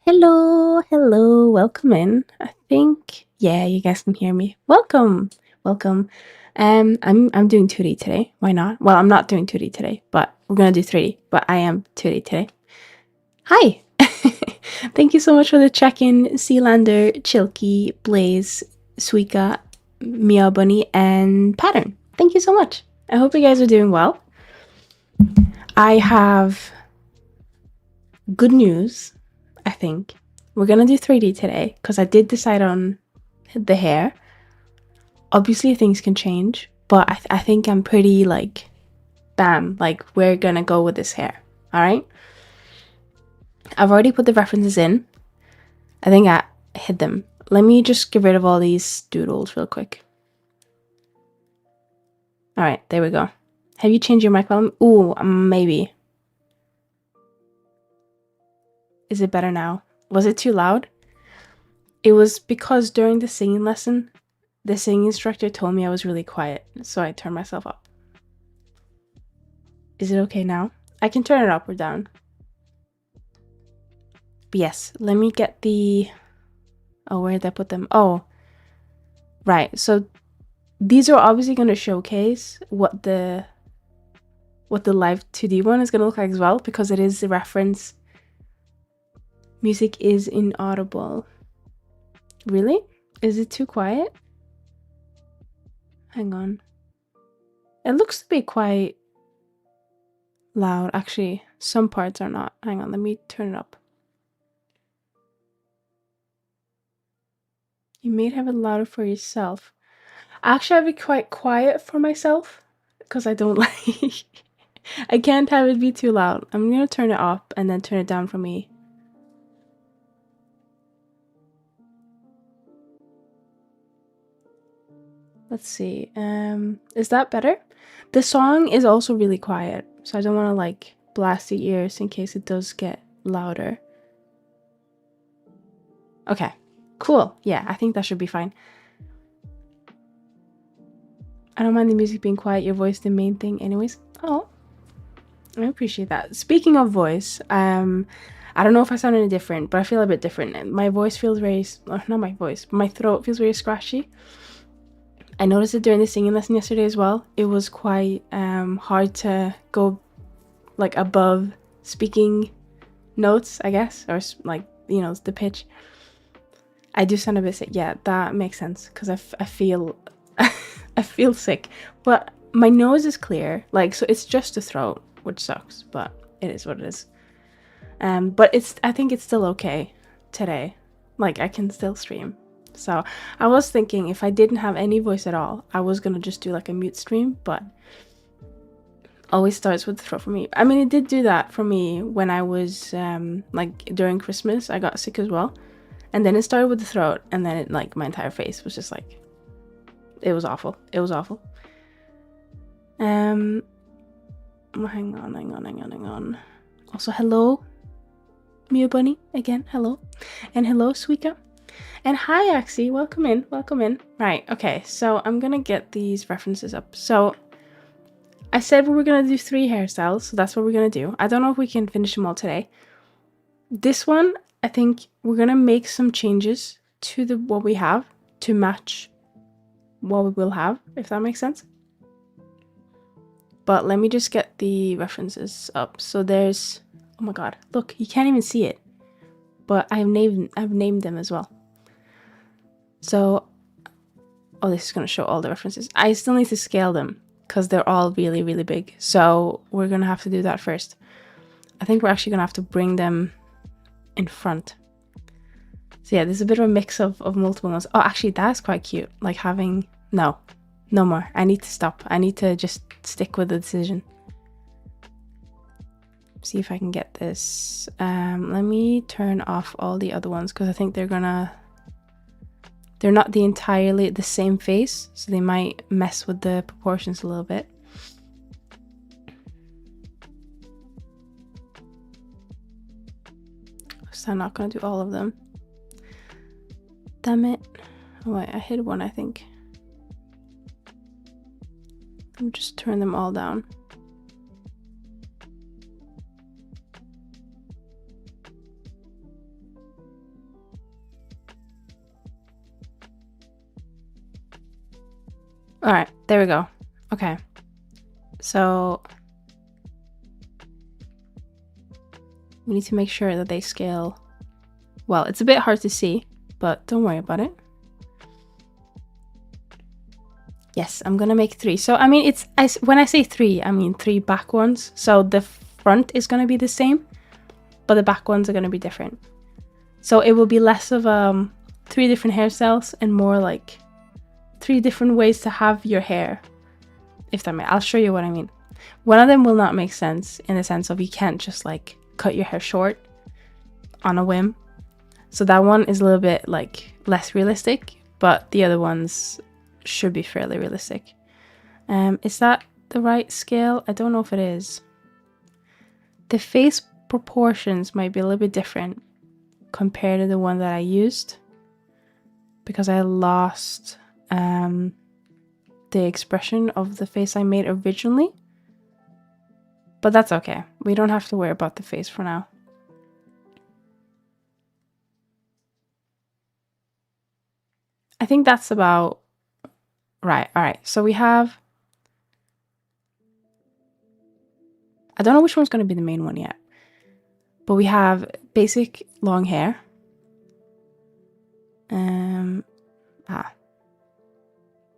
Hello, hello, welcome in. I think, yeah, you guys can hear me. Welcome, welcome. I'm doing 2D today. Why not? Well, I'm not doing 2D today, but we're gonna do 3D. But I am 2D today. Hi. Thank you so much for the check-in, Sealander, Chilky, Blaze, Suika, Meow Bunny, and Pattern. Thank you so much. I hope you guys are doing well. I have good news. I think we're gonna do 3D today because I did decide on the hair. Obviously things can change, but I think I'm pretty like bam, like we're gonna go with this hair. All right, I've already put the references in. I think I hid them. Let me just get rid of all these doodles real quick. All right, there we go. Have you changed your mic volume? Ooh, maybe. Is it better now? Was it too loud? It was because during the singing lesson, the singing instructor told me I was really quiet, so I turned myself up. Is it okay now? I can turn it up or down. But yes, let me get the... Oh, where did I put them? Oh, right. So these are obviously going to showcase what the live 2D one is going to look like as well, because it is the reference. Music is inaudible. Really? Is it too quiet? Hang on. It looks to be quite loud. Actually, some parts are not. Hang on, let me turn it up. You may have it louder for yourself. Actually, I have it quite quiet for myself because I don't like... I can't have it be too loud. I'm gonna turn it up and then turn it down for me. Let's see. Is that better? The song is also really quiet, so I don't want to like blast the ears in case it does get louder. Okay, cool. Yeah, I think that should be fine. I don't mind the music being quiet. Your voice, the main thing, anyways. Oh, I appreciate that. Speaking of voice, I don't know if I sound any different, but I feel a bit different. My voice feels very, not my voice, but my throat feels very scratchy. I noticed it during the singing lesson yesterday as well. It was quite hard to go like above speaking notes, I guess, or like, you know, the pitch. I do sound a bit sick. Yeah, that makes sense because I feel I feel sick, but my nose is clear. Like, so it's just the throat, which sucks, but it is what it is. But I think it's still okay today. Like, I can still stream. So I was thinking if I didn't have any voice at all, I was gonna just do like a mute stream, but always starts with the throat for me. I mean, it did do that for me when I was like during Christmas. I got sick as well, and then it started with the throat, and then it like my entire face was just like, it was awful. It was awful. Hang on. Also, hello, Mew Bunny again. Hello, and hello, Suika. And hi, Axie, welcome in, welcome in. Right, okay, so I'm gonna get these references up. So I said we were gonna do 3 hairstyles, so that's what we're gonna do. I don't know if we can finish them all today. This one, I think we're gonna make some changes to what we have to match what we will have, if that makes sense. But let me just get the references up. So there's, oh my god, look, you can't even see it, but I've named them as well. So, oh, this is going to show all the references. I still need to scale them because they're all really, really big. So we're going to have to do that first. I think we're actually going to have to bring them in front. So yeah, there's a bit of a mix of multiple ones. Oh, actually, that's quite cute. Like having, no more. I need to stop. I need to just stick with the decision. See if I can get this. Let me turn off all the other ones because I think they're not entirely the same face, so they might mess with the proportions a little bit. So I'm not gonna do all of them. Damn it. Oh wait, I hid one, I think. Let me just turn them all down. All right, there we go. Okay, so we need to make sure that they scale well. It's a bit hard to see, but don't worry about it. Yes, I'm gonna make 3. So I mean, when I say 3, I mean 3 back ones. So the front is gonna be the same, but the back ones are gonna be different. So it will be less of 3 different hairstyles and more like 3 different ways to have your hair. If that makes, I'll show you what I mean. One of them will not make sense in the sense of you can't just like cut your hair short on a whim. So that one is a little bit like less realistic, but the other ones should be fairly realistic. Is that the right scale? I don't know if it is. The face proportions might be a little bit different compared to the one that I used because I lost the expression of the face I made originally. But that's okay. We don't have to worry about the face for now. I think that's about right. All right. So we have, I don't know which one's going to be the main one yet, but we have basic long hair.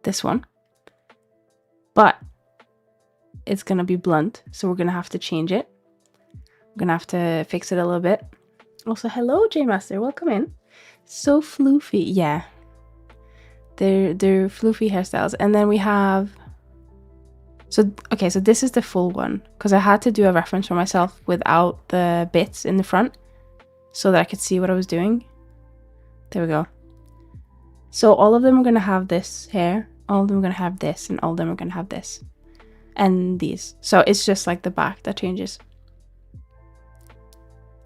This one. But it's going to be blunt, so we're going to have to change it. We're going to have to fix it a little bit. Also, hello, J Master. Welcome in. So floofy. Yeah. They're floofy hairstyles. And then we have... So, okay, so this is the full one. Because I had to do a reference for myself without the bits in the front. So that I could see what I was doing. There we go. So all of them are going to have this hair. All of them are going to have this. And all of them are going to have this. And these. So it's just like the back that changes.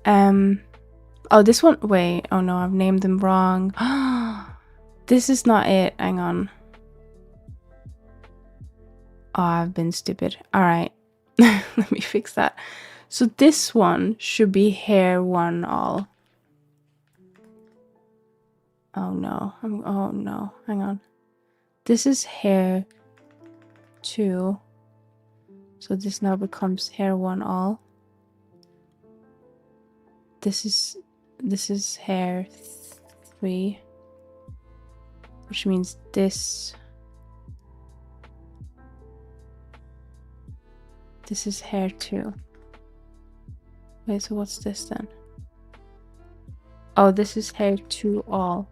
Oh, this one. Wait. Oh no, I've named them wrong. This is not it. Hang on. Oh, I've been stupid. All right. Let me fix that. So this one should be hair 1 all. Oh no. Oh no. Hang on. This is hair 2. So this now becomes hair 1 all. This is hair 3. Which means this is hair 2. Wait, so what's this then? Oh, this is hair 2 all.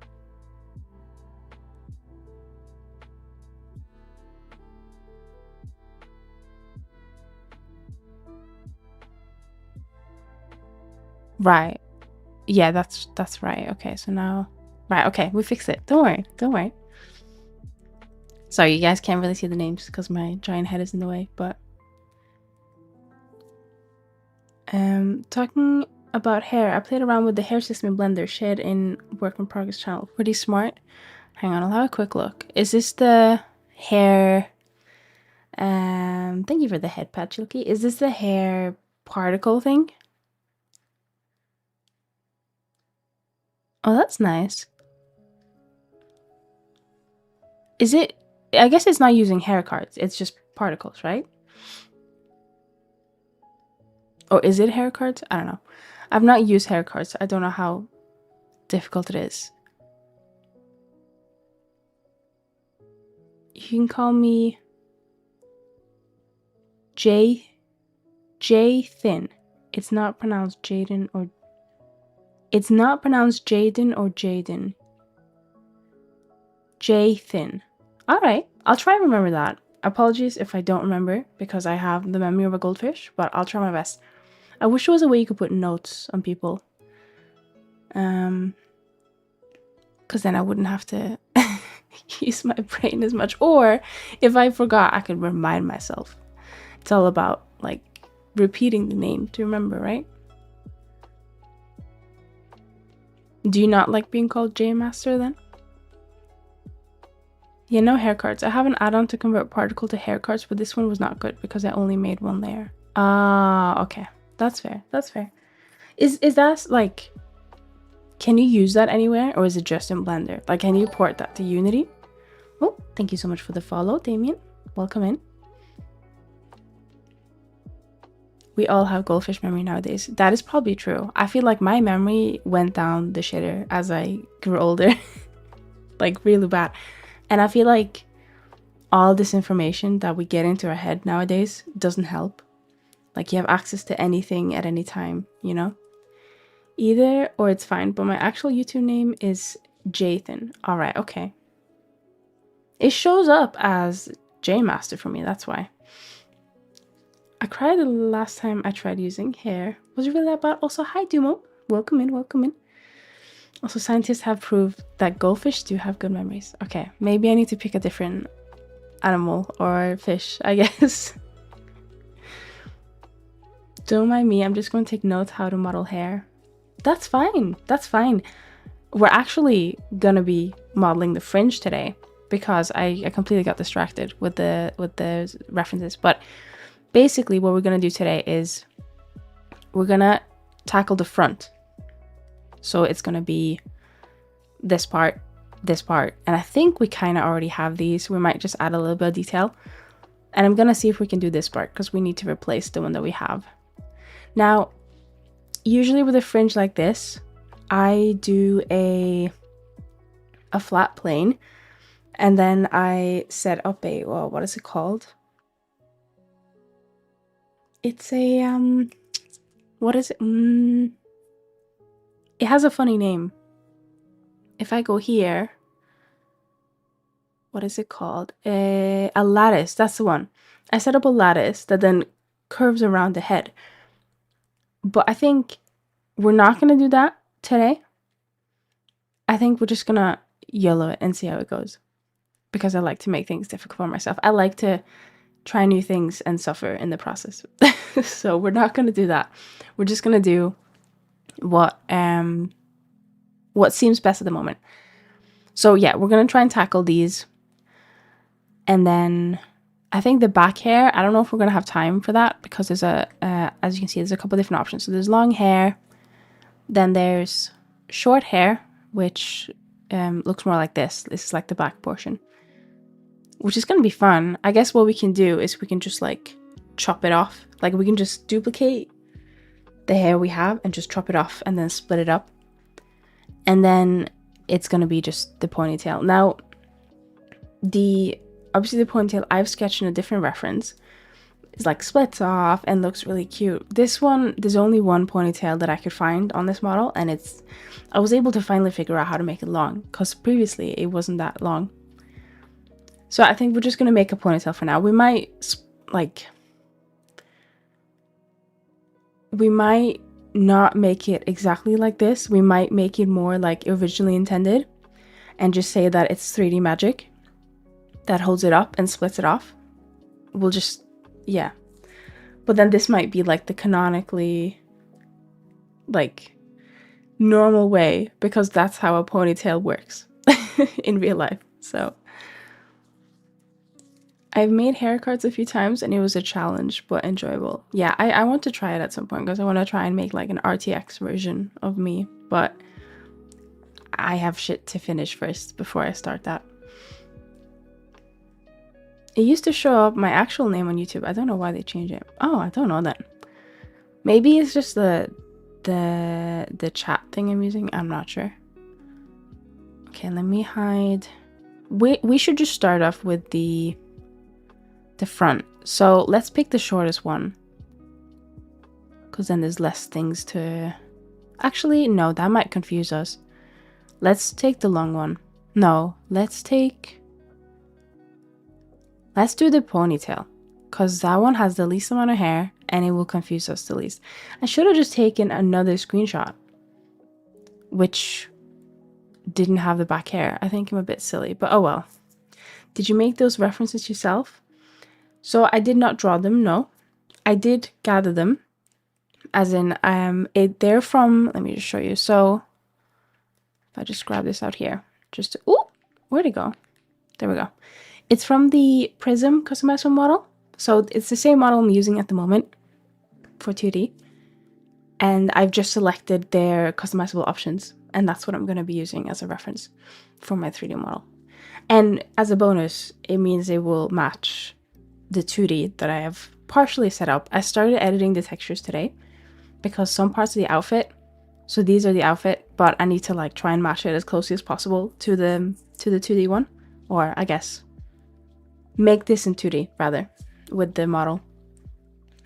Right. Yeah, that's right. Okay, so now... Right, okay, we fixed it. Don't worry, don't worry. Sorry, you guys can't really see the names because my giant head is in the way, but... Talking about hair, I played around with the hair system in Blender, shared in Work in Progress channel. Pretty smart. Hang on, I'll have a quick look. Is this the hair... thank you for the head pat, Chilky. Is this the hair particle thing? Oh, that's nice. Is it... I guess it's not using hair cards. It's just particles, right? Or is it hair cards? I don't know. I've not used hair cards. I don't know how difficult it is. You can call me J Thin. It's not pronounced Jaden or... It's not pronounced Jaden or Jaden. J Thin. Alright, I'll try and remember that. Apologies if I don't remember because I have the memory of a goldfish, but I'll try my best. I wish there was a way you could put notes on people. Because then I wouldn't have to use my brain as much. Or if I forgot, I could remind myself. It's all about like repeating the name to remember, right? Do you not like being called J Master then? Yeah, no hair cards. I have an add-on to convert particle to hair cards, but this one was not good because I only made 1 layer. Ah, okay. That's fair. That's fair. Is that like... Can you use that anywhere or is it just in Blender? Like, can you port that to Unity? Oh, thank you so much for the follow, Damien. Welcome in. We all have goldfish memory nowadays. That is probably true. I feel like my memory went down the shitter as I grew older. Like really bad. And I feel like all this information that we get into our head nowadays doesn't help. Like you have access to anything at any time, you know? Either or it's fine, but my actual YouTube name is Jathan. Alright, okay. It shows up as J Master for me, that's why. I cried the last time I tried using hair. Was it really that bad? Also, hi Dumo. Welcome in, welcome in. Also, scientists have proved that goldfish do have good memories. Okay, maybe I need to pick a different animal or fish, I guess. Don't mind me, I'm just going to take notes how to model hair. That's fine, that's fine. We're actually gonna be modeling the fringe today because I completely got distracted with the references. But basically what we're gonna do today is we're gonna tackle the front. So it's gonna be this part, and I think we kind of already have these. We might just add a little bit of detail. And I'm gonna see if we can do this part because we need to replace the one that we have. Now, usually with a fringe like this, I do a flat plane, and then I set up a, well, what is it called? It's a, what is it? It has a funny name. If I go here, what is it called? A lattice, that's the one. I set up a lattice that then curves around the head. But I think we're not going to do that today. I think we're just going to YOLO it and see how it goes. Because I like to make things difficult for myself. I like to try new things and suffer in the process. So we're not going to do that. We're just going to do what seems best at the moment. So yeah, we're going to try and tackle these. And then I think the back hair, I don't know if we're going to have time for that because there's as you can see, there's a couple different options. So there's long hair, then there's short hair, which looks more like this. This is like the back portion, which is going to be fun. I guess what we can do is we can just like chop it off. Like we can just duplicate the hair we have and just chop it off and then split it up. And then it's going to be just the ponytail. Now, obviously the ponytail I've sketched in a different reference. It's like splits off and looks really cute. This one, there's only one ponytail that I could find on this model, and I was able to finally figure out how to make it long because previously it wasn't that long. So I think we're just gonna make a ponytail for now. We might not make it exactly like this. We might make it more like originally intended and just say that it's 3D magic that holds it up and splits it off. We'll just, yeah. But then this might be like the canonically like normal way because that's how a ponytail works in real life. So I've made hair cards a few times and it was a challenge but enjoyable. Yeah, I want to try it at some point because I want to try and make like an RTX version of me, but I have shit to finish first before I start that. It used to show up my actual name on YouTube. I don't know why they changed it. Oh, I don't know then. Maybe it's just the chat thing I'm using. I'm not sure. Okay, let me hide. We should just start off with the front. So let's pick the shortest one. Because then there's less things to... Actually, no, that might confuse us. Let's take the long one. No, let's do the ponytail. Because that one has the least amount of hair and it will confuse us the least. I should have just taken another screenshot. Which didn't have the back hair. I think I'm a bit silly, but oh well. Did you make those references yourself? So I did not draw them, no. I did gather them. As in, they're from, let me just show you. So, if I just grab this out here. Oh, where'd it go? There we go. It's from the Prism customizable model. So it's the same model I'm using at the moment for 2D. And I've just selected their customizable options. And that's what I'm going to be using as a reference for my 3D model. And as a bonus, it means it will match the 2D that I have partially set up. I started editing the textures today because some parts of the outfit, so these are the outfit, but I need to like try and match it as closely as possible to the 2D one, or I guess make this in 2D rather with the model.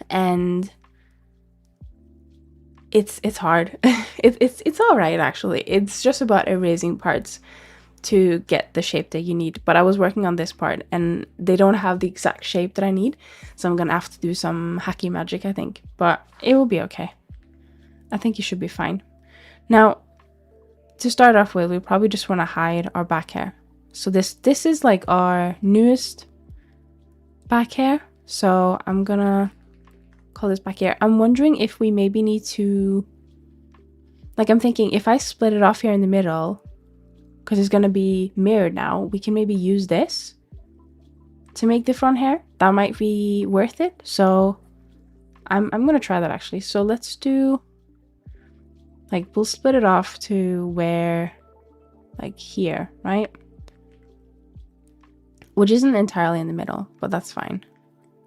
And it's hard. It's all right actually. It's just about erasing parts to get the shape that you need. But I was working on this part and they don't have the exact shape that I need, so I'm gonna have to do some hacky magic, I think, but it will be okay. I think you should be fine. Now, to start off with, we probably just want to hide our back hair. So this is like our newest back hair, so I'm gonna call this back hair. I'm wondering if we maybe need to, like, I'm thinking if I split it off here in the middle, because it's gonna be mirrored now, we can maybe use this to make the front hair. That might be worth it. So I'm gonna try that actually. So let's do, like, we'll split it off to where, like here, right? Which isn't entirely in the middle, but that's fine.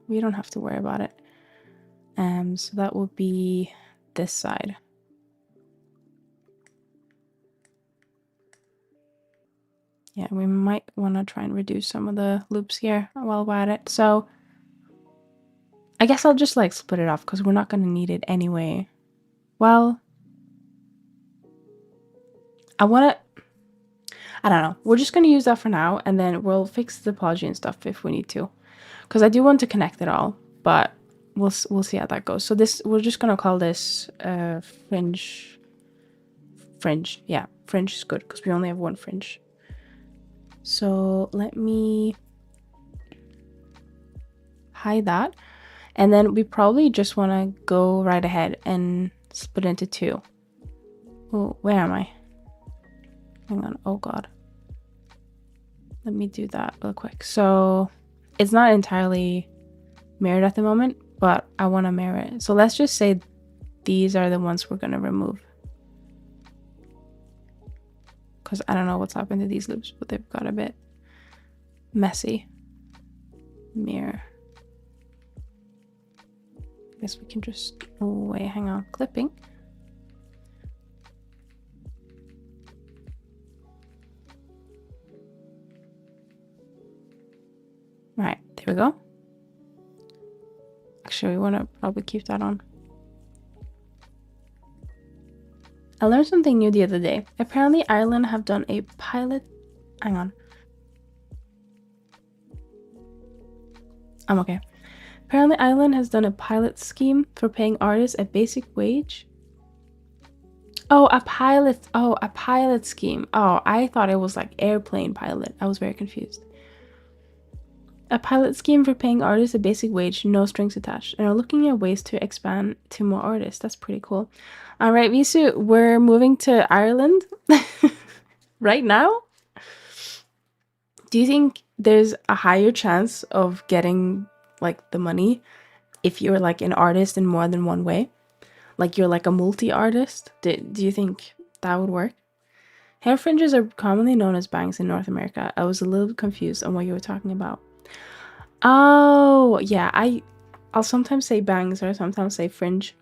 We don't have to worry about it. So that will be this side. Yeah, we might want to try and reduce some of the loops here while we're at it. So I guess I'll just like split it off because we're not going to need it anyway. Well, I don't know. We're just going to use that for now, and then we'll fix the topology and stuff if we need to. Because I do want to connect it all, but we'll see how that goes. So this, we're just going to call this fringe. Yeah, fringe is good because we only have one fringe. So let me hide that. And then we probably just want to go right ahead and split into two. Oh, where am I? Hang on. Oh, God. Let me do that real quick. So it's not entirely mirrored at the moment, but I want to mirror it. So let's just say these are the ones we're going to remove. Because I don't know what's happened to these loops, but they've got a bit messy. Mirror. I guess we can just, oh wait, hang on, clipping. Right, there we go. Actually, we want to probably keep that on. I learned something new the other day. Apparently, Ireland have done a pilot. Hang on. I'm okay. Apparently, Ireland has done a pilot scheme for paying artists a basic wage. Oh, a pilot. Oh, a pilot scheme. Oh, I thought it was like airplane pilot. I was very confused. A pilot scheme for paying artists a basic wage, no strings attached, and are looking at ways to expand to more artists. That's pretty cool. All right, Visu, we're moving to Ireland right now. Do you think there's a higher chance of getting like the money if you're like an artist in more than one way? Like you're like a multi-artist? Do you think that would work? Hair fringes are commonly known as bangs in North America. I was a little confused on what you were talking about. Oh, yeah, I'll sometimes say bangs or sometimes say fringe.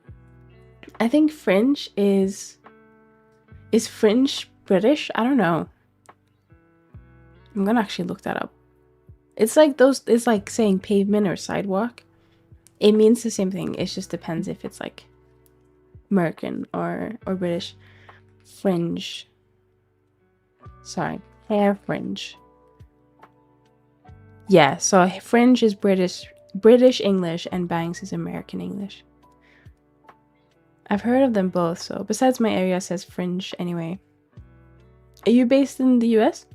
I think fringe is fringe British? I don't know. I'm gonna actually look that up. It's like those, it's like saying pavement or sidewalk. It means the same thing. It just depends if it's like American or British. Fringe. Sorry, hair fringe. Yeah, so fringe is British English and bangs is American English. I've heard of them both, so besides my area says fringe anyway. Are you based in the US?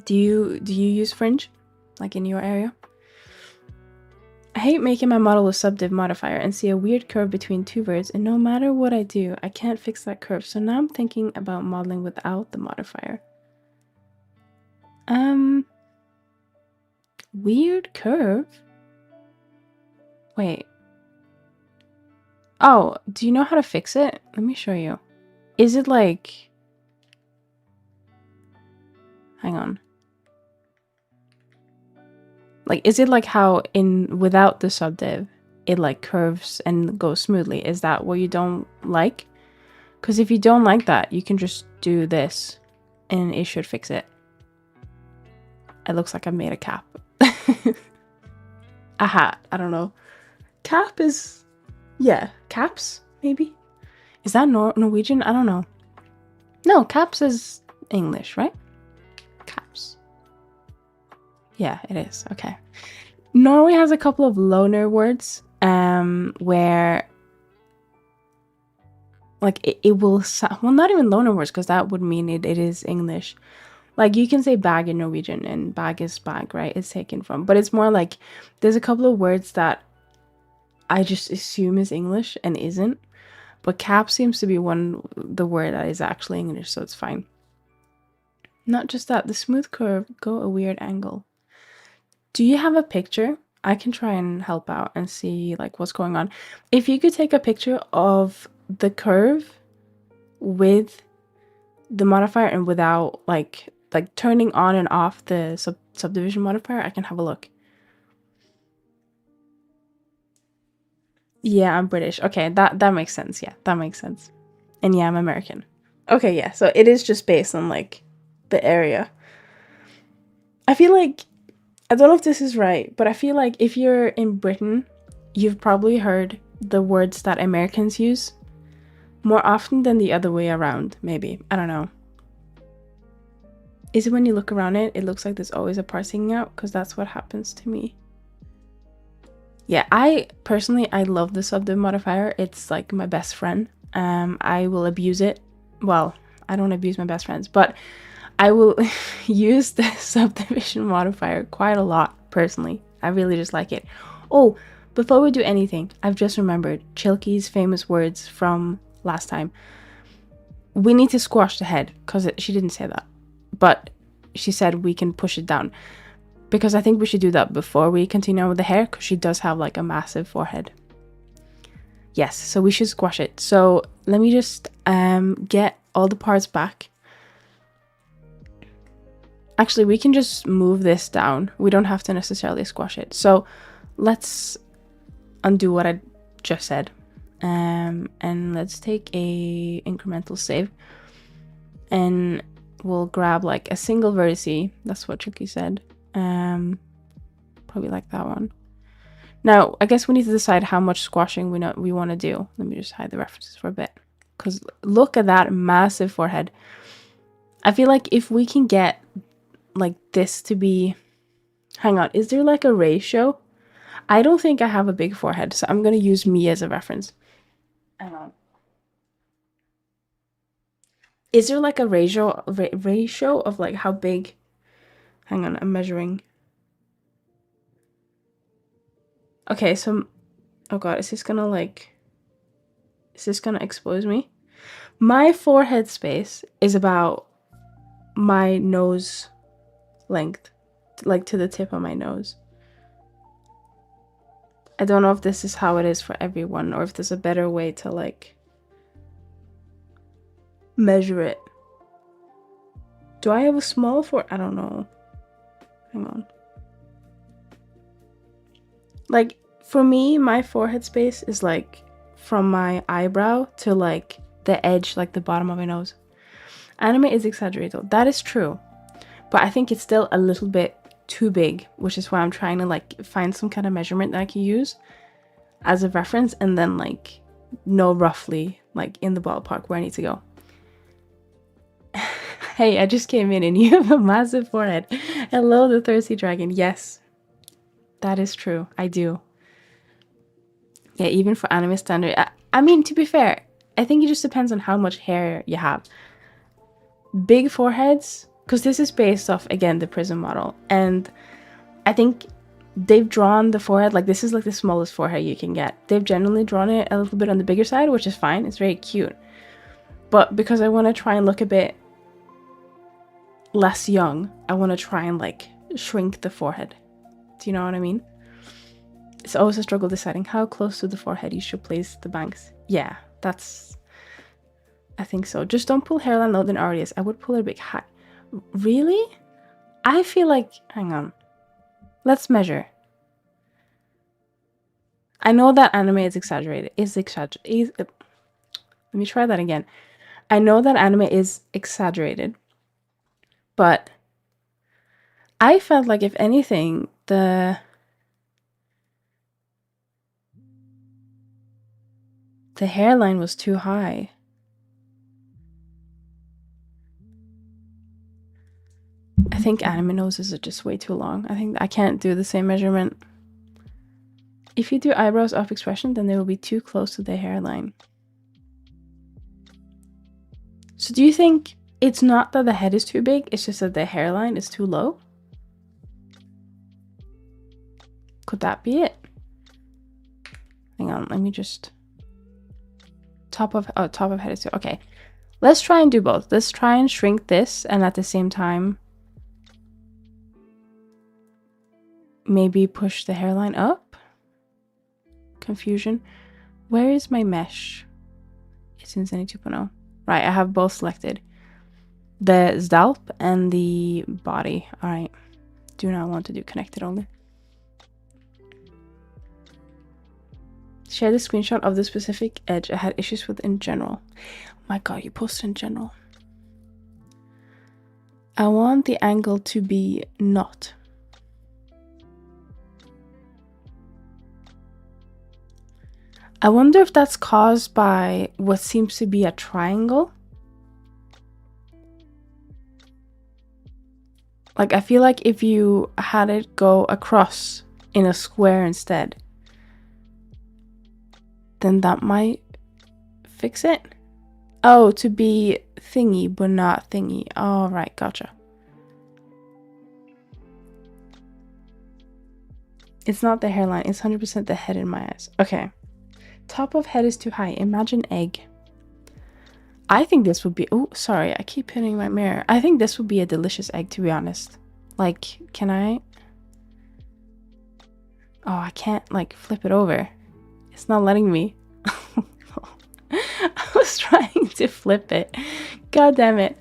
Do you use fringe? Like in your area? I hate making my model with subdiv modifier and see a weird curve between two words, and no matter what I do, I can't fix that curve. So now I'm thinking about modeling without the modifier. Weird curve? Wait. Oh, do you know how to fix it? Let me show you. Is it like... Hang on. Like, is it like how in without the subdiv, it like curves and goes smoothly? Is that what you don't like? Because if you don't like that, you can just do this and it should fix it. It looks like I made a cap. A hat, I don't know. Cap is, yeah, caps, maybe? Is that Norwegian? I don't know. No, caps is English, right? Caps. Yeah, it is. Okay. Norway has a couple of loaner words where like it will sound, well, not even loaner words because that would mean it is English. Like you can say bag in Norwegian and bag is bag, right? It's taken from, but it's more like there's a couple of words that I just assume is English and isn't. But cap seems to be the word that is actually English, so it's fine. Not just that, the smooth curve go a weird angle. Do you have a picture? I can try and help out and see like what's going on. If you could take a picture of the curve with the modifier and without like turning on and off the subdivision modifier, I can have a look. Yeah, I'm British. Okay, that makes sense. Yeah, that makes sense. And yeah, I'm American. Okay, yeah, so it is just based on like the area. I feel like, I don't know if this is right, but I feel like if you're in Britain, you've probably heard the words that Americans use more often than the other way around, maybe. I don't know. Is it when you look around it, it looks like there's always a part sticking out? Because that's what happens to me. Yeah, I personally love the subdiv modifier. It's like my best friend. I will abuse it. Well, I don't abuse my best friends, but I will use the subdivision modifier quite a lot personally. I really just like it. Oh, before we do anything, I've just remembered Chilky's famous words from last time. We need to squash the head because she didn't say that, but she said we can push it down. Because I think we should do that before we continue on with the hair, because she does have like a massive forehead. Yes, so we should squash it. So let me just get all the parts back. Actually, we can just move this down. We don't have to necessarily squash it. So let's undo what I just said. And let's take a incremental save. And we'll grab like a single vertice. That's what Chucky said. Probably like that one. Now, I guess we need to decide how much squashing we want to do. Let me just hide the references for a bit. Because look at that massive forehead. I feel like if we can get like this to be... Hang on, is there like a ratio? I don't think I have a big forehead, so I'm going to use me as a reference. Hang on. Is there like a ratio of like how big... Hang on, I'm measuring. Okay, so... Oh god, is this gonna expose me? My forehead space is about my nose length, like to the tip of my nose. I don't know if this is how it is for everyone or if there's a better way to like measure it. Do I have a small I don't know. Hang on. Like for me, my forehead space is like from my eyebrow to like the edge, like the bottom of my nose. Anime is exaggerated. That is true. But I think it's still a little bit too big, which is why I'm trying to like find some kind of measurement that I can use as a reference and then like know roughly like in the ballpark where I need to go. Hey, I just came in and you have a massive forehead. Hello, the thirsty dragon. Yes, that is true. I do. Yeah, even for anime standard. I mean, to be fair, I think it just depends on how much hair you have. Big foreheads, because this is based off, again, the Prism model. And I think they've drawn the forehead, like this is like the smallest forehead you can get. They've generally drawn it a little bit on the bigger side, which is fine. It's very cute. But because I want to try and look a bit less young, I want to try and like shrink the forehead. Do you know what I mean? It's always a struggle deciding how close to the forehead you should place the bangs. Yeah, that's... I think so. Just don't pull hairline lower than already is. I would pull it a bit high. Really? I feel like... Hang on. Let's measure. I know that anime is exaggerated. Let me try that again. I know that anime is exaggerated, but I felt like, if anything, the hairline was too high. I think anime noses are just way too long. I think I can't do the same measurement. If you do eyebrows off expression, then they will be too close to the hairline. So do you think it's not that the head is too big, it's just that the hairline is too low? Could that be it? Hang on, let me just... top of head is too... Okay, let's try and do both. Let's try and shrink this, and at the same time maybe push the hairline up. Confusion. Where is my mesh? It's in Zenidora 2.0. Right, I have both selected. The scalp and the body. Alright. Do not want to do connected only. Share the screenshot of the specific edge I had issues with in general. Oh my god, you posted in general. I want the angle to be not. I wonder if that's caused by what seems to be a triangle. Like, I feel like if you had it go across in a square instead, then that might fix it. Oh, to be thingy but not thingy. Oh, right, gotcha. It's not the hairline, it's 100% the head in my eyes. Okay. Top of head is too high. Imagine egg. I think this would be... Oh, sorry. I keep hitting my mirror. I think this would be a delicious egg, to be honest. Like, can I... Oh, I can't, like, flip it over. It's not letting me. I was trying to flip it. God damn it.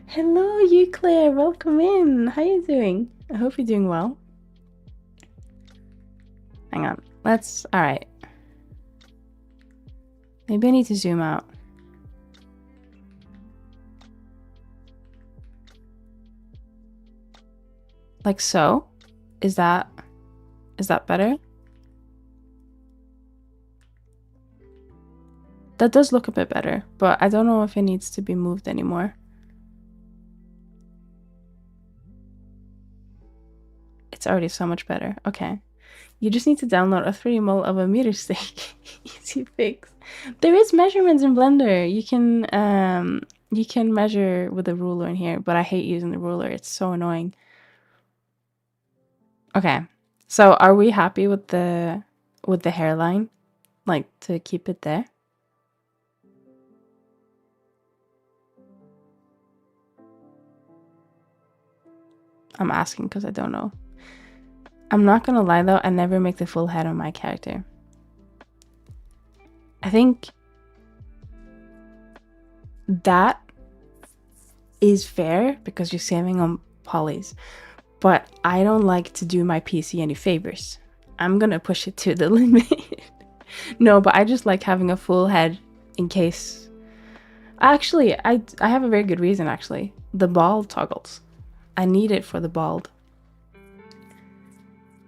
Hello, you Claire. Welcome in. How you doing? I hope you're doing well. Hang on. Let's... Alright. Maybe I need to zoom out. Like so? Is that better? That does look a bit better, but I don't know if it needs to be moved anymore. It's already so much better. Okay. You just need to download a 3D model of a meter stick. Easy fix. There is measurements in Blender. You can measure with a ruler in here, but I hate using the ruler. It's so annoying. Okay. So are we happy with the hairline? Like, to keep it there? I'm asking because I don't know. I'm not gonna lie though, I never make the full head on my character. I think that is fair because you're saving on polys, but I don't like to do my PC any favors. I'm gonna push it to the limit. No, but I just like having a full head in case. Actually, I have a very good reason actually. The bald toggles. I need it for the bald.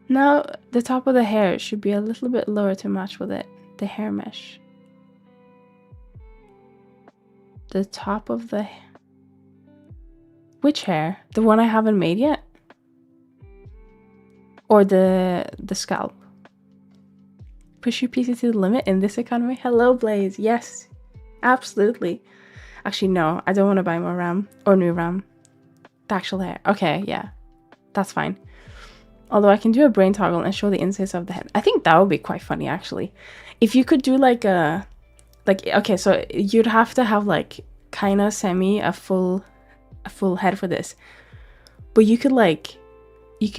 Now, the top of the hair should be a little bit lower to match with it. The hair mesh. The top of the... Which hair? The one I haven't made yet? Or the scalp? Push your PC to the limit in this economy? Hello, Blaze. Yes, absolutely. Actually, no. I don't want to buy more RAM. Or new RAM. The actual hair. Okay, yeah. That's fine. Although I can do a brain toggle and show the insides of the head. I think that would be quite funny, actually. If you could do like a... okay, so you'd have to have like kind of a full head for this. But you could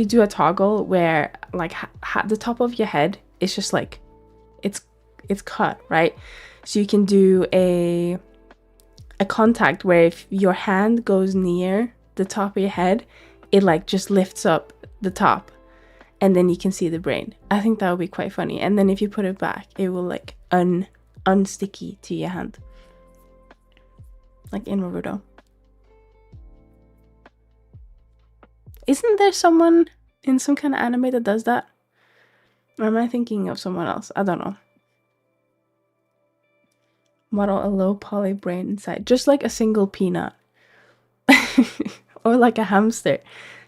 do a toggle where like the top of your head is just like... It's cut, right? So you can do a contact where if your hand goes near the top of your head, it like just lifts up the top. and then you can see the brain. I think that would be quite funny. And then if you put it back, it will like unsticky to your hand, like in Naruto. Isn't there someone in some kind of anime that does that? Or am I thinking of someone else? I don't know. Model a low poly brain inside, just like a single peanut. Or like a hamster.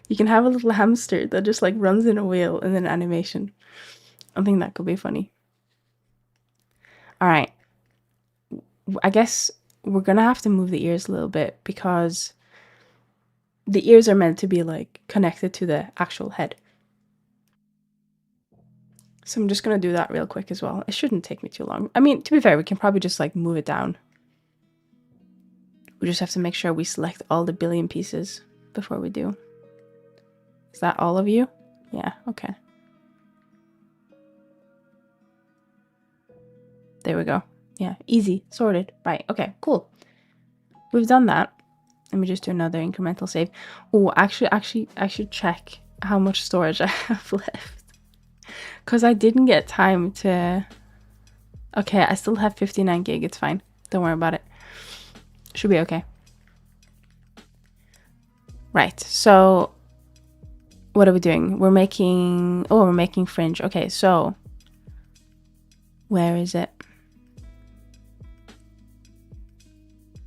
You can have a little hamster that just like runs in a wheel in an animation. I think that could be funny. All right. I guess we're gonna have to move the ears a little bit because the ears are meant to be like connected to the actual head. So I'm just gonna do that real quick as well. It shouldn't take me too long. I mean, to be fair, we can probably just like move it down. We just have to make sure we select all the billion pieces before we do. Is that all of you? Yeah, okay. There we go. Yeah, easy, sorted. Right, okay, cool. We've done that. Let me just do another incremental save. Oh, actually, I should check how much storage I have left. Because I didn't get time to... Okay, I still have 59 gig. It's fine. Don't worry about it. Should be okay. Right, so... What are we doing? We're making... Oh, we're making fringe. Okay, so... Where is it?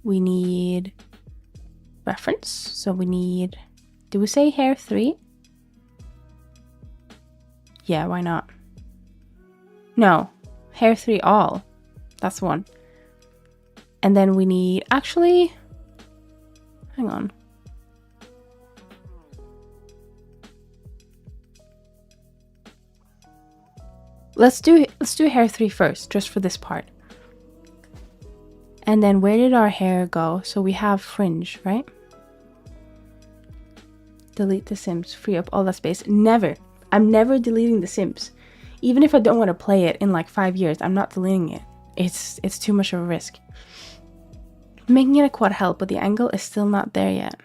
We need... reference. So we need... Do we say hair 3? Yeah, why not? No, hair 3 all. That's one. And then we need... Actually... Hang on. Let's do hair 3 first, just for this part. And then where did our hair go? So we have fringe, right? Delete the Sims, free up all that space. Never. I'm never deleting the Sims. Even if I don't want to play it in like 5 years, I'm not deleting it. It's too much of a risk. Making it a quad help, but the angle is still not there yet.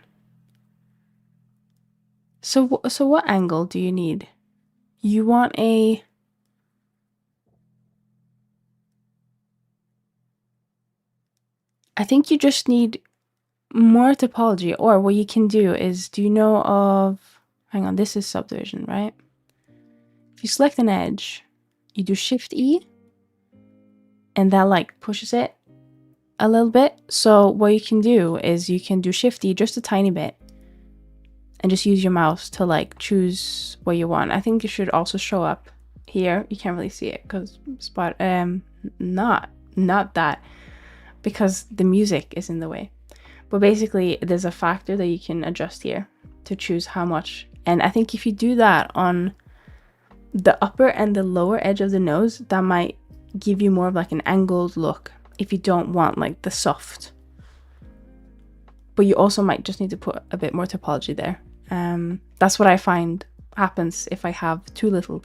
So what angle do you need? You want a... I think you just need more topology, or what you can do is, do you know of... Hang on, this is subdivision, right? If you select an edge, you do Shift E, and that like pushes it a little bit. So what you can do is you can do Shift E just a tiny bit, and just use your mouse to like choose what you want. I think it should also show up here. You can't really see it because not that, because the music is in the way. But basically there's a factor that you can adjust here to choose how much. And I think if you do that on the upper and the lower edge of the nose, that might give you more of like an angled look if you don't want like the soft. But you also might just need to put a bit more topology there. That's what I find happens if I have too little.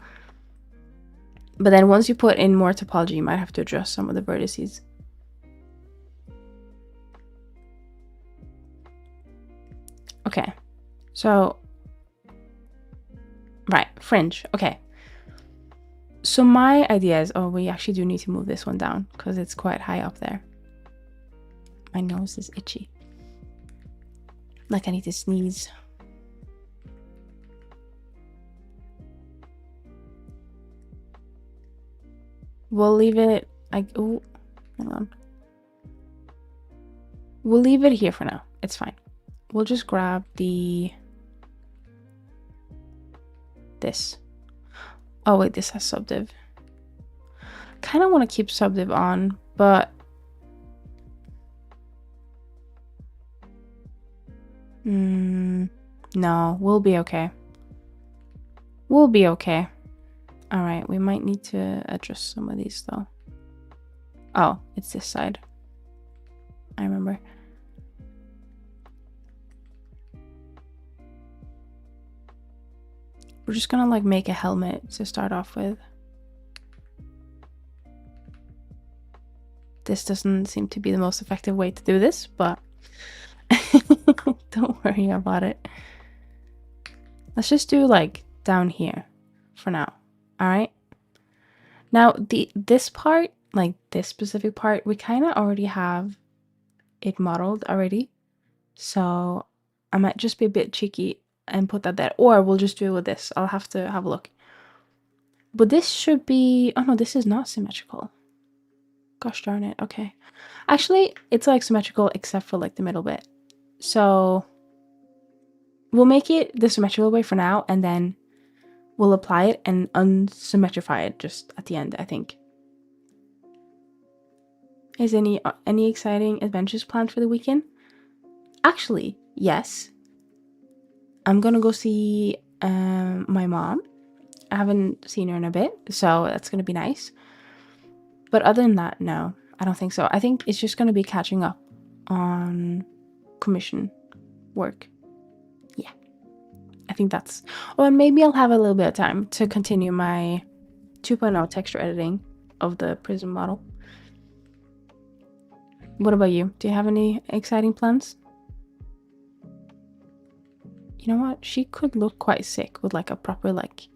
But then once you put in more topology, you might have to adjust some of the vertices. Okay, so, right, fringe, okay. So my idea is, oh, we actually do need to move this one down because it's quite high up there. My nose is itchy. Like I need to sneeze. We'll leave it, oh, hang on. We'll leave it here for now, it's fine. We'll just grab this. Oh wait, this has subdiv. Kind of want to keep subdiv on, but no, we'll be okay. We'll be okay. All right, we might need to adjust some of these though. Oh, it's this side. I remember. We're just gonna like make a helmet to start off with. This doesn't seem to be the most effective way to do this, but don't worry about it. Let's just do like down here for now. All right. Now this part, like this specific part, we kind of already have it modeled already. So I might just be a bit cheeky and put that there, or we'll just do it with this. I'll have to have a look. But this should be, oh no, this is not symmetrical. Gosh darn it. Okay. Actually, it's like symmetrical except for like the middle bit. So we'll make it the symmetrical way for now, and then we'll apply it and unsymmetrify it just at the end, I think. Is any exciting adventures planned for the weekend? Actually, yes. I'm gonna go see my mom. I haven't seen her in a bit, so that's gonna be nice. But other than that, no, I don't think so. I think it's just gonna be catching up on commission work. Yeah, I think that's... Oh, and maybe I'll have a little bit of time to continue my 2.0 texture editing of the prism model. What about you? Do you have any exciting plans? You know what? She could look quite sick with like a proper like,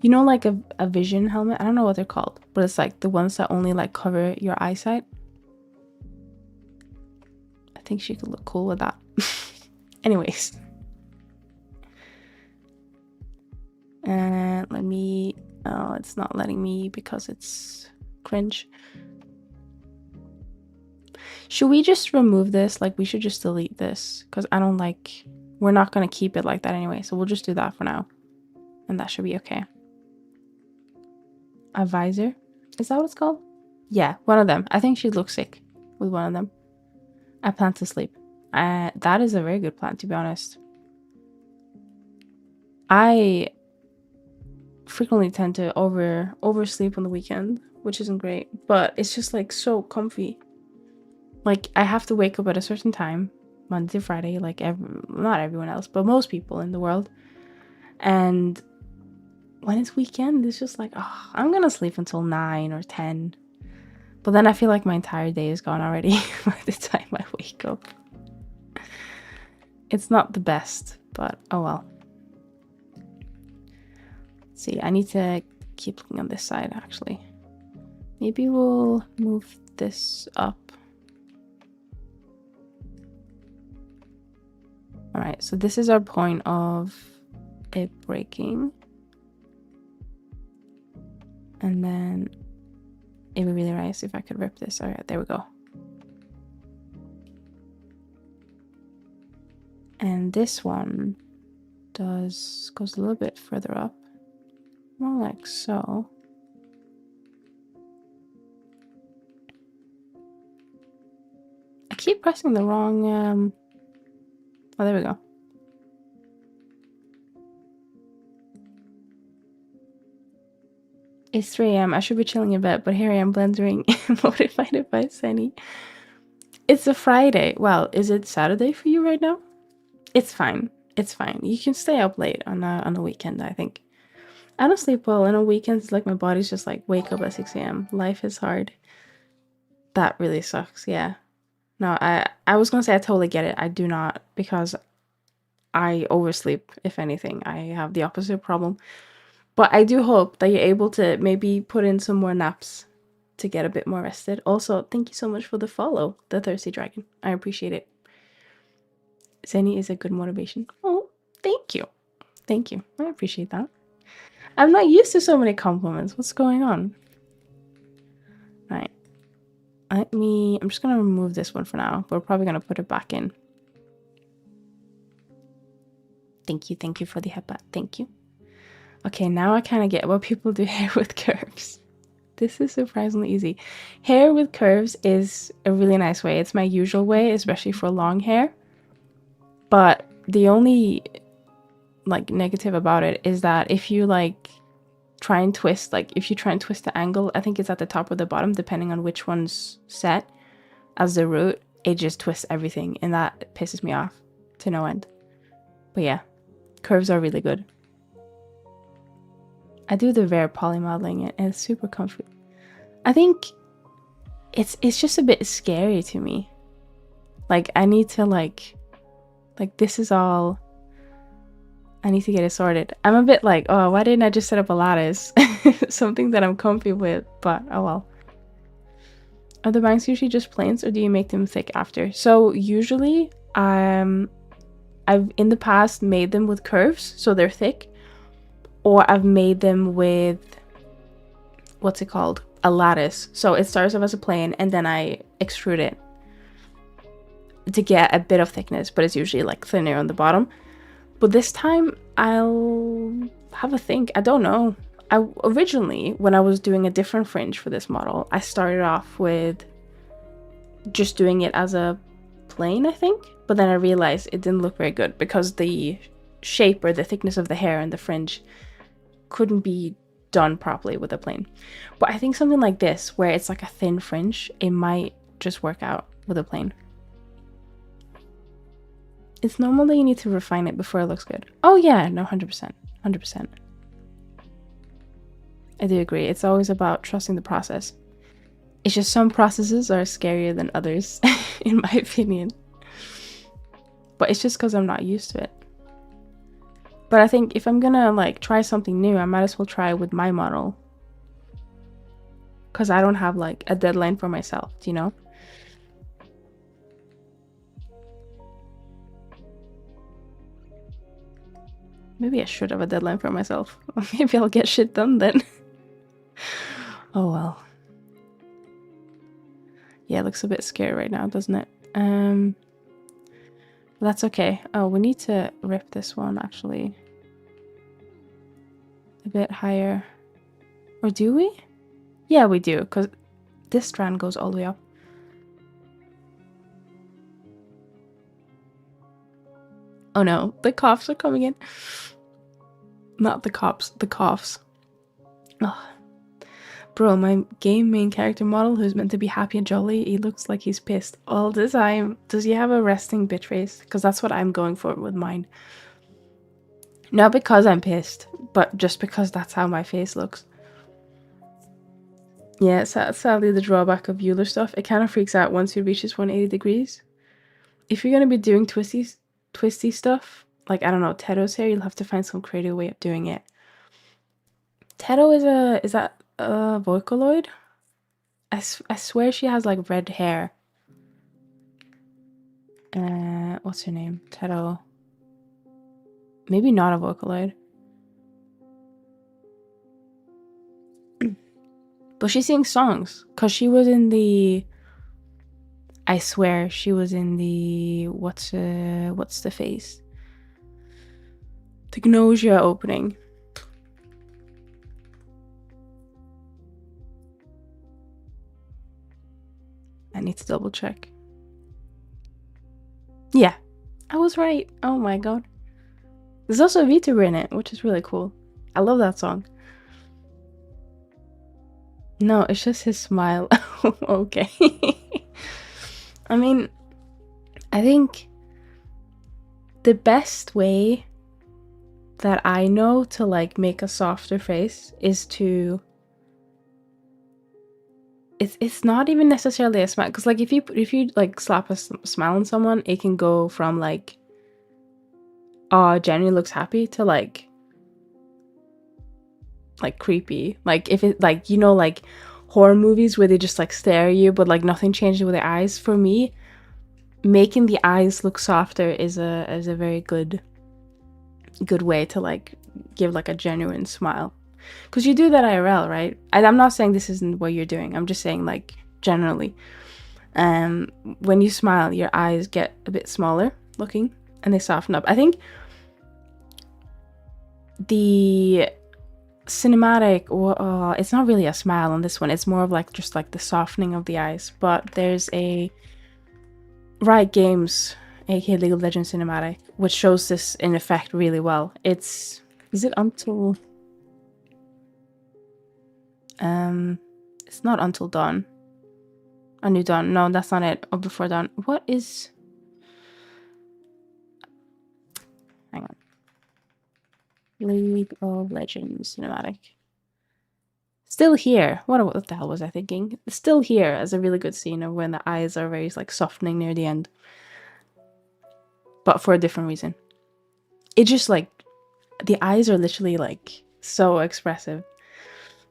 you know, like a vision helmet. I don't know what they're called, but it's like the ones that only like cover your eyesight. I think she could look cool with that. Anyways. And let me... Oh, it's not letting me because it's cringe. Should we just remove this? Like, we should just delete this because I don't like... We're not going to keep it like that anyway, so we'll just do that for now. And that should be okay. A visor? Is that what it's called? Yeah, one of them. I think she'd look sick with one of them. I plan to sleep. That is a very good plan, to be honest. I frequently tend to oversleep on the weekend, which isn't great, but it's just like so comfy. Like, I have to wake up at a certain time, Monday to Friday, like not everyone else, but most people in the world. And when it's weekend, it's just like, oh, I'm gonna sleep until 9 or 10. But then I feel like my entire day is gone already by the time I wake up. It's not the best, but oh well. Let's see, I need to keep looking on this side actually. Maybe we'll move this up. All right, so this is our point of it breaking. And then it would be really nice if I could rip this. All right, there we go. And this one goes a little bit further up. More like so. I keep pressing the wrong, oh, there we go. It's 3 AM. I should be chilling in bed, but here I am blendering motivated by Senny. It's a Friday. Well, is it Saturday for you right now? It's fine. It's fine. You can stay up late on a weekend, I think. I don't sleep well, and on weekends, like, my body's just like, wake up at 6 AM. Life is hard. That really sucks, yeah. No, I was gonna say I totally get it. I do not, because I oversleep, if anything. I have the opposite problem. But I do hope that you're able to maybe put in some more naps to get a bit more rested. Also, thank you so much for the follow, the Thirsty Dragon. I appreciate it. Zenny is a good motivation. Oh, thank you. Thank you. I appreciate that. I'm not used to so many compliments. What's going on? All right. I'm just going to remove this one for now. But we're probably going to put it back in. Thank you. Thank you for the headbutt. Thank you. Okay, now I kind of get what people do hair with curves. This is surprisingly easy. Hair with curves is a really nice way. It's my usual way, especially for long hair. But the only like negative about it is that if you like try and twist, like if you try and twist the angle, I think it's at the top or the bottom, depending on which one's set as the root, it just twists everything, and that pisses me off to no end. But yeah, curves are really good. I do the Vare poly modeling and it's super comfy. I think it's just a bit scary to me. Like, I need to like this is all I need to get it sorted. I'm a bit like, oh, why didn't I just set up a lattice? Something that I'm comfy with, but oh well. Are the bangs usually just plains, or do you make them thick after? So usually, I've in the past made them with curves, so they're thick, or I've made them with, what's it called? A lattice. So it starts off as a plain, and then I extrude it to get a bit of thickness, but it's usually like thinner on the bottom. But this time I'll have a think. I don't know. Originally, when I was doing a different fringe for this model, I started off with just doing it as a plain, I think. But then I realized it didn't look very good because the shape or the thickness of the hair and the fringe couldn't be done properly with a plain. But I think something like this, where it's like a thin fringe, it might just work out with a plain. It's normal that you need to refine it before it looks good. Oh yeah, no, 100%. 100%. I do agree. It's always about trusting the process. It's just some processes are scarier than others, in my opinion. But it's just because I'm not used to it. But I think if I'm gonna like try something new, I might as well try it with my model. Because I don't have like a deadline for myself, you know? Maybe I should have a deadline for myself. Maybe I'll get shit done then. Oh well. Yeah, it looks a bit scary right now, doesn't it? That's okay. Oh, we need to rip this one actually a bit higher. Or do we? Yeah, we do, because this strand goes all the way up. Oh no, the coughs are coming in. Not the cops, the coughs. Ugh. Bro, my game main character model, who's meant to be happy and jolly, he looks like he's pissed all the time. Does he have a resting bitch face? Because that's what I'm going for with mine. Not because I'm pissed, but just because that's how my face looks. Yeah, sadly the drawback of Euler stuff, it kind of freaks out once it reaches 180 degrees. If you're going to be doing twisty stuff, like, I don't know, Tedo's hair, you'll have to find some creative way of doing it. Tedo is that a Vocaloid? I swear she has like red hair. What's her name? Tedo. Maybe not a Vocaloid. But she sings songs, because she was in the... I swear she was in the... What's the face? The Gnosia opening. I need to double check. Yeah, I was right. Oh my god. There's also a VTuber in it, which is really cool. I love that song. No, it's just his smile. Okay. I mean, I think the best way that I know to like make a softer face is to... It's not even necessarily a smile, because like if you like slap a smile on someone, it can go from like, oh, genuinely looks happy, to like creepy. Like if it, like, you know, like horror movies where they just like stare at you but like nothing changes with their eyes. For me, making the eyes look softer is a very good way to like give like a genuine smile. Because you do that IRL, right? I'm not saying this isn't what you're doing. I'm just saying like generally. When you smile, your eyes get a bit smaller looking and they soften up. I think the cinematic, or it's not really a smile on this one. It's more of like just like the softening of the eyes. But there's a Riot Games, aka League of Legends cinematic, which shows this in effect really well. Is it Until... it's not Until Dawn. A New Dawn. No, that's not it. Or Before Dawn. What is... Hang on. League of Legends cinematic. Still Here. What the hell was I thinking? Still Here as a really good scene of when the eyes are very like softening near the end. But for a different reason. It just like the eyes are literally like so expressive,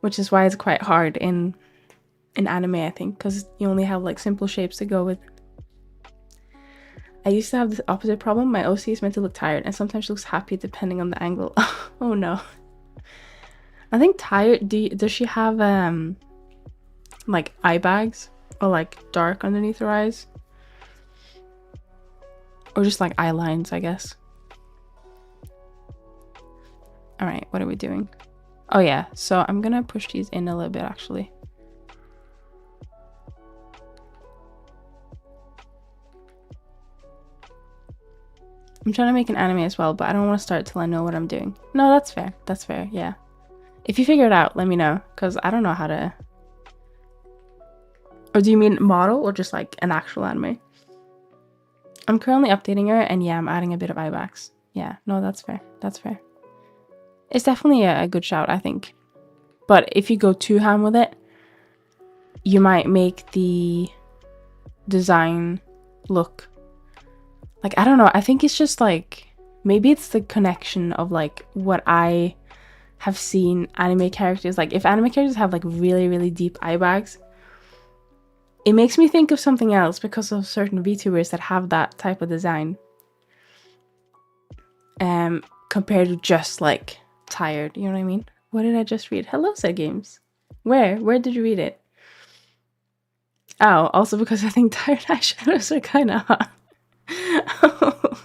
which is why it's quite hard in anime, I think, because you only have like simple shapes to go with. I used to have this opposite problem. My OC is meant to look tired and sometimes she looks happy depending on the angle. Oh no. I think tired, does she have like eye bags or like dark underneath her eyes? Or just like eye lines, I guess. All right, what are we doing? Oh yeah, so I'm gonna push these in a little bit actually. I'm trying to make an anime as well, but I don't want to start till I know what I'm doing. No, that's fair. That's fair, yeah. If you figure it out, let me know, because I don't know how to... Or do you mean model or just like an actual anime? I'm currently updating her, and yeah, I'm adding a bit of eye bags. Yeah, no, that's fair. That's fair. It's definitely a good shout, I think. But if you go too ham with it, you might make the design look... Like, I don't know. I think it's just like... Maybe it's the connection of like what I have seen anime characters... Like, if anime characters have like really, really deep eye bags... It makes me think of something else because of certain VTubers that have that type of design. Compared to just like tired, you know what I mean? What did I just read? Hello, said games. Where did you read it? Oh, also because I think tired eyeshadows are kind of hot. Oh,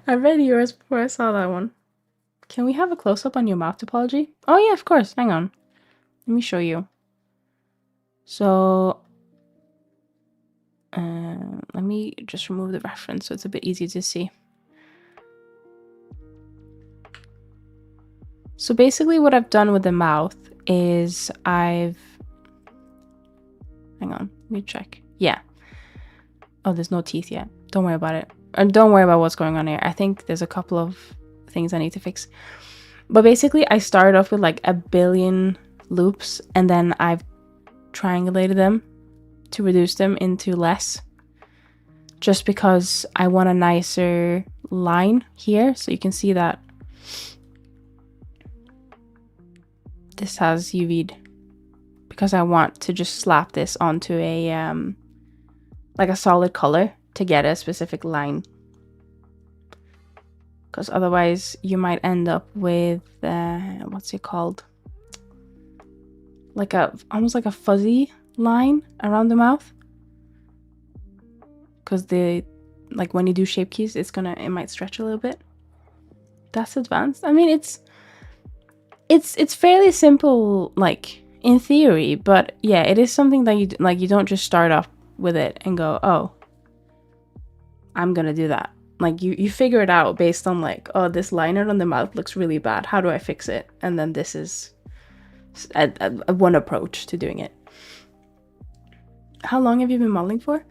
I read yours before I saw that one. Can we have a close-up on your mouth topology? Oh yeah, of course. Hang on. Let me show you. So... let me just remove the reference so it's a bit easier to see. So basically what I've done with the mouth is I've... Hang on, let me check. Yeah. Oh, there's no teeth yet. Don't worry about it. And don't worry about what's going on here. I think there's a couple of things I need to fix. But basically I started off with like a billion loops and then I've triangulated them to reduce them into less, just because I want a nicer line here, so you can see that this has UV'd, because I want to just slap this onto a like a solid color to get a specific line, because otherwise you might end up with what's it called, like almost like a fuzzy line around the mouth, because like when you do shape keys it might stretch a little bit. That's advanced. I mean, it's fairly simple, like in theory, but yeah, it is something that you don't just start off with it and go, oh, I'm gonna do that. Like you figure it out based on like, oh, this liner on the mouth looks really bad, how do I fix it? And then this is a one approach to doing it. How long have you been modeling for?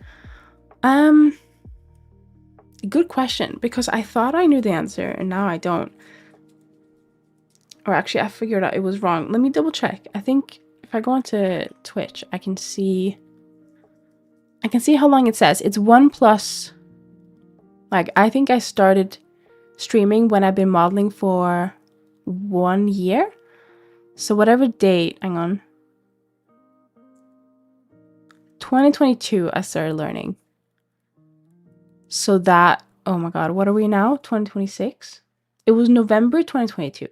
Good question, because I thought I knew the answer and now I don't. Or actually I figured out it was wrong. Let me double check. I think if I go onto Twitch, I can see how long it says. It's 1+. Like, I think I started streaming when I've been modeling for 1 year. So whatever date, hang on. 2022 I started learning. So that, oh my god, what are we now? 2026? It was November 2022.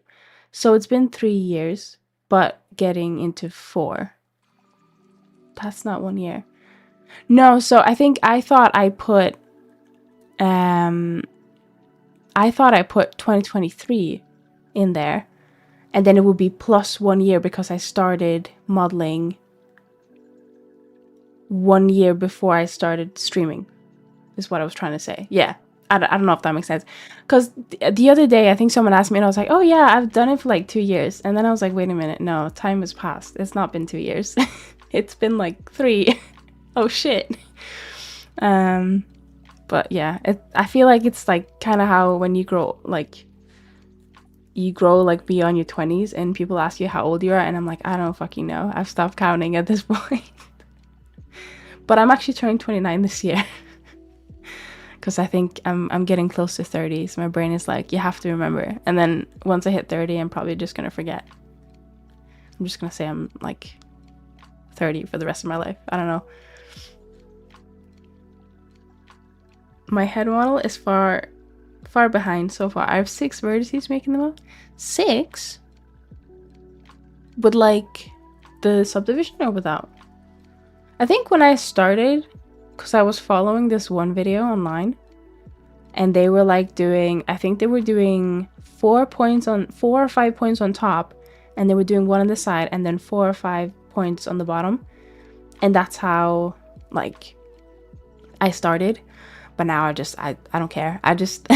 So it's been 3 years, but getting into 4. That's not 1 year. No, so I thought I put 2023 in there, and then it would be plus 1 year because I started modeling 1 year before I started streaming, is what I was trying to say. Yeah, I don't know if that makes sense. Because the other day, I think someone asked me, and I was like, oh yeah, I've done it for like 2 years. And then I was like, wait a minute, no, time has passed. It's not been 2 years. It's been like 3. Oh shit. But yeah, I feel like it's like kind of how when you grow like beyond your 20s and people ask you how old you are, and I'm like, I don't fucking know. I've stopped counting at this point. But I'm actually turning 29 this year. because I think I'm getting close to 30, so my brain is like, you have to remember. And then once I hit 30, I'm probably just gonna forget. I'm just gonna say I'm like 30 for the rest of my life. I don't know. My head model is far behind so far. I have 6 vertices making them up. 6? With like the subdivision or without? I think when I started, because I was following this one video online, and they were like doing, I think they were doing 4 or 5 points on top, and they were doing 1 on the side, and then 4 or 5 points on the bottom. And that's how like I started. But now I don't care. I just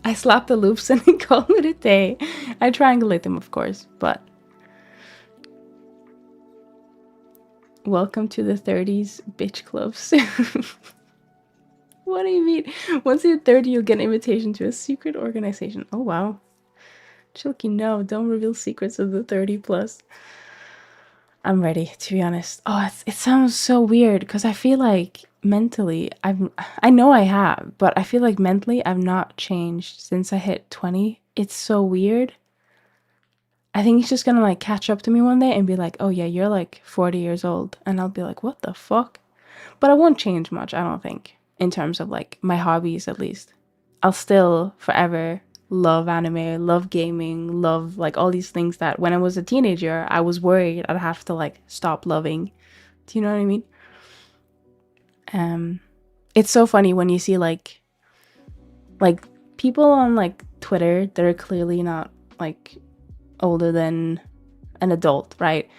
I slap the loops and call it a day. I triangulate them, of course, but welcome to the 30s bitch clubs. What do you mean? Once you're 30, you'll get an invitation to a secret organization. Oh wow. Chilky, no, don't reveal secrets of the 30 plus. I'm ready, to be honest. Oh, it sounds so weird because I feel like mentally I know I have, but I feel like mentally I've not changed since I hit 20. It's so weird. I think he's just gonna like catch up to me one day and be like, oh yeah, you're like 40 years old. And I'll be like, what the fuck? But I won't change much, I don't think, in terms of like my hobbies at least. I'll still forever love anime, love gaming, love like all these things that when I was a teenager, I was worried I'd have to like stop loving. Do you know what I mean? It's so funny when you see like people on like Twitter that are clearly not like older than an adult, right?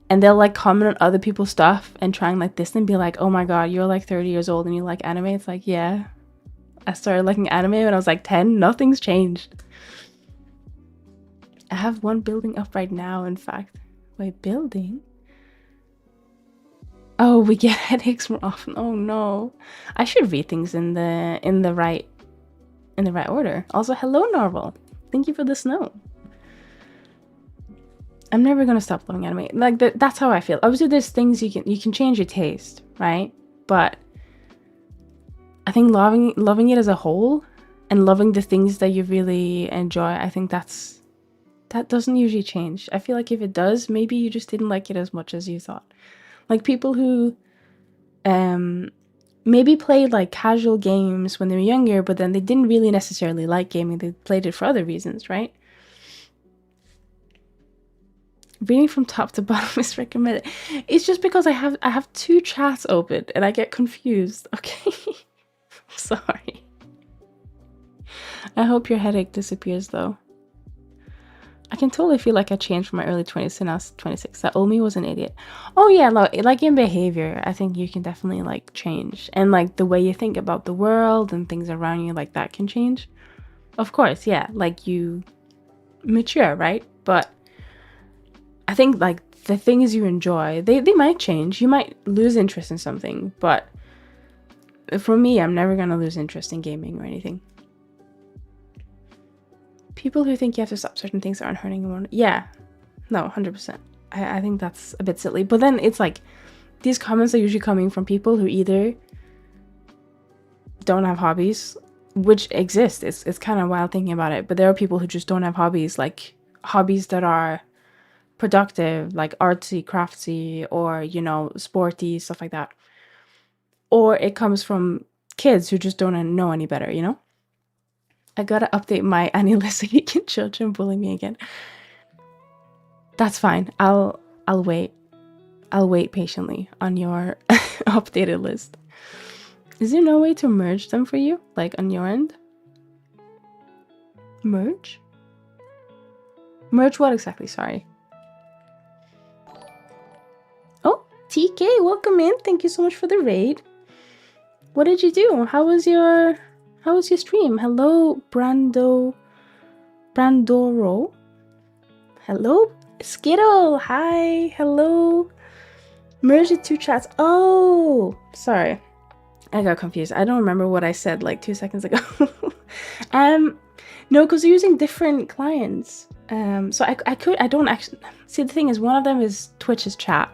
And they'll like comment on other people's stuff and try and like this and be like, oh my god, you're like 30 years old and you like anime. It's like, yeah, I started liking anime when I was like 10. Nothing's changed. I have one building up right now, in fact. Wait, building? Oh, we get headaches more often. Oh no. I should read things in the right order. Also, hello Norval. Thank you for the snow. I'm never gonna stop loving anime. Like that's how I feel. Obviously there's things you can change your taste, right? But I think loving it as a whole and loving the things that you really enjoy, I think that doesn't usually change. I feel like if it does, maybe you just didn't like it as much as you thought. Like people who maybe played like casual games when they were younger, but then they didn't really necessarily like gaming. They played it for other reasons, right? Reading from top to bottom is recommended. It's just because I have 2 chats open and I get confused. Okay. Sorry. I hope your headache disappears though. I can totally feel like I changed from my early 20s to now 26. That old me was an idiot. Oh yeah, like in behavior, I think you can definitely like change. And like the way you think about the world and things around you, like that can change. Of course, yeah, like you mature, right? But I think like the things you enjoy, they might change. You might lose interest in something, but for me, I'm never gonna lose interest in gaming or anything. People who think you have to stop certain things aren't hurting anyone. Yeah, no, 100%. I think that's a bit silly. But then it's like, these comments are usually coming from people who either don't have hobbies, which exist. It's kind of wild thinking about it. But there are people who just don't have hobbies, like hobbies that are productive, like artsy, craftsy, or, you know, sporty, stuff like that. Or it comes from kids who just don't know any better, you know? I gotta update my Annie list so you can children bully me again. That's fine. I'll wait. I'll wait patiently on your updated list. Is there no way to merge them for you? Like on your end? Merge? Merge what exactly? Sorry. Oh, TK, welcome in. Thank you so much for the raid. What did you do? How was your stream? Hello, Brandoro. Hello, Skittle. Hi. Hello. Merge the 2 chats. Oh, sorry. I got confused. I don't remember what I said like 2 seconds ago. No, because you're using different clients. So I don't actually see. The thing is, one of them is Twitch's chat,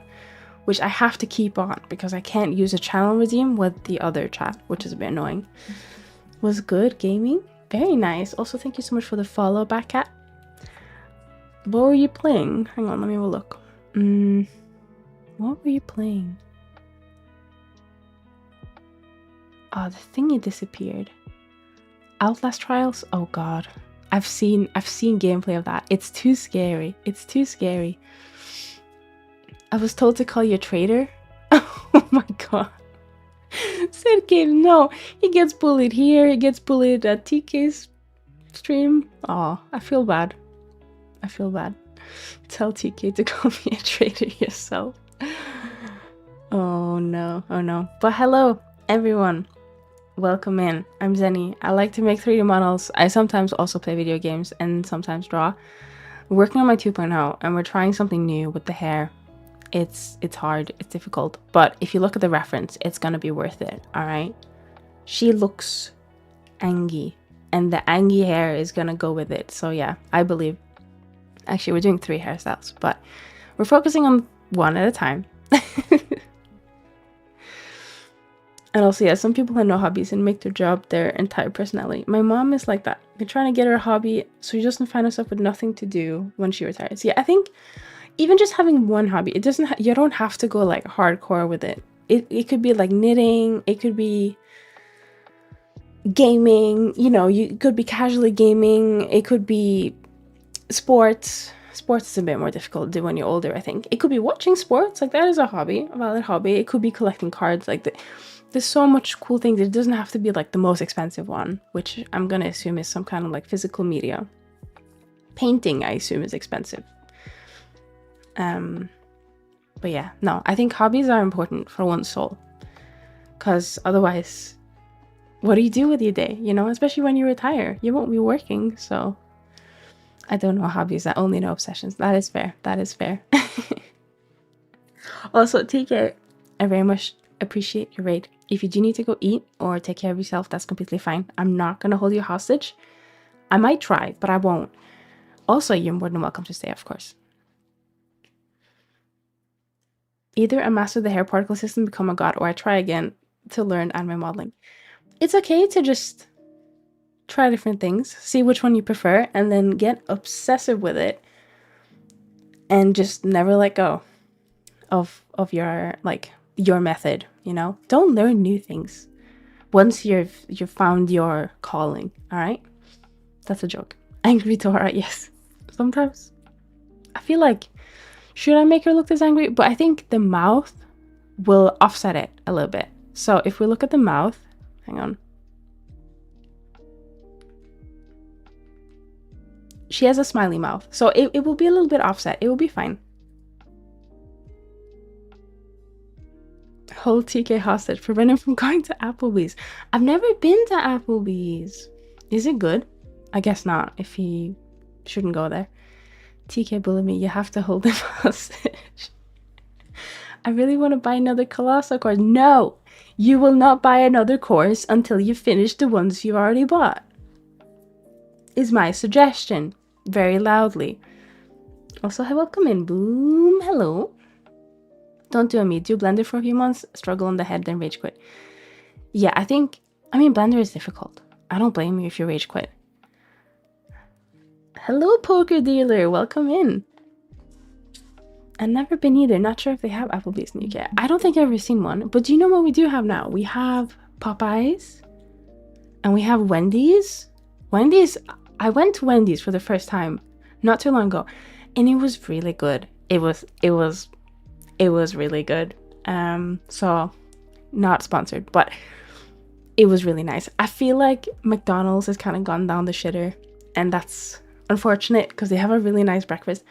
which I have to keep on because I can't use a channel redeem with the other chat, which is a bit annoying. Was good gaming? Very nice. Also, thank you so much for the follow back at. What were you playing? Hang on, let me have a look. What were you playing? Oh, the thingy disappeared. Outlast Trials? Oh god. I've seen gameplay of that. It's too scary. It's too scary. I was told to call you a traitor. Oh my god. Said kid, no. He gets bullied here. He gets bullied at TK's stream. Oh, I feel bad. I feel bad. Tell TK to call me a traitor yourself. Oh no. Oh no. But hello, everyone. Welcome in. I'm Zenny. I like to make 3D models. I sometimes also play video games and sometimes draw. We're working on my 2.0 and we're trying something new with the hair. It's hard, it's difficult, but if you look at the reference, it's gonna be worth it, alright? She looks angy, and the angy hair is gonna go with it, so yeah, I believe. Actually, we're doing 3 hairstyles, but we're focusing on 1 at a time. And also, yeah, some people have no hobbies and make their job their entire personality. My mom is like that. We're trying to get her a hobby so she doesn't find herself with nothing to do when she retires. Yeah, I think even just having one hobby, it doesn't you don't have to go like hardcore with it. It could be like knitting, it could be gaming, you know, you could be casually gaming, it could be sports. Sports is a bit more difficult to do when you're older, I think. It could be watching sports, like that is a hobby, a valid hobby. It could be collecting cards, like there's so much cool things. It doesn't have to be like the most expensive one, which I'm gonna assume is some kind of like physical media. Painting, I assume, is expensive. But yeah, no, I think hobbies are important for one's soul, because otherwise, what do you do with your day? You know, especially when you retire, you won't be working. So I don't know hobbies. I only know obsessions. That is fair. That is fair. Also, TK, I very much appreciate your raid. If you do need to go eat or take care of yourself, that's completely fine. I'm not gonna hold you hostage. I might try, but I won't. Also, you're more than welcome to stay, of course. Either I master the hair particle system, become a god, or I try again to learn anime modeling. It's okay to just try different things, see which one you prefer, and then get obsessive with it and just never let go of your your method, you know? Don't learn new things once you've found your calling, all right? That's a joke. Angry Dora, yes. Sometimes I feel like, should I make her look this angry? But I think the mouth will offset it a little bit. So if we look at the mouth, hang on. She has a smiley mouth. So it will be a little bit offset. It will be fine. Hold TK hostage. Prevent him from going to Applebee's. I've never been to Applebee's. Is it good? I guess not, if he shouldn't go there. TK bullied me. You have to hold him hostage. I really want to buy another Colossal course. No! You will not buy another course until you finish the ones you've already bought. Is my suggestion. Very loudly. Also, hi, welcome in. Boom. Hello. Don't do me. Do Blender for a few months, struggle on the head, then rage quit. Yeah, I mean, Blender is difficult. I don't blame you if you rage quit. Hello, poker dealer. Welcome in. I've never been either. Not sure if they have Applebee's in the UK. I don't think I've ever seen one. But do you know what we do have now? We have Popeyes. And we have Wendy's. I went to Wendy's for the first time not too long ago. And it was really good. It was really good. So not sponsored, but it was really nice. I feel like McDonald's has kind of gone down the shitter. And that's unfortunate because they have a really nice breakfast.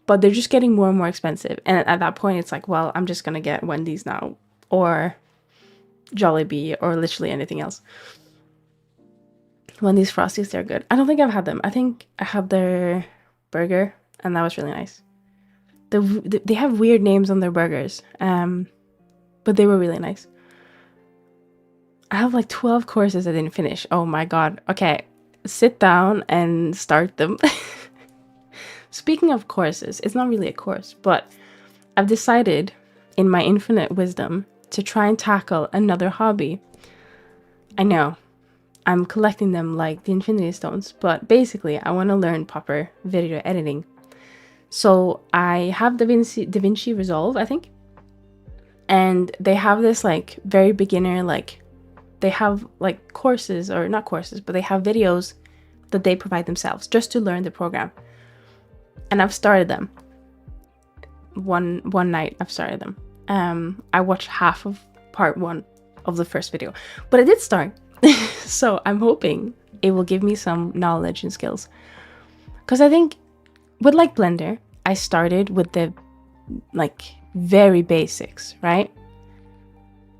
But they're just getting more and more expensive. And at that point, it's like, well, I'm just going to get Wendy's now. Or Jollibee. Or literally anything else. Wendy's Frosties, they're good. I don't think I've had them. I think I had their burger. And that was really nice. They have weird names on their burgers. But they were really nice. I have like 12 courses I didn't finish. Oh my god. Okay. Sit down and start them. Speaking of courses, it's not really a course, but I've decided in my infinite wisdom to try and tackle another hobby. I know I'm collecting them like the Infinity Stones. But basically, I want to learn proper video editing. So I have DaVinci Resolve, I think. And they have this like very beginner, like they have like courses, or not courses, but they have videos that they provide themselves just to learn the program. And I've started them. One night I've started them. I watched half of part 1 of the first video, but I did start. So I'm hoping it will give me some knowledge and skills, because I think with like Blender, I started with the like very basics, right?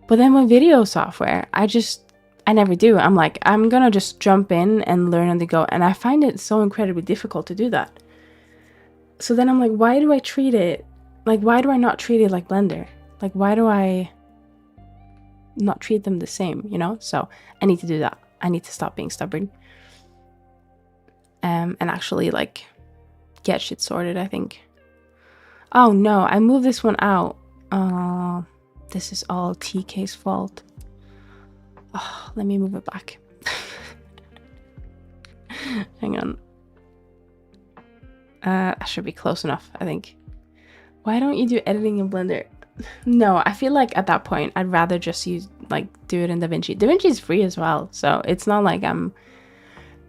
But then with video software, I never do. I'm like, I'm gonna just jump in and learn on the go, and I find it so incredibly difficult to do that. So then I'm like, why do I treat it like, why do I not treat it like Blender? Like, why do I not treat them the same, you know? So I need to do that. I need to stop being stubborn, and actually like get shit sorted, I think. Oh no, I moved this one out. This is all TK's fault. Oh, let me move it back. Hang on. I should be close enough, I think. Why don't you do editing in Blender? No, I feel like at that point, I'd rather just do it in DaVinci. DaVinci is free as well, so it's not like I'm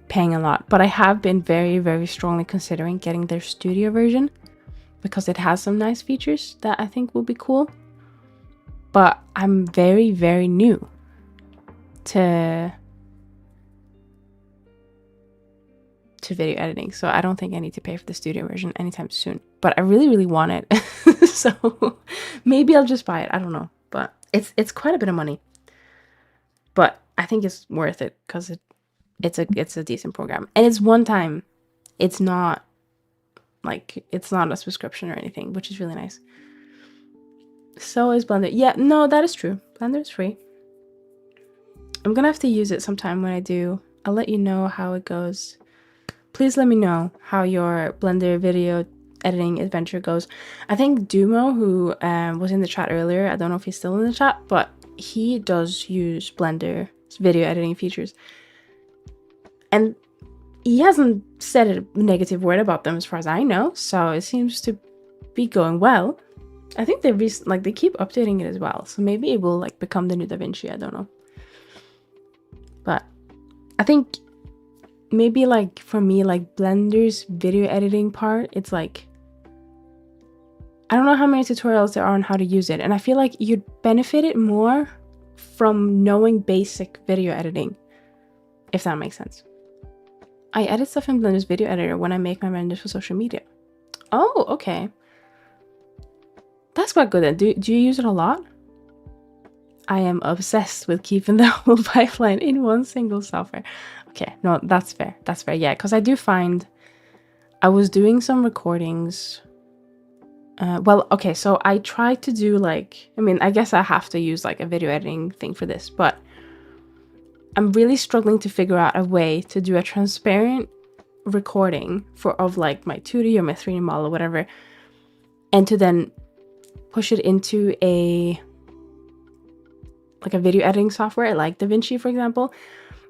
paying a lot. But I have been very, very strongly considering getting their studio version, because it has some nice features that I think will be cool. But I'm very, very new to video editing, so I don't think I need to pay for the studio version anytime soon. But I really, really want it. So maybe I'll just buy it. I don't know. But it's quite a bit of money. But I think it's worth it, because it's a decent program. And it's one time. It's not a subscription or anything, which is really nice. So is Blender. Yeah, no, that is true. Blender is free. I'm gonna have to use it sometime when I do. I'll let you know how it goes. Please let me know how your Blender video editing adventure goes. I think Dumo, who was in the chat earlier, I don't know if he's still in the chat, but he does use Blender's video editing features. And he hasn't said a negative word about them as far as I know, so it seems to be going well. I think they keep updating it as well, so maybe it will like become the new DaVinci, I don't know. But I think maybe like for me, like Blender's video editing part, it's like, I don't know how many tutorials there are on how to use it, and I feel like you'd benefit it more from knowing basic video editing, if that makes sense. I edit stuff in Blender's video editor when I make my renders for social media. Oh, okay. That's quite good then. Do you use it a lot? I am obsessed with keeping the whole pipeline in one single software. Okay, no, that's fair. That's fair. Yeah, because I do find I was doing some recordings. Well, okay, so I tried to do I guess I have to use like a video editing thing for this, but I'm really struggling to figure out a way to do a transparent recording of like my 2D or my 3D model or whatever, and to then push it into a video editing software like DaVinci, for example.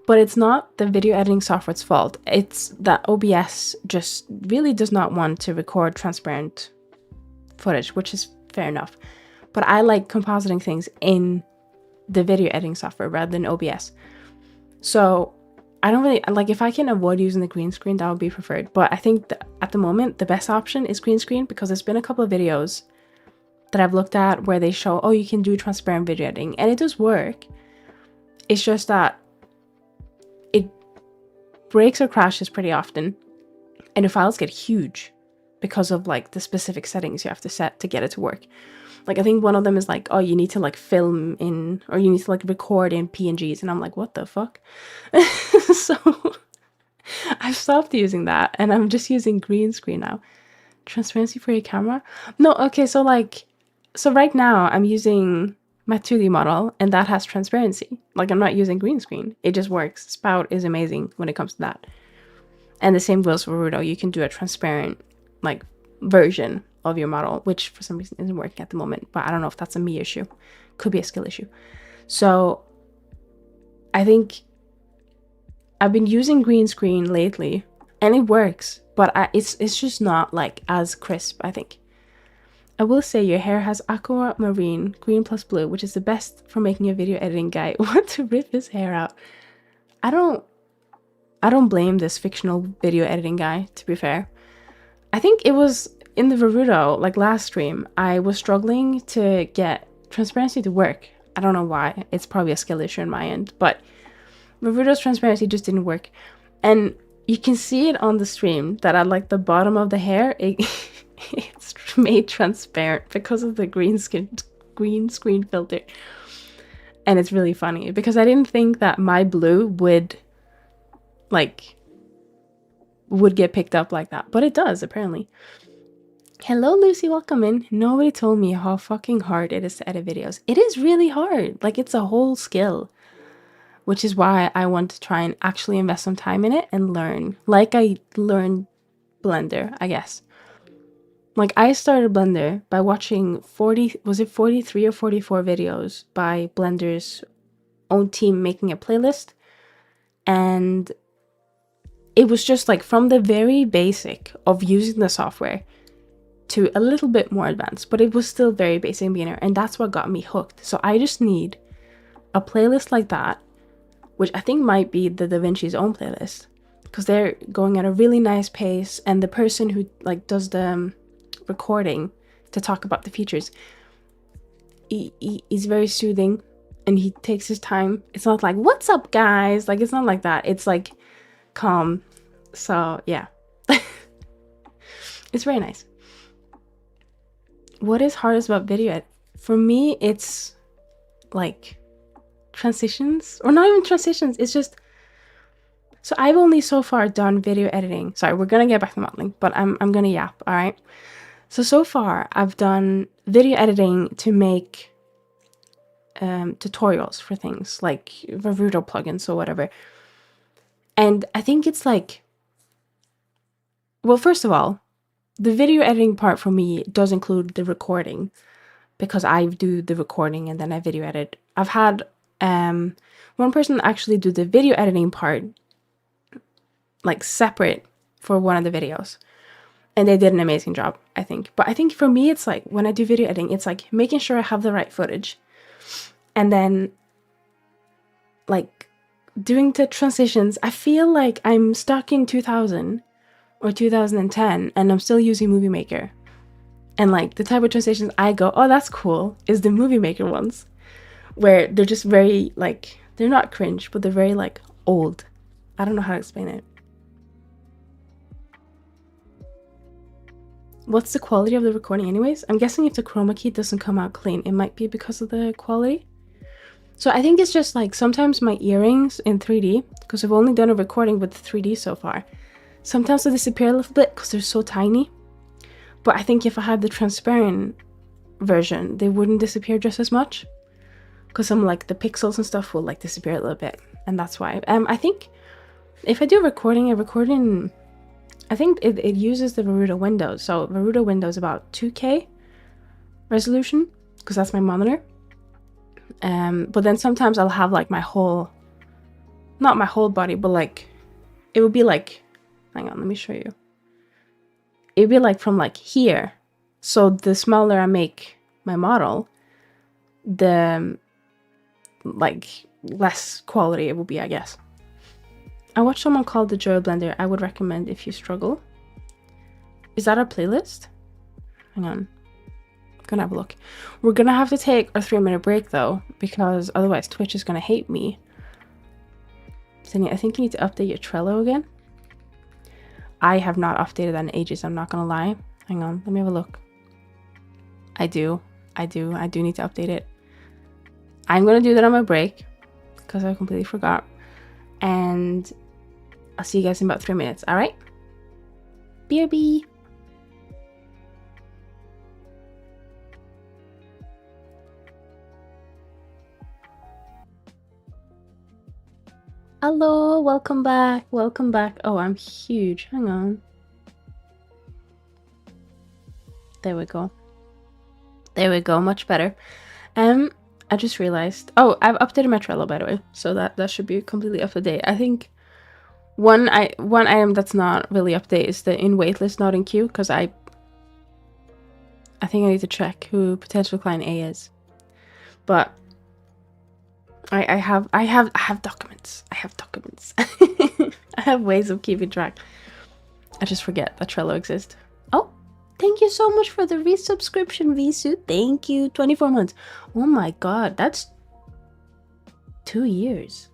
But it's not the video editing software's fault. It's that OBS just really does not want to record transparent footage, which is fair enough. But I like compositing things in the video editing software rather than OBS. So I don't really like, if I can avoid using the green screen, that would be preferred. But I think that at the moment, the best option is green screen, because there's been a couple of videos that I've looked at where they show, oh, you can do transparent video editing, and it does work. It's just that it breaks or crashes pretty often, and the files get huge because of like the specific settings you have to set to get it to work. Like I think one of them is like, oh, you need to like film in, or you need to like record in PNGs, and I'm like, what the fuck? So I've stopped using that, and I'm just using green screen now. Transparency for your camera? No, okay, so right now I'm using my 2D model, and that has transparency. Like I'm not using green screen. It just works. Spout is amazing when it comes to that. And the same goes for Rudo. You can do a transparent like version of your model, which for some reason isn't working at the moment, but I don't know if that's a me issue. Could be a skill issue. So I think I've been using green screen lately and it works, but it's just not like as crisp, I think. I will say your hair has aquamarine, green plus blue, which is the best for making a video editing guy want to rip his hair out. I don't blame this fictional video editing guy, to be fair. I think it was in the Verudo, like last stream, I was struggling to get transparency to work. I don't know why. It's probably a skill issue on my end, but Verudo's transparency just didn't work. And you can see it on the stream that at like the bottom of the hair, it's made transparent because of the green screen filter. And it's really funny because I didn't think that my blue would get picked up like that, but it does apparently. Hello Lucy, welcome in. Nobody told me how fucking hard it is to edit videos. It is really hard. Like, it's a whole skill, which is why I want to try and actually invest some time in it and learn, like I learned Blender, I guess. Like, I started Blender by watching 43 or 44 videos by Blender's own team making a playlist, and it was just like from the very basic of using the software to a little bit more advanced, but it was still very basic and beginner, and that's what got me hooked. So I just need a playlist like that, which I think might be the DaVinci's own playlist, because they're going at a really nice pace, and the person who like does the recording to talk about the features, he's very soothing and he takes his time. It's not like, what's up guys, like it's not like that. It's like calm. So yeah. It's very nice. What is hardest about video edit? For me, it's like transitions, or not even transitions. It's just, so I've only so far done video editing. Sorry, we're gonna get back to modeling, but I'm gonna yap. All right. So far I've done video editing to make tutorials for things like Verudo plugins or whatever. And I think it's like, well, first of all, the video editing part for me does include the recording, because I do the recording and then I video edit. I've had one person actually do the video editing part like separate for one of the videos, and they did an amazing job, I think. But I think for me, it's like when I do video editing, it's like making sure I have the right footage, and then like doing the transitions. I feel like I'm stuck in 2000 or 2010 and I'm still using Movie Maker. And like the type of transitions I go, oh, that's cool, is the Movie Maker ones, where they're just very like, they're not cringe, but they're very like old. I don't know how to explain it. What's the quality of the recording anyways? I'm guessing if the chroma key doesn't come out clean, it might be because of the quality. So I think it's just like sometimes my earrings in 3D, because I've only done a recording with 3D so far, sometimes they disappear a little bit because they're so tiny. But I think if I had the transparent version, they wouldn't disappear just as much, because some like the pixels and stuff will like disappear a little bit, and that's why. I think if I do recording, I think it uses the Verudo window. So Verudo window is about 2K resolution, because that's my monitor. But then sometimes I'll have like my whole, not my whole body, but like it would be like, hang on, let me show you. It'd be like from like here. So the smaller I make my model, the like less quality it will be, I guess. I watched someone called The Joy of Blender. I would recommend if you struggle. Is that a playlist? Hang on. I'm gonna have a look. We're gonna have to take a 3-minute break though, because otherwise Twitch is gonna hate me. Zenny, I think you need to update your Trello again. I have not updated that in ages, I'm not gonna lie. Hang on, let me have a look. I do need to update it. I'm gonna do that on my break, because I completely forgot. And I'll see you guys in about 3 minutes, alright? BRB! Hello, welcome back, welcome back. Oh, I'm huge, hang on. There we go. There we go, much better. I just realized, oh, I've updated my Trello by the way, so that should be completely up to date. I think One item that's not really updated is the in waitlist, not in queue, because I think I need to check who potential client A is. But I have documents. I have documents. I have ways of keeping track. I just forget that Trello exists. Oh, thank you so much for the resubscription, Visu. Thank you. 24 months. Oh my god, that's 2 years.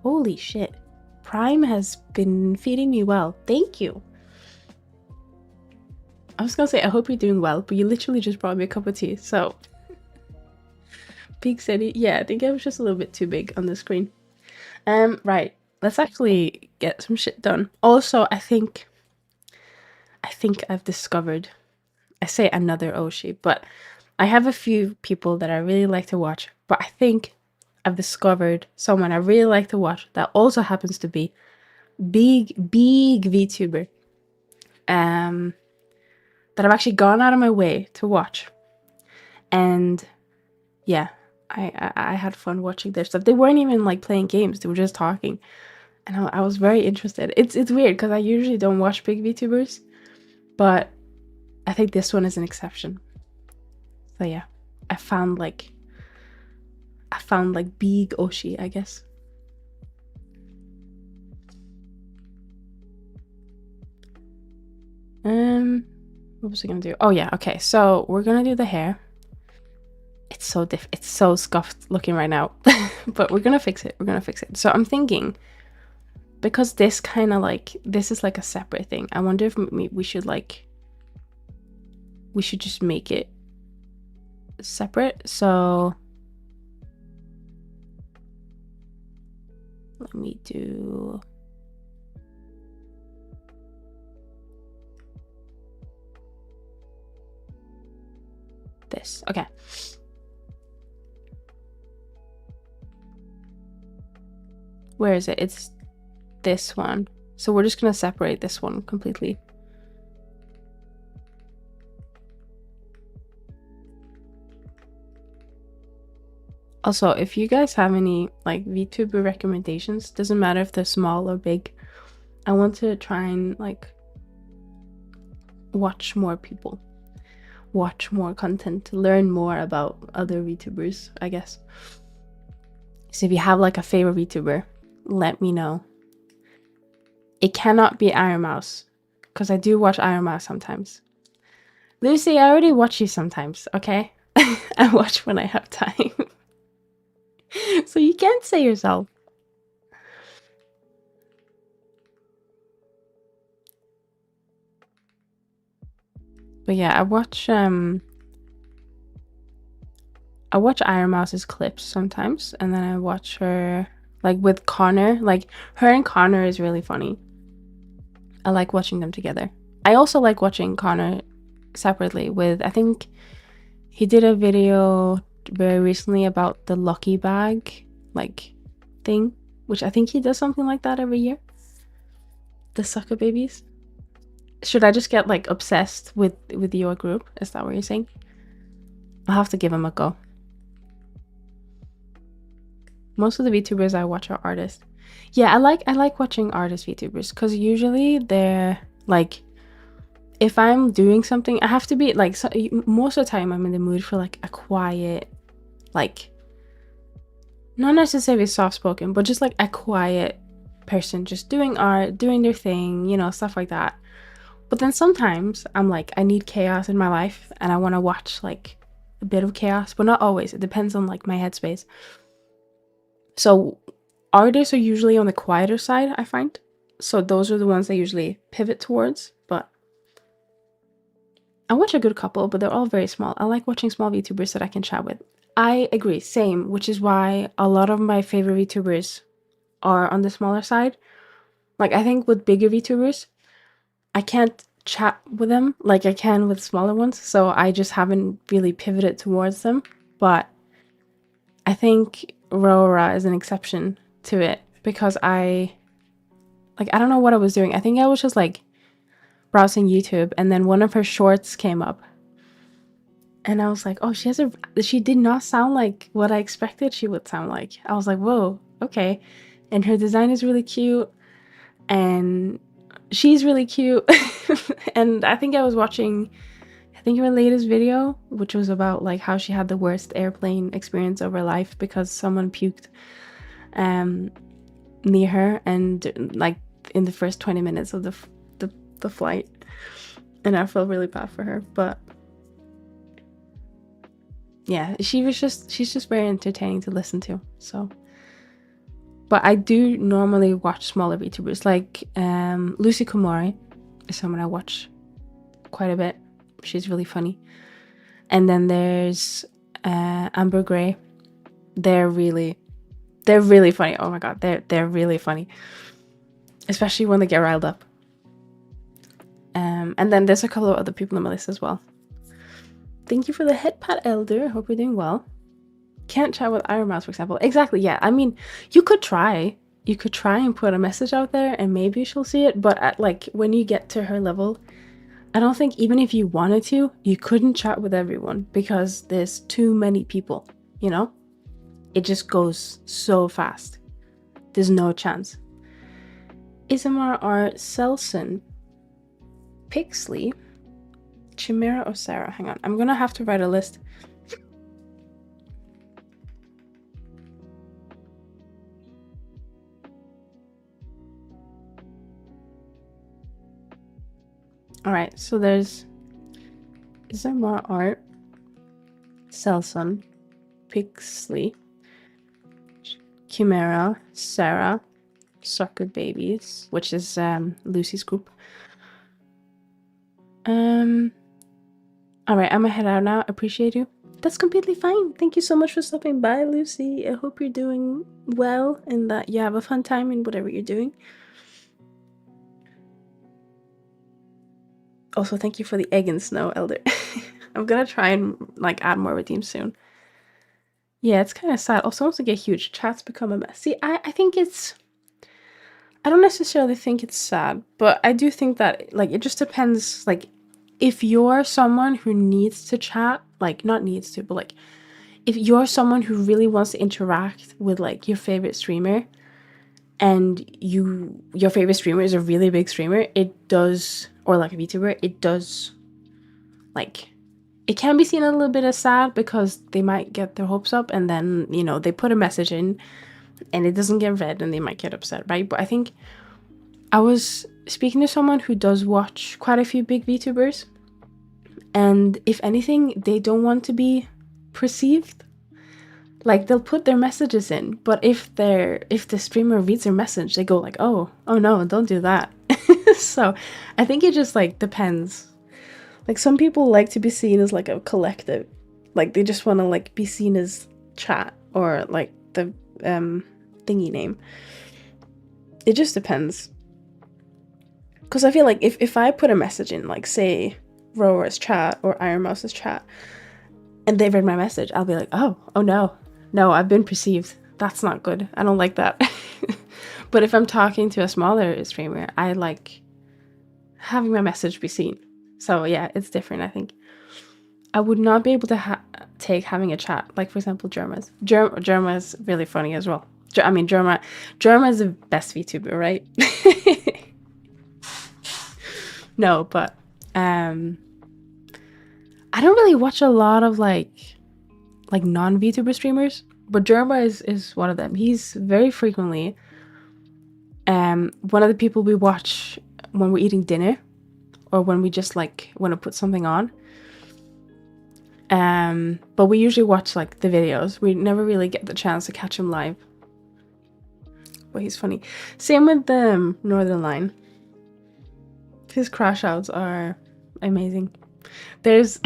Holy shit. Prime has been feeding me well. Thank you. I was gonna say, I hope you're doing well, but you literally just brought me a cup of tea, so. Big city. Yeah, I think I was just a little bit too big on the screen. Right. Let's actually get some shit done. Also, I think I've discovered, I say another Oshi, but I have a few people that I really like to watch, but I think I've discovered someone I really like to watch that also happens to be big VTuber. That I've actually gone out of my way to watch. And yeah, I had fun watching their stuff. They weren't even like playing games, they were just talking. And I was very interested. It's weird because I usually don't watch big VTubers, but I think this one is an exception. So yeah, I found like big Oshi, I guess. What was I gonna do? Oh yeah, okay. So we're gonna do the hair. It's so scuffed looking right now, but we're gonna fix it. We're gonna fix it. So I'm thinking, because this kind of like, this is like a separate thing. I wonder if we should just make it separate. So let me do this. Okay. Where is it? It's this one. So we're just gonna separate this one completely. Also, if you guys have any like VTuber recommendations, doesn't matter if they're small or big, I want to try and like watch more people, watch more content, learn more about other VTubers, I guess. So if you have like a favorite VTuber, let me know. It cannot be Iron Mouse, because I do watch Iron Mouse sometimes. Lucy, I already watch you sometimes, okay? I watch when I have time. So you can't say yourself. But yeah, I watch Iron Mouse's clips sometimes, and then I watch her like with Connor. Like her and Connor is really funny. I like watching them together. I also like watching Connor separately with, I think he did a video very recently about the lucky bag like thing, which I think he does something like that every year. The sucker babies. Should I just get like obsessed with your group? Is that what you're saying? I'll have to give him a go. Most of the VTubers I watch are artists. Yeah, I like watching artist VTubers because usually they're like, if I'm doing something, I have to be like, so, most of the time I'm in the mood for like a quiet, like, not necessarily soft-spoken, but just like a quiet person just doing art, doing their thing, you know, stuff like that. But then sometimes I'm like, I need chaos in my life and I want to watch like a bit of chaos, but not always. It depends on like my headspace. So artists are usually on the quieter side, I find. So those are the ones I usually pivot towards, but I watch a good couple, but they're all very small. I like watching small VTubers that I can chat with. I agree, same, which is why a lot of my favorite VTubers are on the smaller side. Like I think with bigger VTubers, I can't chat with them like I can with smaller ones, so I just haven't really pivoted towards them. But I think Rora is an exception to it because I don't know what I was doing. I think I was just like browsing YouTube and then one of her shorts came up. And I was like, oh, she did not sound like what I expected she would sound like. I was like, whoa, okay. And her design is really cute. and she's really cute. And I think I was watching, I think her latest video, which was about like how she had the worst airplane experience of her life because someone puked near her, and like in the first 20 minutes of the flight, and I felt really bad for her. But yeah, she's just very entertaining to listen to. So, but I do normally watch smaller VTubers, like Lucy Komori is someone I watch quite a bit. She's really funny. And then there's Amber Gray. They're really funny. Oh my god, they're really funny, especially when they get riled up. And then there's a couple of other people on my list as well. Thank you for the head pat, Elder. Hope you're doing well. Can't chat with Iron Mouse, for example. Exactly, yeah. I mean, you could try. You could try and put a message out there and maybe she'll see it. But at, like, when you get to her level, I don't think even if you wanted to, you couldn't chat with everyone because there's too many people, you know? It just goes so fast. There's no chance. Ismar R. Selson. Pixley. Chimera or Sarah? Hang on. I'm gonna have to write a list. Alright, so there's Ismar R. Selson. Pixley. Chimera, Sarah, Soccer Babies, which is Lucy's group. Alright, I'm gonna head out now. Appreciate you. That's completely fine. Thank you so much for stopping by, Lucy. I hope you're doing well and that you have a fun time in whatever you're doing. Also, thank you for the egg and snow, Elder. I'm gonna try and like add more redeems soon. Yeah, it's kind of sad. Also, once they get huge, chats become a mess. See, I think it's... I don't necessarily think it's sad, but I do think that, like, it just depends, like, if you're someone who needs to chat, like, not needs to, but, like, if you're someone who really wants to interact with, like, your favorite streamer, and your favorite streamer is a really big streamer, it does, or, like, a VTuber, it does, like... It can be seen a little bit as sad because they might get their hopes up and then, you know, they put a message in and it doesn't get read and they might get upset, right? But I think I was speaking to someone who does watch quite a few big VTubers, and if anything, they don't want to be perceived. Like, they'll put their messages in, but if the streamer reads their message, they go like, oh no, don't do that. So I think it just like depends. Like, some people like to be seen as like a collective, like they just want to like be seen as chat or like the thingy name. It just depends, because I feel like if I put a message in, like say Rower's chat or Iron Mouse's chat, and they read my message, I'll be like, oh no, I've been perceived. That's not good. I don't like that. But if I'm talking to a smaller streamer, I like having my message be seen. So yeah, it's different, I think. I would not be able to take having a chat. Like, for example, Germa's. Germa's really funny as well. I mean, Germa is the best VTuber, right? No, but I don't really watch a lot of like non-VTuber streamers, but Germa is one of them. He's very frequently one of the people we watch when we're eating dinner, or when we just like want to put something on. But we usually watch like the videos. We never really get the chance to catch him live. But he's funny. Same with the Northern Line. His crash outs are amazing. There's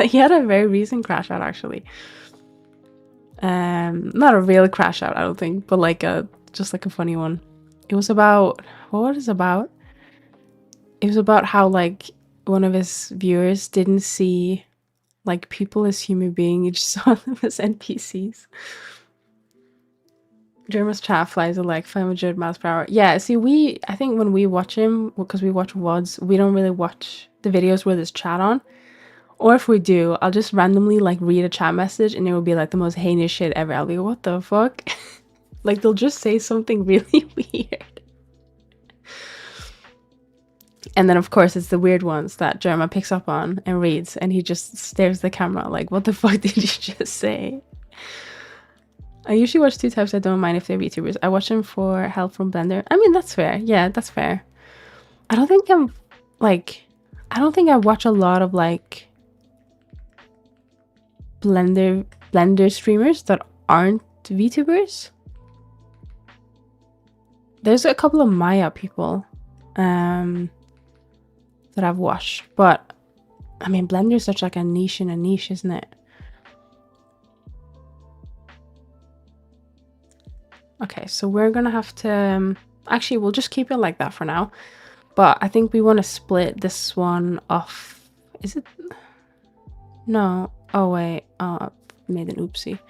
he had a very recent crash out actually. Not a real crash out, I don't think, but like just like a funny one. It was about, what was it about? It was about how like one of his viewers didn't see like people as human beings, he just saw them as NPCs. Germa's chat flies at like 500 miles per hour. Yeah, see, I think when we watch him, because we watch VODs, we don't really watch the videos where there's chat on. Or if we do, I'll just randomly like read a chat message and it will be like the most heinous shit ever. I'll be like, what the fuck? Like, they'll just say something really weird. And then, of course, it's the weird ones that Jerma picks up on and reads, and he just stares at the camera like, what the fuck did you just say? I usually watch two types. I don't mind if they're VTubers. I watch them for help from Blender. I mean, that's fair. Yeah, that's fair. I don't think I watch a lot of like Blender streamers that aren't VTubers. There's a couple of Maya people that I've watched, but I mean, Blender is such like a niche in a niche, isn't it? Okay, so we're gonna have to actually, we'll just keep it like that for now, but I think we want to split this one off. Is it? No. Oh wait, made an oopsie.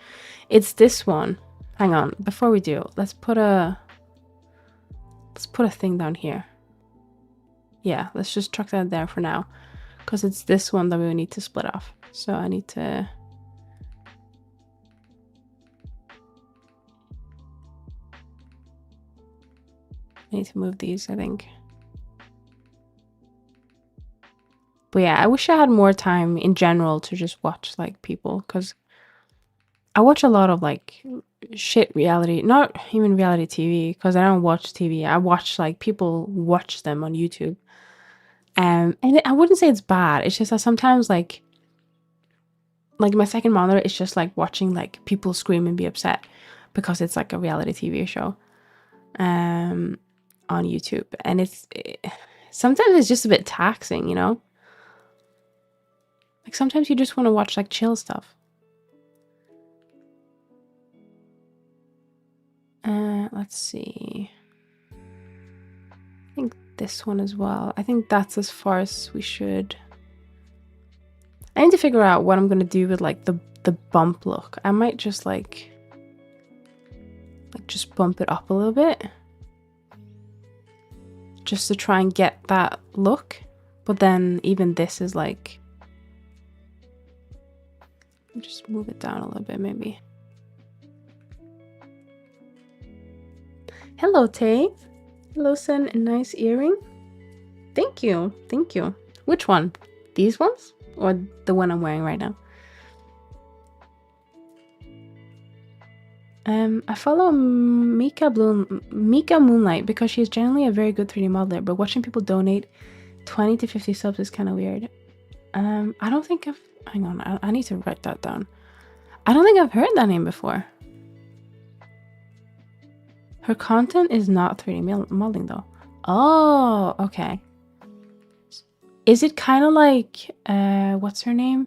It's this one. Hang on, before we do, let's put a thing down here. Yeah, let's just chuck that there for now, because it's this one that we need to split off. So I need to move these, I think. But yeah, I wish I had more time in general to just watch like people, because I watch a lot of like shit reality, not even reality TV, because I don't watch TV. I watch like people watch them on YouTube. And I wouldn't say it's bad. It's just that sometimes like my second monitor is just like watching like people scream and be upset because it's like a reality TV show on YouTube, and sometimes it's just a bit taxing, you know? Like sometimes you just want to watch like chill stuff. Let's see. I think this one as well. I think that's as far as we should. I need to figure out what I'm gonna do with like the bump look. I might just like just bump it up a little bit, just to try and get that look. But then even this is like, just move it down a little bit maybe. Hello, Tay. Hello, son. A nice earring. Thank you. Thank you. Which one? These ones? Or the one I'm wearing right now? I follow Mika Moonlight because she's generally a very good 3D modeler, but watching people donate 20 to 50 subs is kind of weird. I don't think I've... Hang on, I need to write that down. I don't think I've heard that name before. Her content is not 3D modeling though. Oh, okay. Is it kind of like, what's her name?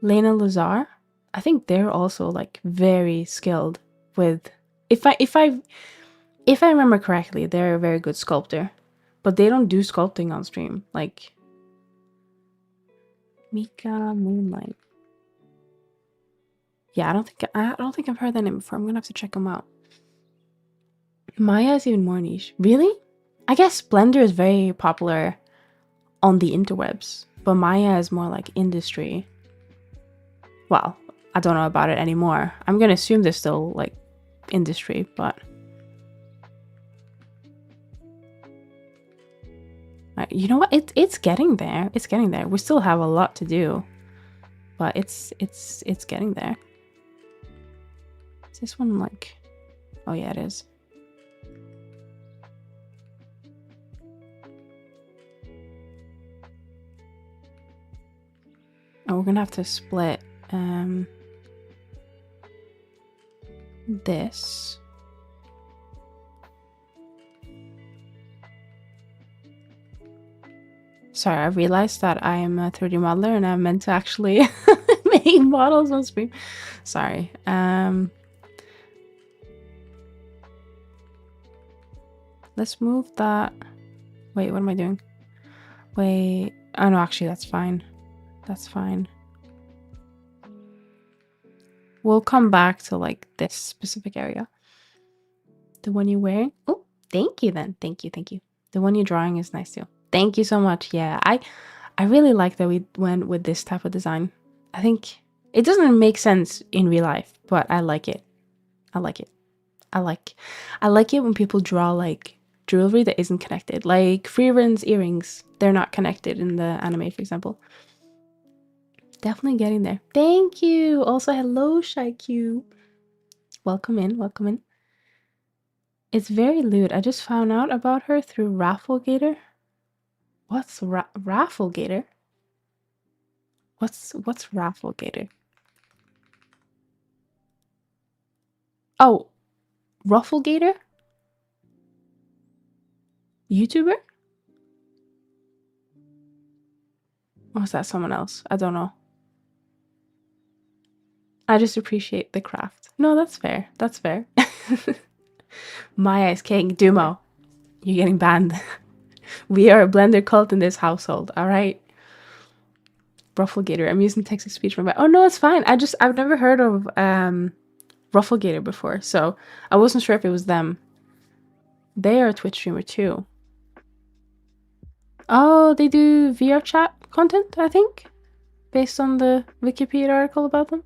Lena Lazar? I think they're also like very skilled with, if I remember correctly, they're a very good sculptor, but they don't do sculpting on stream. Like Mika Moonlight. Yeah, I don't think I've heard that name before. I'm gonna have to check them out. Maya is even more niche. Really? I guess Blender is very popular on the interwebs, but Maya is more like industry. Well, I don't know about it anymore. I'm gonna assume they're still like industry, but you know what? It's getting there. It's getting there. We still have a lot to do, but it's getting there. Is this one like? Oh yeah, it is. Oh, we're gonna have to split this. Sorry, I realized that I am a 3D modeler and I'm meant to actually make models on stream. Sorry. Let's move that. Wait, what am I doing? Wait. Oh no, actually that's fine. That's fine. We'll come back to like this specific area. The one you're wearing? Oh, thank you then. Thank you, thank you. The one you're drawing is nice too. Thank you so much. Yeah, I really like that we went with this type of design. I think it doesn't make sense in real life, but I like it. I like it. I like it when people draw like jewelry that isn't connected. Like Frierin's earrings, they're not connected in the anime, for example. Definitely getting there. Thank you. Also, hello, ShyQ. Welcome in, welcome in. It's very lewd. I just found out about her through Rafflegator. What's Rafflegator? What's Rafflegator? Oh, Rufflegator? YouTuber? Or is that someone else? I don't know. I just appreciate the craft. No, that's fair. That's fair. Maya is king. Dumo, you're getting banned. We are a Blender cult in this household, alright? Rufflegator. I'm using text-to-speech from oh no, it's fine. I've never heard of Rufflegator before, so I wasn't sure if it was them. They are a Twitch streamer too. Oh, they do VR chat content, I think, based on the Wikipedia article about them.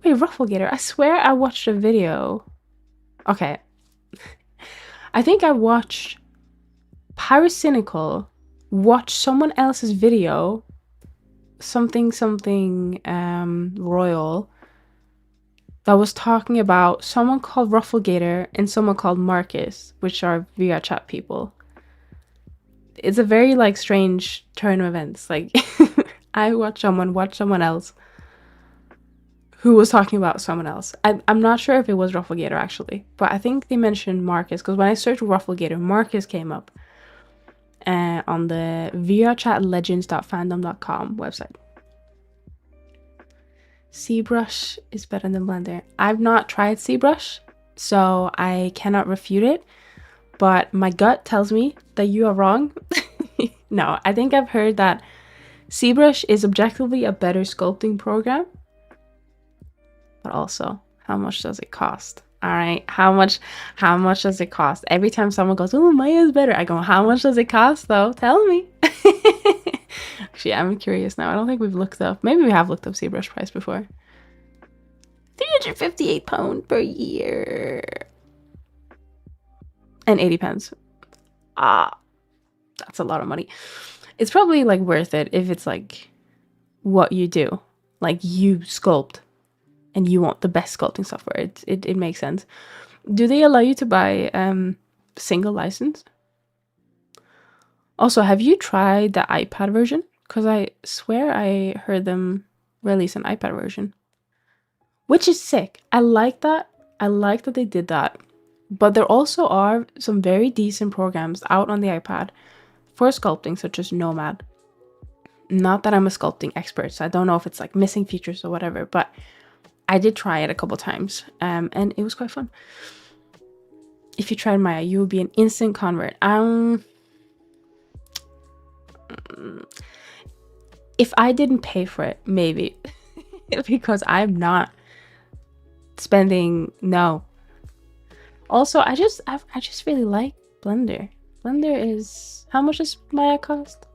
Wait, Rufflegator. I swear I watched a video. Okay. I think I watched Pyrocynical watch someone else's video, something royal, that was talking about someone called Rufflegator and someone called Marcus, which are VR chat people. It's a very like strange turn of events. Like I watch someone else who was talking about someone else. I'm not sure if it was Rufflegator actually, but I think they mentioned Marcus because when I searched Rufflegator, Marcus came up on the vrchatlegends.fandom.com website. ZBrush is better than Blender. I've not tried ZBrush, so I cannot refute it, but my gut tells me that you are wrong. No, I think I've heard that ZBrush is objectively a better sculpting program, but also, how much does it cost? All right, how much does it cost? Every time someone goes, oh, Maya's better, I go, how much does it cost though? Tell me. Actually, I'm curious now. I don't think we've looked up. Maybe we have looked up ZBrush price before. £358 per year. And 80 pence. That's a lot of money. It's probably like worth it if it's like what you do. Like you sculpt and you want the best sculpting software. It makes sense. Do they allow you to buy single license? Also, have you tried the iPad version? Because I swear I heard them release an iPad version. Which is sick. I like that. I like that they did that. But there also are some very decent programs out on the iPad for sculpting, such as Nomad. Not that I'm a sculpting expert, so I don't know if it's like missing features or whatever, but I did try it a couple times, and it was quite fun. If you tried Maya, you would be an instant convert. If I didn't pay for it, maybe. Because I'm not spending, no. Also, I just really like Blender. Blender is, how much does Maya cost?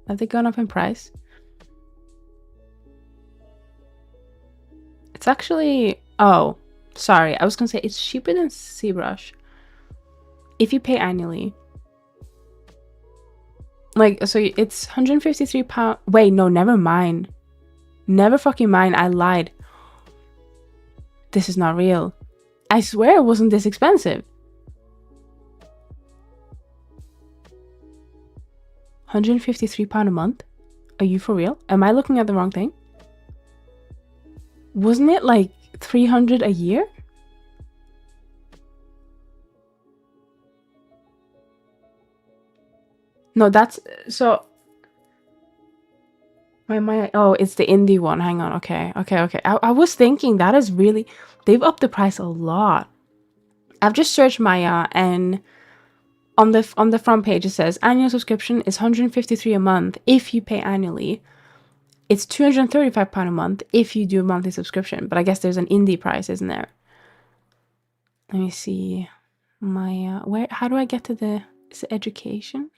Have they gone up in price? It's actually, oh, sorry. I was gonna say it's cheaper than ZBrush if you pay annually. Like, so it's £153. Wait, no, never mind. Never fucking mind. I lied. This is not real. I swear it wasn't this expensive. £153 a month? Are you for real? Am I looking at the wrong thing? Wasn't it like 300 a year? No, that's so. Oh, it's the indie one. Hang on. Okay. I was thinking that is really, they've upped the price a lot. I've just searched Maya, and on the front page it says annual subscription is £153 a month if you pay annually. It's £235 a month if you do a monthly subscription. But I guess there's an indie price, isn't there? Let me see. Maya, how do I get to the, is it education?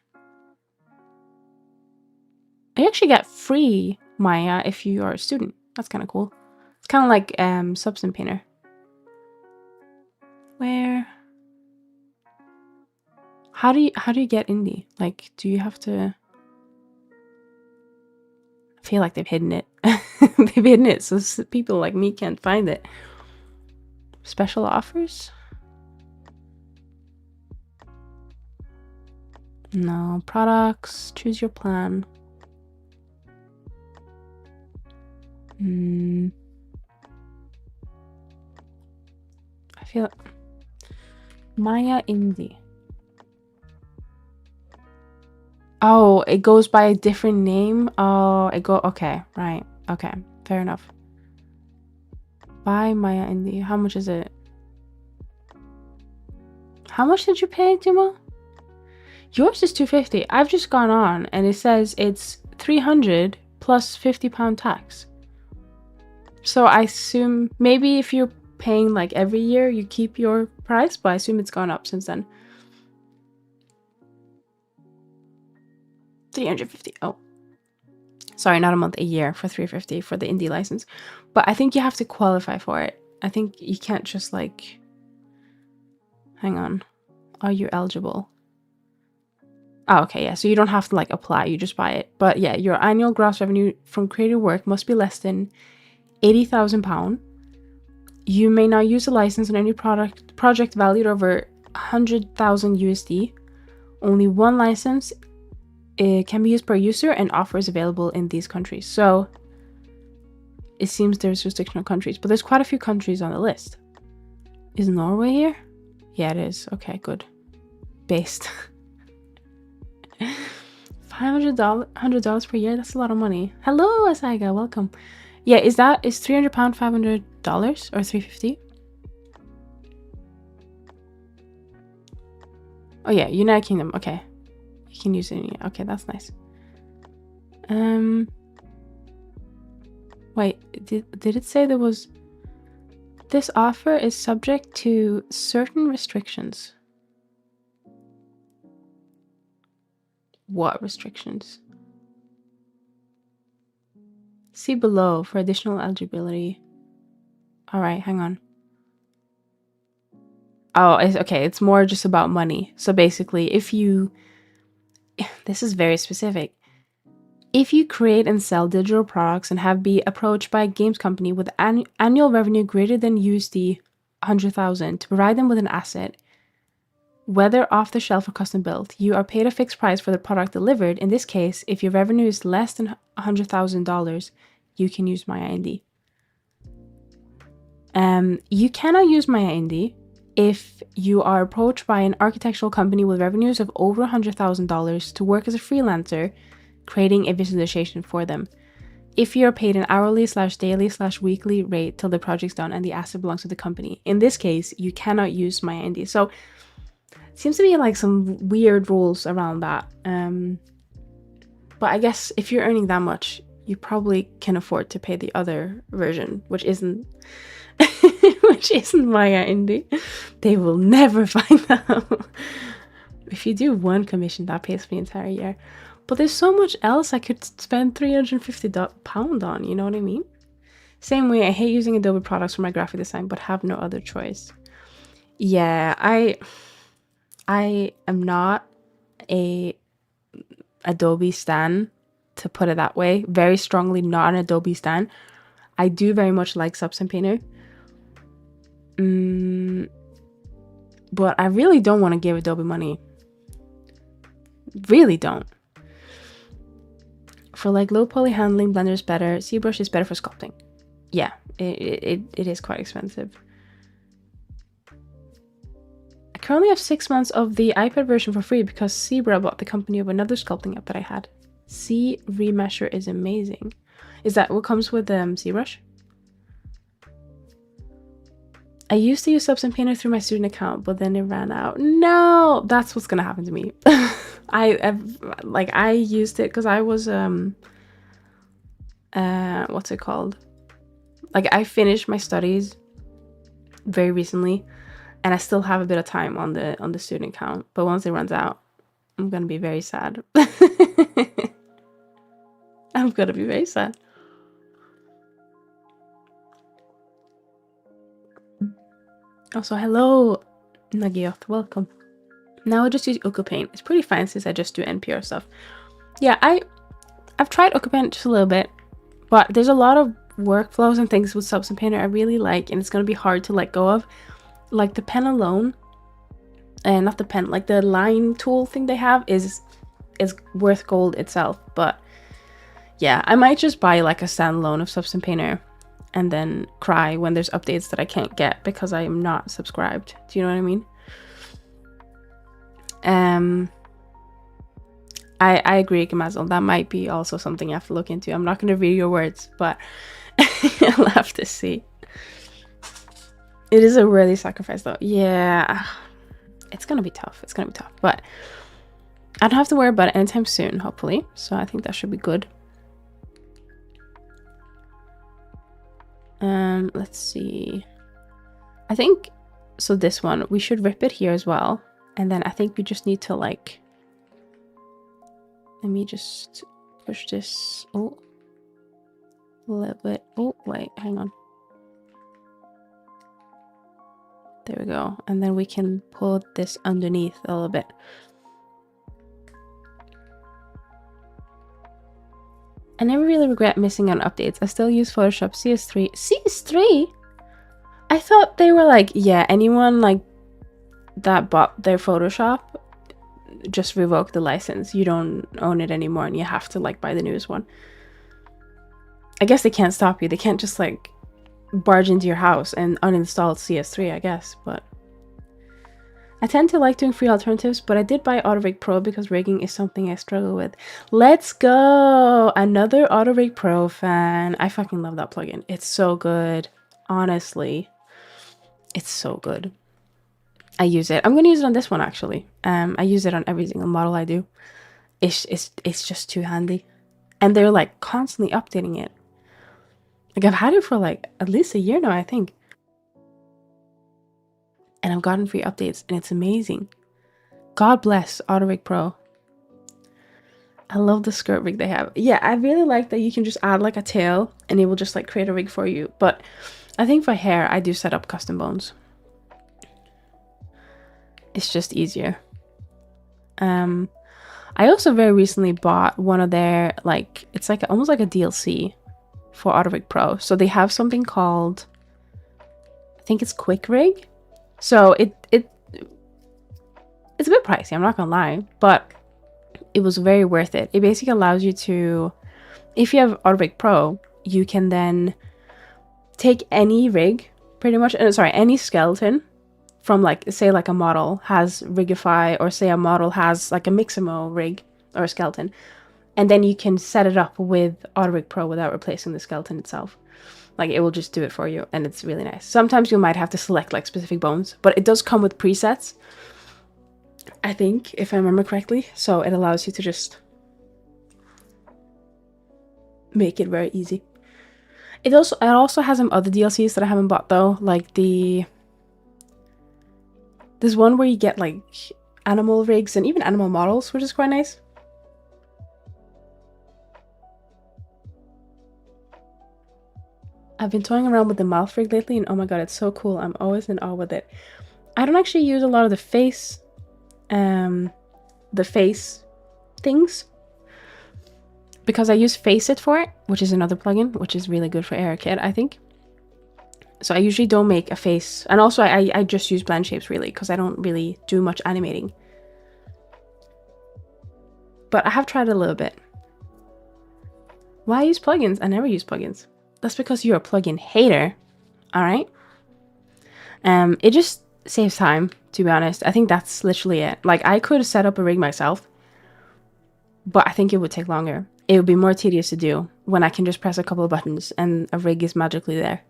You actually get free Maya if you are a student. That's kind of cool. It's kind of like Substance Painter. Where? How do you get indie? Like, do you have to? I feel like they've hidden it. They've hidden it so people like me can't find it. Special offers? No. Products. Choose your plan. I feel Maya Indie. Oh, it goes by a different name. Oh, okay, right. Okay, fair enough. Buy Maya Indie. How much is it? How much did you pay, Duma? Yours is 250. I've just gone on and it says it's 300 plus £50 tax. So I assume maybe if you're paying like every year, you keep your price, but I assume it's gone up since then. 350. Oh, sorry, not a month, a year for 350 for the indie license. But I think you have to qualify for it. I think you can't just like, hang on. Are you eligible? Oh, okay, yeah. So you don't have to like apply, you just buy it. But yeah, your annual gross revenue from creative work must be less than £80,000. You may not use a license on any project valued over 100,000 USD. Only one license can be used per user and offers available in these countries. So it seems there's restriction on countries, but there's quite a few countries on the list. Is Norway here? Yeah, it is. Okay, good. Based. $100 per year? That's a lot of money. Hello, Asaiga. Welcome. Yeah, is £300 $500 or $350? Oh yeah, United Kingdom. Okay, you can use it. Okay, that's nice. Wait, did it say there was? This offer is subject to certain restrictions. What restrictions? See below for additional eligibility. All right, hang on. Oh, okay. It's more just about money. So basically, if you... This is very specific. If you create and sell digital products and have been approached by a games company with annual revenue greater than USD 100,000 to provide them with an asset, whether off the shelf or custom built, you are paid a fixed price for the product delivered. In this case, if your revenue is less than $100,000, you can use Maya Indie. You cannot use Maya Indie if you are approached by an architectural company with revenues of over $100,000 to work as a freelancer, creating a visualization for them. If you're paid an hourly/daily/weekly rate till the project's done and the asset belongs to the company. In this case, you cannot use Maya Indie. So it seems to be like some weird rules around that. But I guess if you're earning that much, you probably can afford to pay the other version, which isn't Maya Indie. They will never find out. If you do one commission, that pays for the entire year. But there's so much else I could spend £350 on, you know what I mean? Same way, I hate using Adobe products for my graphic design, but have no other choice. Yeah, I am not a Adobe stan, to put it that way. Very strongly not an Adobe stan. I do very much like Substance Painter. But I really don't want to give Adobe money. Really don't. For like low poly handling, Blender is better. ZBrush is better for sculpting. Yeah, it is quite expensive. I currently have 6 months of the iPad version for free because Zebra bought the company of another sculpting app that I had. C Remesher is amazing. Is that what comes with ZBrush? I used to use Substance Painter through my student account, but then it ran out. No, that's what's gonna happen to me. I used it because I was what's it called? Like I finished my studies very recently, and I still have a bit of time on the student account. But once it runs out, I'm gonna be very sad. I'm gonna be very sad. Also, hello, Nagioth, welcome. Now I'll just use Uku-Paint. It's pretty fine since I just do NPR stuff. Yeah, I've tried Uku-Paint just a little bit, but there's a lot of workflows and things with Substance Painter I really like, and it's gonna be hard to let go of. Like the pen alone, and not the pen, like the line tool thing they have is worth gold itself. But yeah, I might just buy like a standalone of Substance Painter and then cry when there's updates that I can't get because I am not subscribed. Do you know what I mean? I agree, Gamazil. That might be also something you have to look into. I'm not going to read your words, but I'll have to see. It is a really sacrifice, though. Yeah, it's going to be tough. It's going to be tough, but I don't have to worry about it anytime soon, hopefully. So I think that should be good. Let's see. I think, so this one, we should rip it here as well. And then I think we just need to like, let me just push this, oh, a little bit. Oh, wait, hang on. There we go. And then we can pull this underneath a little bit. I never really regret missing on updates. I still use Photoshop CS3. CS3? I thought they were like, yeah, anyone like that bought their Photoshop, just revoke the license. You don't own it anymore and you have to like buy the newest one. I guess they can't stop you. They can't just like barge into your house and uninstall CS3, I guess, but I tend to like doing free alternatives, but I did buy AutoRig Pro because rigging is something I struggle with. Let's go! Another AutoRig Pro fan. I fucking love that plugin. It's so good. Honestly. It's so good. I use it. I'm going to use it on this one, actually. I use it on every single model I do. It's just too handy. And they're like constantly updating it. Like I've had it for like at least a year now, I think. And I've gotten free updates and it's amazing. God bless AutoRig Pro. I love the skirt rig they have. Yeah, I really like that you can just add like a tail and it will just like create a rig for you. But I think for hair, I do set up custom bones. It's just easier. I also very recently bought one of their, like, it's like almost like a DLC for AutoRig Pro. So they have something called, I think it's Quick Rig. So it's a bit pricey, I'm not gonna lie, but it was very worth it. It basically allows you to, if you have AutoRig Pro, you can then take any rig, pretty much, any skeleton from like, say like a model has Rigify, or say a model has like a Mixamo rig or a skeleton, and then you can set it up with AutoRig Pro without replacing the skeleton itself. Like it will just do it for you and it's really nice. Sometimes you might have to select like specific bones, but it does come with presets, I think, if I remember correctly. So it allows you to just make it very easy. It also has some other DLCs that I haven't bought though, like there's one where you get like animal rigs and even animal models, which is quite nice. I've been toying around with the mouth rig lately and oh my god, it's so cool. I'm always in awe with it. I don't actually use a lot of the face things because I use Faceit for it, which is another plugin, which is really good for ARKit, I think. So I usually don't make a face, and also I just use blend shapes really because I don't really do much animating. But I have tried a little bit. Why use plugins? I never use plugins. That's because you're a plugin hater, all right? It just saves time, to be honest. I think that's literally it. Like I could set up a rig myself, but I think it would take longer. It would be more tedious to do when I can just press a couple of buttons and a rig is magically there.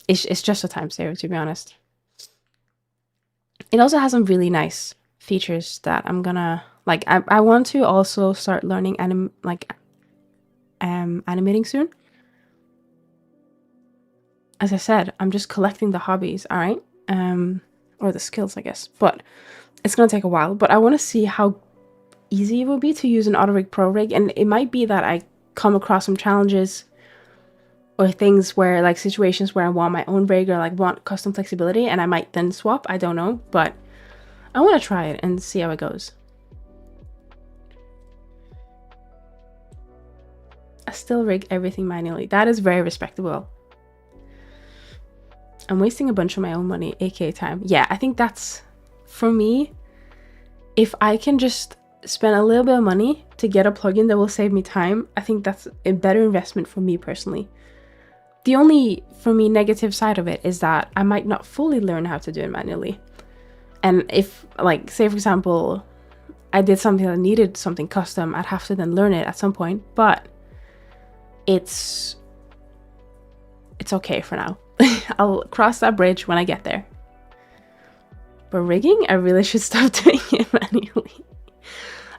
It's just a time saver, to be honest. It also has some really nice features that I'm gonna like. I want to also start learning animating soon. As I said, I'm just collecting the hobbies, all right? Or the skills, I guess. But it's gonna take a while. But I want to see how easy it will be to use an AutoRig Pro rig, and it might be that I come across some challenges or things where like situations where I want my own rig or like want custom flexibility, and I might then swap. I don't know, but I want to try it and see how it goes. I still rig everything manually. That is very respectable. I'm wasting a bunch of my own money, aka time. Yeah, I think that's, for me, if I can just spend a little bit of money to get a plugin that will save me time, I think that's a better investment for me personally. The only, for me, negative side of it is that I might not fully learn how to do it manually. And if, like, say for example, I did something that needed something custom, I'd have to then learn it at some point, but it's okay for now. I'll cross that bridge when I get there. But rigging, I really should stop doing it manually.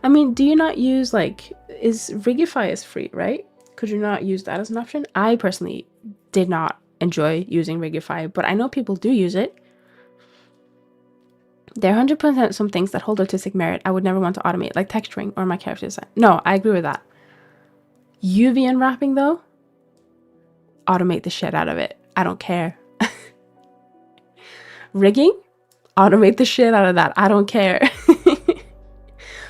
I mean, do you not use, like, Rigify is free, right? Could you not use that as an option? I personally did not enjoy using Rigify, but I know people do use it. There are 100% some things that hold artistic merit I would never want to automate, like texturing or my character design. No, I agree with that. UV unwrapping, though, automate the shit out of it. I don't care. Rigging, automate the shit out of that. I don't care.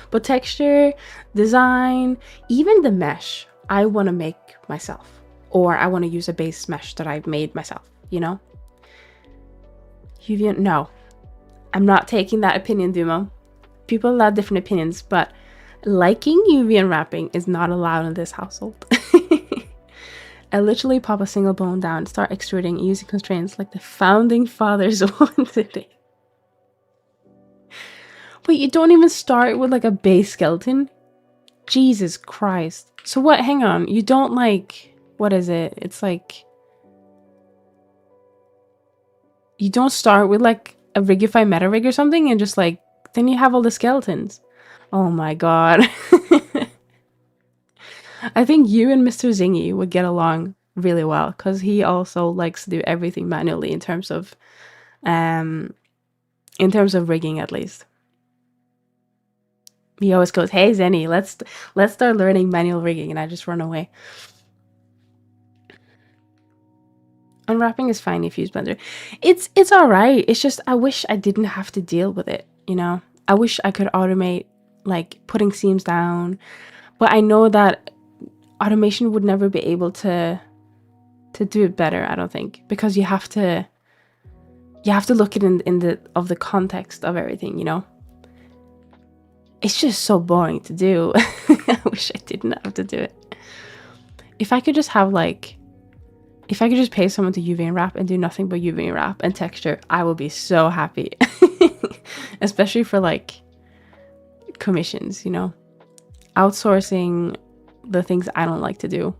But texture, design, even the mesh, I want to make myself. Or I want to use a base mesh that I've made myself, you know? UV, no. I'm not taking that opinion, Dumo. People have different opinions, but liking UV unwrapping is not allowed in this household. I literally pop a single bone down, start extruding using constraints like the founding fathers wanted it. But you don't even start with like a base skeleton? Jesus Christ. So what, hang on, you don't like, what is it? It's like, you don't start with like a Rigify meta rig or something and just like, then you have all the skeletons. Oh my god. I think you and Mr. Zingy would get along really well because he also likes to do everything manually in terms of rigging, at least. He always goes, "Hey Zenny, let's start learning manual rigging," and I just run away. Unwrapping is fine if you use Blender. It's all right. It's just I wish I didn't have to deal with it, you know? I wish I could automate like putting seams down, but I know that automation would never be able to do it better, I don't think, because you have to look at it in the context of everything, you know? It's just so boring to do. I wish I didn't have to do it. If I could just have like, if I could just pay someone to UV unwrap and do nothing but UV unwrap and texture, I would be so happy. Especially for like commissions, you know? Outsourcing the things I don't like to do.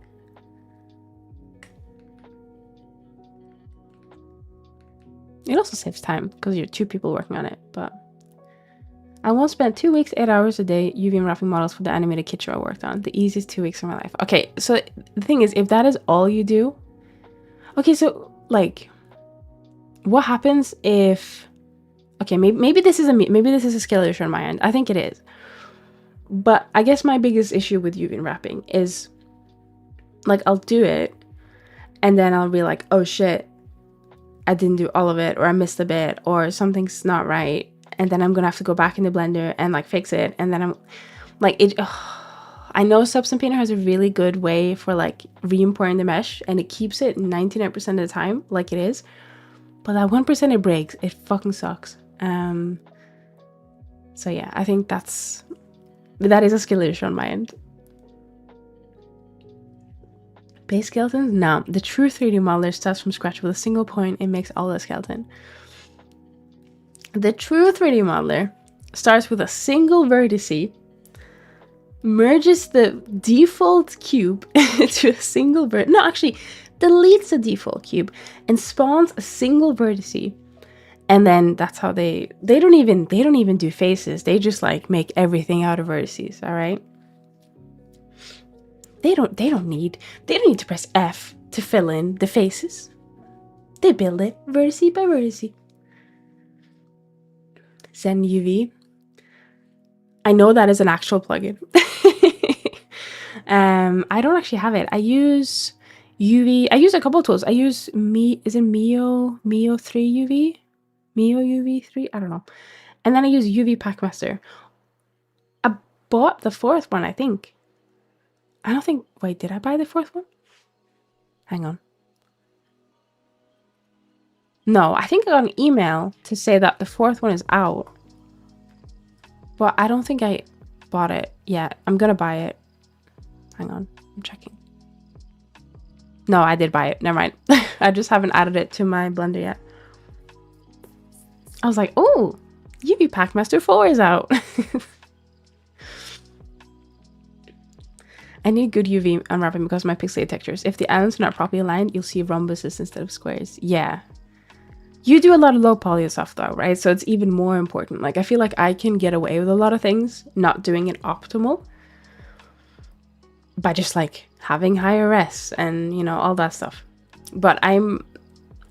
It also saves time because you're 2 people working on it, but I once spent 2 weeks, 8 hours a day UV unwrapping models for the animated kit show I worked on. The easiest 2 weeks of my life. Okay, so the thing is, if that is all you do, okay, so like, what happens if, okay, maybe this is a skill issue on my end. I think it is. But I guess my biggest issue with UV unwrapping is like, I'll do it and then I'll be like, oh shit, I didn't do all of it, or I missed a bit, or something's not right. And then I'm gonna have to go back into Blender and like fix it. And then I'm like, I know Substance Painter has a really good way for like re-importing the mesh, and it keeps it 99% of the time like it is. But that 1% it breaks, it fucking sucks. So yeah, I think that is a skill issue on my end. Base skeletons? No. The true 3D modeler starts from scratch with a single point and makes all the skeleton. The true 3D modeler starts with a single vertice, merges the default cube to a single deletes the default cube and spawns a single vertice. And then that's how they don't even do faces. They just like make everything out of vertices, all right? They don't need to press F to fill in the faces. They build it vertice by vertice. Zen UV. I know that is an actual plugin. I don't actually have it. I use UV, I use a couple of tools. I use is it Mio 3 UV? Mio UV 3? I don't know. And then I use UV Packmaster. I bought the fourth one, I think. I don't think, wait, did I buy the fourth one? Hang on. No, I think I got an email to say that the fourth one is out. But I don't think I bought it yet. I'm gonna buy it. Hang on, I'm checking. No, I did buy it. Never mind. I just haven't added it to my blender yet. I was like, oh, UV Packmaster 4 is out. I need good UV unwrapping because of my pixelated textures. If the islands are not properly aligned, you'll see rhombuses instead of squares. Yeah. You do a lot of low poly stuff though, right? So it's even more important. Like, I feel like I can get away with a lot of things not doing it optimal by just like having higher res and, you know, all that stuff. But I'm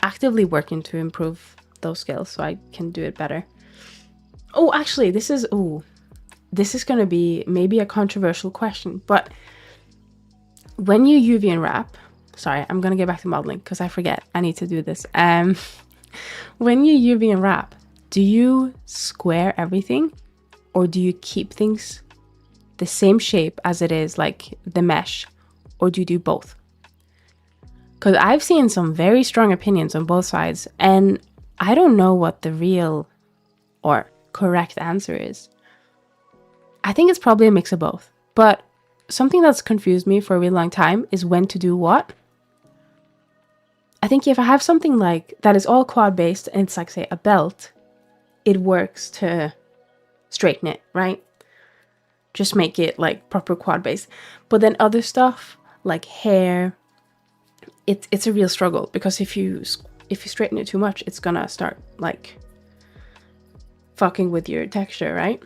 actively working to improve those skills so I can do it better. Oh, actually, this is going to be maybe a controversial question, but when you UV unwrap, sorry, I'm going to get back to modeling because I forget. I need to do this. When you UV unwrap, do you square everything or do you keep things the same shape as it is, like the mesh, or do you do both? Because I've seen some very strong opinions on both sides, and I don't know what the real or correct answer is. I think it's probably a mix of both, but something that's confused me for a really long time is when to do what. I think if I have something like that is all quad based and it's like, say, a belt, it works to straighten it, right? Just make it like proper quad based. But then other stuff like hair, it's a real struggle because if you straighten it too much, it's gonna start like fucking with your texture, right?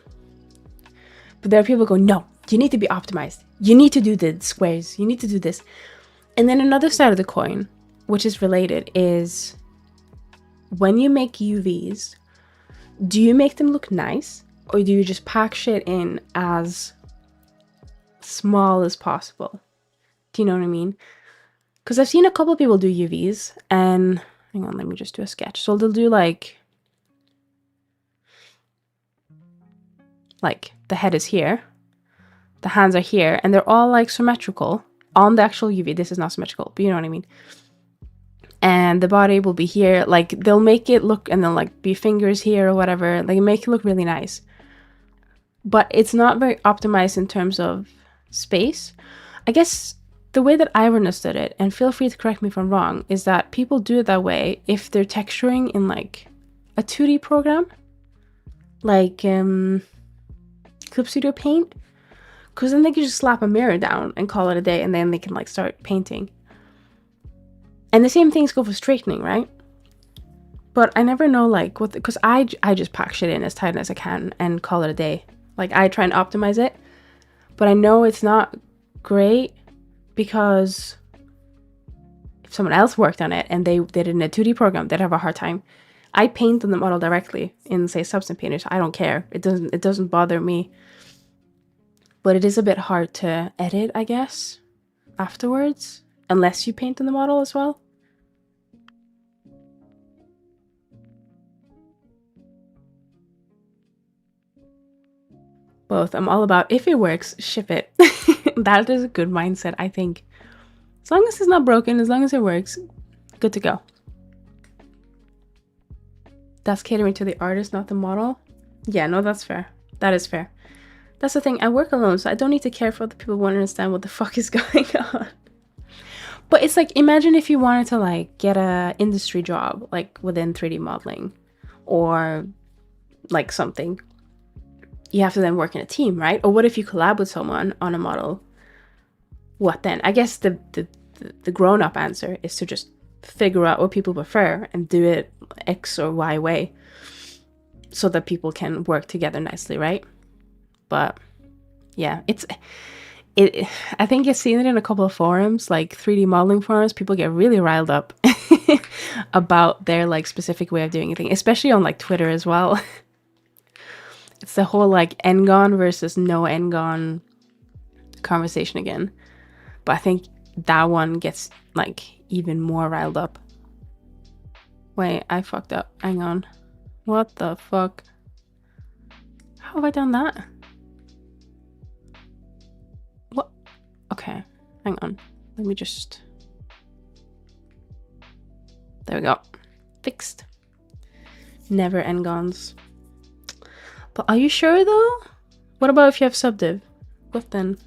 But there are people going, no, you need to be optimized. You need to do the squares. You need to do this. And then another side of the coin, which is related, is when you make UVs, do you make them look nice or do you just pack shit in as small as possible? Do you know what I mean? Because I've seen a couple of people do UVs and hang on, let me just do a sketch. So they'll do like the head is here, the hands are here, and they're all like symmetrical on the actual UV. This is not symmetrical, but you know what I mean. And the body will be here, like they'll make it look, and they'll like be fingers here or whatever, like make it look really nice. But it's not very optimized in terms of space. I guess the way that I've understood it, and feel free to correct me if I'm wrong, is that people do it that way if they're texturing in like a 2D program, like Clip Studio Paint, because then they can just slap a mirror down and call it a day, and then they can like start painting. And the same things go for straightening, right? But I never know like what, because I just pack shit in as tight as I can and call it a day. Like I try and optimize it, but I know it's not great because if someone else worked on it and they did it in a 2D program, they'd have a hard time. I paint on the model directly in, say, Substance Painter, so I don't care. It doesn't bother me. But it is a bit hard to edit, I guess, afterwards, unless you paint on the model as well. Both. I'm all about, if it works, ship it. That is a good mindset, I think. As long as it's not broken, as long as it works, good to go. That's catering to the artist, not the model. Yeah, no, that's fair. That is fair. That's the thing. I work alone, so I don't need to care for other people who want to understand what the fuck is going on. But it's like, imagine if you wanted to like get a industry job, like within 3D modeling or like something. You have to then work in a team, right? Or what if you collab with someone on a model? What then? I guess the grown-up answer is to just figure out what people prefer and do it X or Y way so that people can work together nicely, right? But yeah, I think you've seen it in a couple of forums, like 3D modeling forums. People get really riled up about their like specific way of doing anything, especially on like Twitter as well. It's the whole like Ngon versus no Ngon conversation again. But I think that one gets like even more riled up. Wait, I fucked up. Hang on. What the fuck? How have I done that? What? Okay, hang on. Let me just... There we go. Fixed. Never Ngons. But are you sure though? What about if you have subdiv? What then?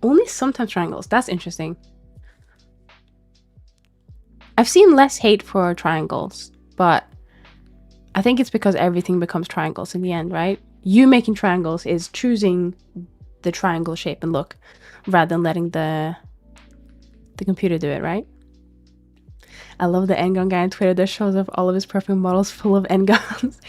Only sometimes triangles. That's interesting. I've seen less hate for triangles, but I think it's because everything becomes triangles in the end, right? You making triangles is choosing the triangle shape and look rather than letting the computer do it, right? I love the Ngon guy on Twitter that shows off all of his perfume models full of Ngons.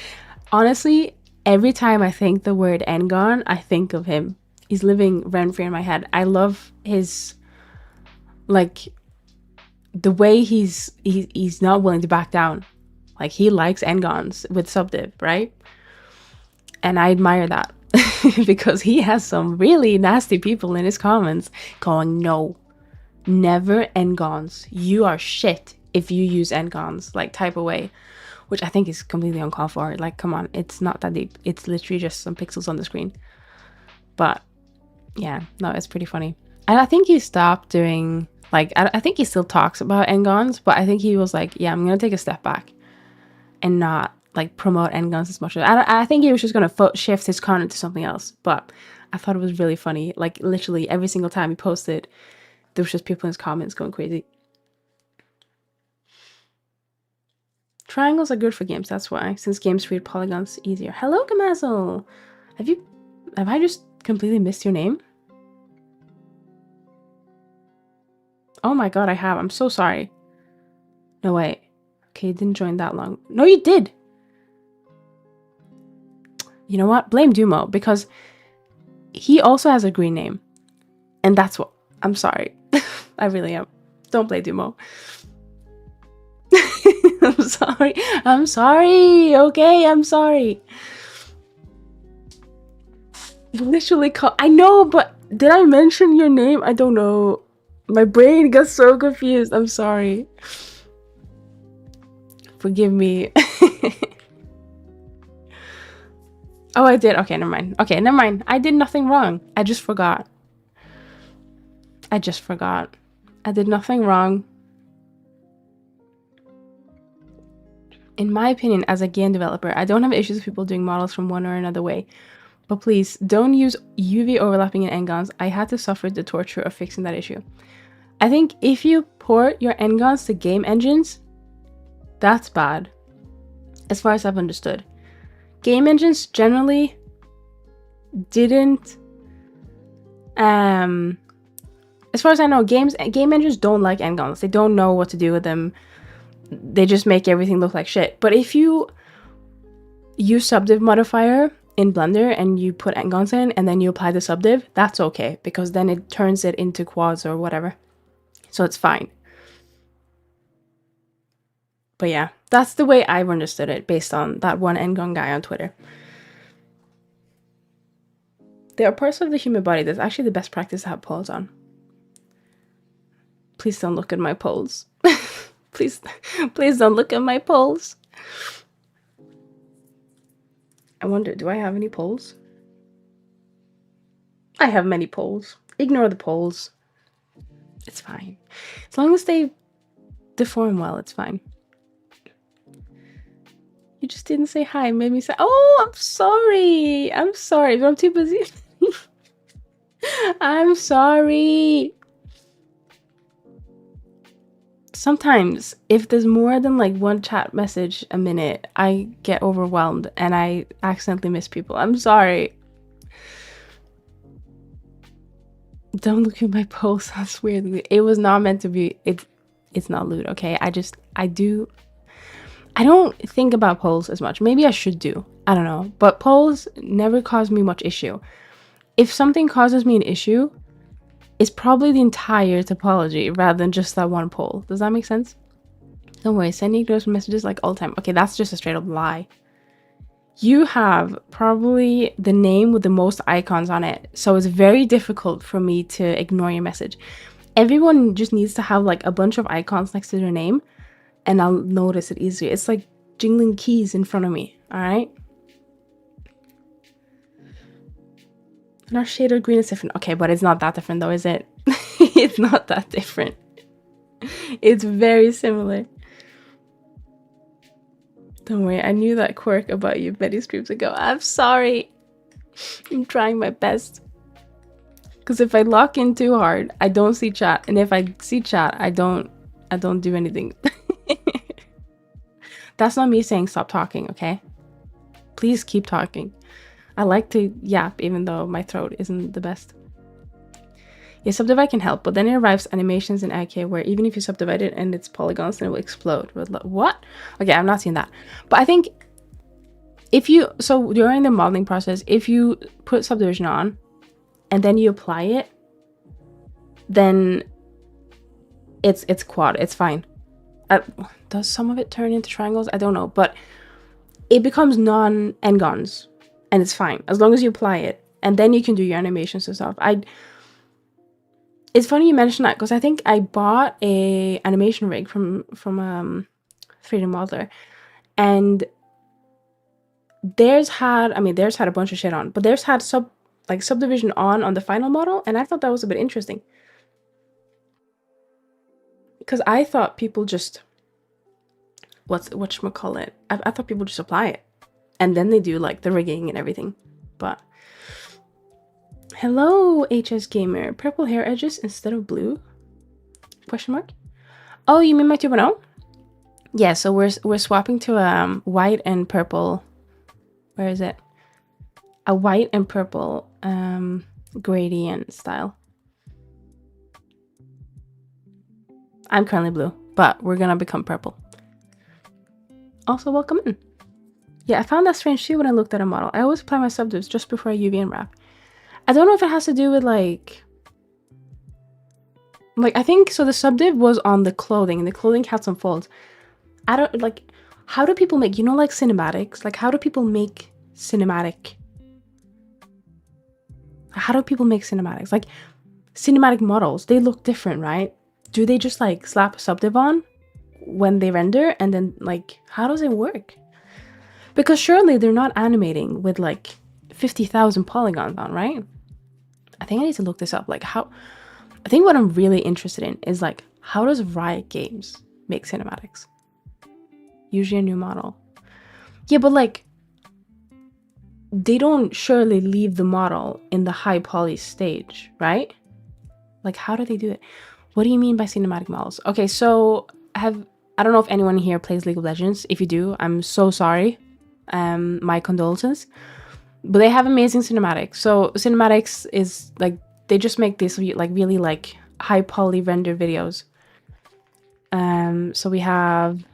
Honestly, every time I think the word Ngon, I think of him. He's living rent-free in my head. I love his, like, the way he's not willing to back down. Like, he likes Ngons with subdiv, right? And I admire that because he has some really nasty people in his comments going, no, never Ngons. You are shit if you use Ngons, like, type away, which I think is completely uncalled for. Like, come on, it's not that deep. It's literally just some pixels on the screen. But yeah, no, it's pretty funny. And I think he stopped doing, like, I think he still talks about Ngons, but I think he was like, yeah, I'm gonna take a step back and not like promote Ngons as much. I think he was just gonna shift his content to something else. But I thought it was really funny. Like, literally every single time he posted, there was just people in his comments going crazy. Triangles are good for games, that's why. Since games read polygons easier. Hello, Gamazel! Have I just completely missed your name? Oh my god, I have. I'm so sorry. No, wait. Okay, you didn't join that long. No, you did! You know what? Blame Dumo, because he also has a green name. And that's what... I'm sorry. I really am. Don't blame Dumo. I'm sorry. I'm sorry. Okay, I'm sorry. You literally call... I know, but did I mention your name? I don't know. My brain got so confused. I'm sorry. Forgive me. Oh, I did. Okay, never mind. Okay, never mind. I did nothing wrong. I just forgot. I did nothing wrong. In my opinion, as a game developer, I don't have issues with people doing models from one or another way. But please, don't use UV overlapping in Ngons. I had to suffer the torture of fixing that issue. I think if you port your Ngons to game engines, that's bad. As far as I've understood. Game engines generally didn't... as far as I know, game engines don't like Ngons. They don't know what to do with them. They just make everything look like shit. But if you use subdiv modifier in Blender and you put Ngons in and then you apply the subdiv, that's okay, because then it turns it into quads or whatever. So it's fine. But yeah, that's the way I've understood it based on that one Ngon guy on Twitter. There are parts of the human body that's actually the best practice to have poles on. Please don't look at my poles. Please don't look at my poles. I wonder, do I have any poles? I have many poles. Ignore the poles. It's fine. As long as they deform well, it's fine. You just didn't say hi. It made me say, oh, I'm sorry. I'm sorry, but I'm too busy. I'm sorry. Sometimes, if there's more than like one chat message a minute, I get overwhelmed and I accidentally miss people. I'm sorry. Don't look at my post. That's weird. It was not meant to be. It's not lewd, okay? I don't think about polls as much. Maybe I should do. I don't know. But polls never cause me much issue. If something causes me an issue, it's probably the entire topology rather than just that one poll. Does that make sense? Don't worry, sending those messages like all the time. Okay, that's just a straight up lie. You have probably the name with the most icons on it, so it's very difficult for me to ignore your message. Everyone just needs to have like a bunch of icons next to their name, and I'll notice it easier. It's like jingling keys in front of me, all right? And our shade of green is different. Okay, but it's not that different though, is it? It's not that different. It's very similar. Don't worry, I knew that quirk about you many streams ago. I'm sorry. I'm trying my best. Because if I lock in too hard, I don't see chat. And if I see chat, I don't do anything. That's not me saying stop talking, okay? Please keep talking. I like to yap even though my throat isn't the best. Yeah, subdivide can help, but then it arrives animations in IK where even if you subdivide it and it's polygons, then it will explode. What? Okay, I'm not seeing that. But I think if you, so during the modeling process, if you put subdivision on and then you apply it, then it's quad, it's fine. Does some of it turn into triangles? I don't know, but it becomes non-n-gons and it's fine as long as you apply it, and then you can do your animations and stuff. It's funny you mentioned that because I think I bought a animation rig from 3D Modeler, and theirs had a bunch of shit on, but theirs had subdivision on the final model, and I thought that was a bit interesting because I thought people just I thought people just apply it and then they do like the rigging and everything. But hello, HS Gamer. Purple hair edges instead of blue? Question mark? Oh, you mean my 2.0? Yeah, so we're swapping to white and purple. Where is it? A white and purple gradient style. I'm currently blue, but we're gonna become purple. Also, welcome in. Yeah, I found that strange too when I looked at a model. I always apply my subdivs just before I UV and wrap. I don't know if it has to do with like I think so the subdiv was on the clothing, and the clothing had some folds. I don't like, how do people make, like cinematics? Like how do people make cinematic? How do people make cinematics? Like cinematic models, they look different, right? Do they just like slap a subdiv on when they render, and then like how does it work? Because surely they're not animating with like 50,000 polygons on, right? I think I need to look this up. Like how, I think what I'm really interested in is like, how does Riot Games make cinematics? Usually a new model. Yeah, but like, they don't surely leave the model in the high poly stage, right? Like, how do they do it? What do you mean by cinematic models? Okay, so I don't know if anyone here plays League of Legends. If you do, I'm so sorry. My condolences. But they have amazing cinematics. So cinematics is like, they just make these like really like high poly render videos. So we have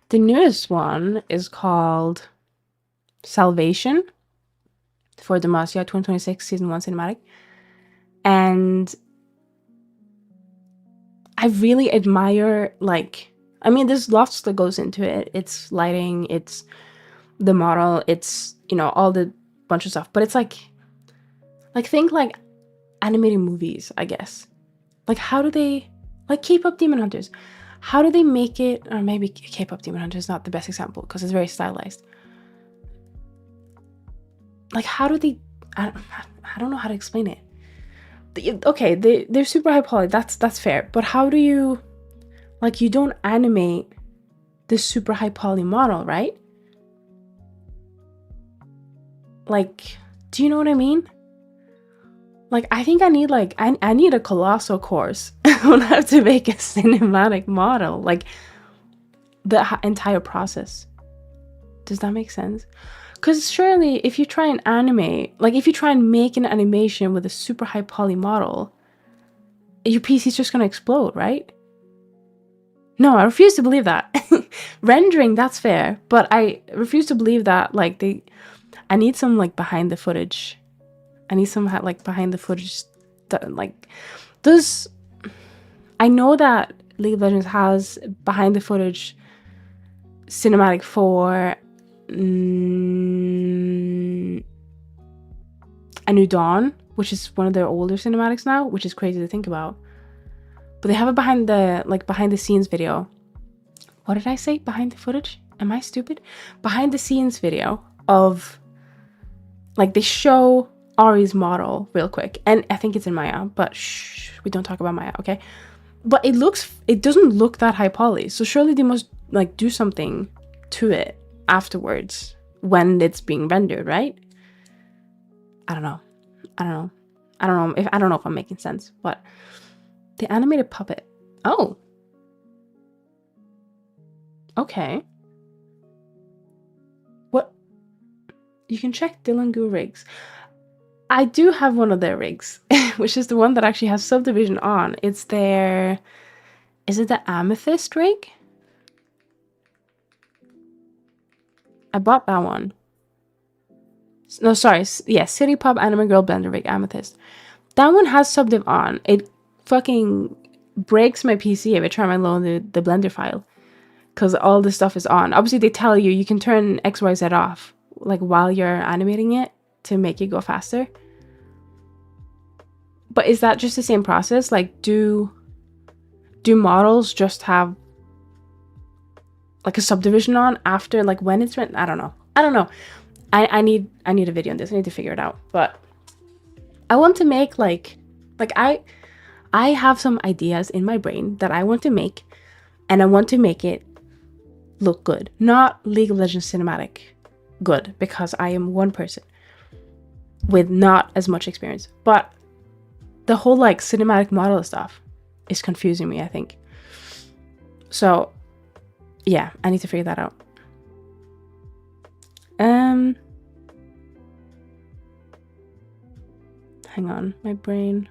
the newest one is called Salvation for Demacia 2026 season 1 cinematic, and I really admire, like, I mean, there's lots that goes into it. It's lighting, it's the model, it's, all the bunch of stuff, but it's like think like animated movies, I guess. Like, how do they, like K-pop Demon Hunters, how do they make it? Or maybe K-pop Demon Hunters is not the best example because it's very stylized. Like, how do they, I don't know how to explain it. Okay, they're super high poly, that's fair, but how do you, like, you don't animate this super high poly model, right? Like, do you know what I mean? Like, I think I need like, I need a colossal course on how to make a cinematic model, like the entire process. Does that make sense? Because surely if you try and animate, like if you try and make an animation with a super high poly model, your PC is just going to explode, right? No, I refuse to believe that. Rendering, that's fair, but I refuse to believe that, like, I need some, like, behind the footage. I need some, like, behind the footage, like, I know that League of Legends has behind the footage cinematic for A New Dawn, which is one of their older cinematics now, which is crazy to think about. But they have a behind the scenes video. What did I say? Behind the footage? Am I stupid? Behind the scenes video of, like, they show Ari's model real quick. And I think it's in Maya, but shh, we don't talk about Maya, okay? But it doesn't look that high poly. So surely they must, like, do something to it afterwards when it's being rendered, right? I don't know. I don't know if I'm making sense, but the animated puppet. Oh. Okay. What? You can check Dylan Goo rigs. I do have one of their rigs, which is the one that actually has subdivision on. It's their... Is it the Amethyst rig? I bought that one. No, sorry. Yeah, City Pop Anime Girl Blender rig Amethyst. That one has subdiv on. It fucking breaks my PC every time I load the Blender file. Because all this stuff is on. Obviously, they tell you you can turn XYZ off, like, while you're animating it to make it go faster. But is that just the same process? Like, do models just have, like, a subdivision on after, like, when it's written? I don't know. I need a video on this. I need to figure it out. But I want to make, like I have some ideas in my brain that I want to make, and I want to make it look good. Not League of Legends cinematic good, because I am one person with not as much experience. But the whole, like, cinematic model stuff is confusing me, I think. So yeah, I need to figure that out. Hang on, my brain.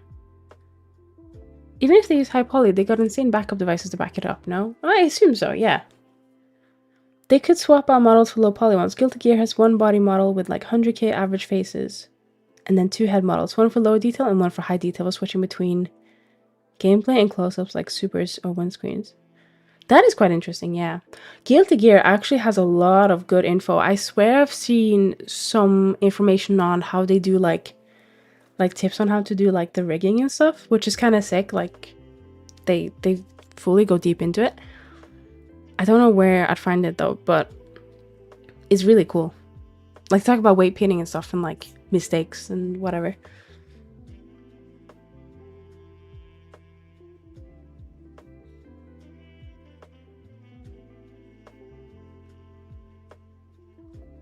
Even if they use high poly, they got insane backup devices to back it up, no? I assume so, yeah. They could swap out models for low poly ones. Guilty Gear has one body model with like 100k average faces, and then 2 head models, one for low detail and one for high detail, switching between gameplay and close-ups like supers or windscreens. That is quite interesting, yeah. Guilty Gear actually has a lot of good info. I swear I've seen some information on how they do like tips on how to do like the rigging and stuff, which is kind of sick. Like they fully go deep into it. I don't know where I'd find it though, but it's really cool. Like, talk about weight painting and stuff and like mistakes and whatever.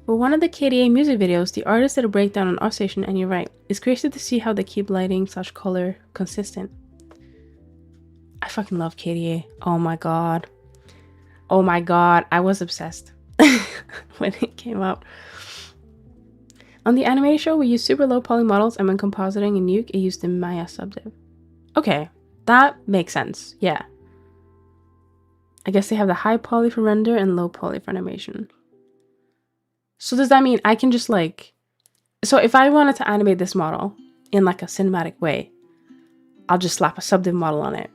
For one of the KDA music videos, the artist did a breakdown on oscillation, and you're right. It's crazy to see how they keep lighting / color consistent. I fucking love KDA. Oh my god. Oh my god. I was obsessed when it came out. On the animated show, we use super low poly models, and when compositing in Nuke, it used the Maya subdiv. Okay, that makes sense. Yeah. I guess they have the high poly for render and low poly for animation. So does that mean I can just like... So if I wanted to animate this model in like a cinematic way, I'll just slap a subdiv model on it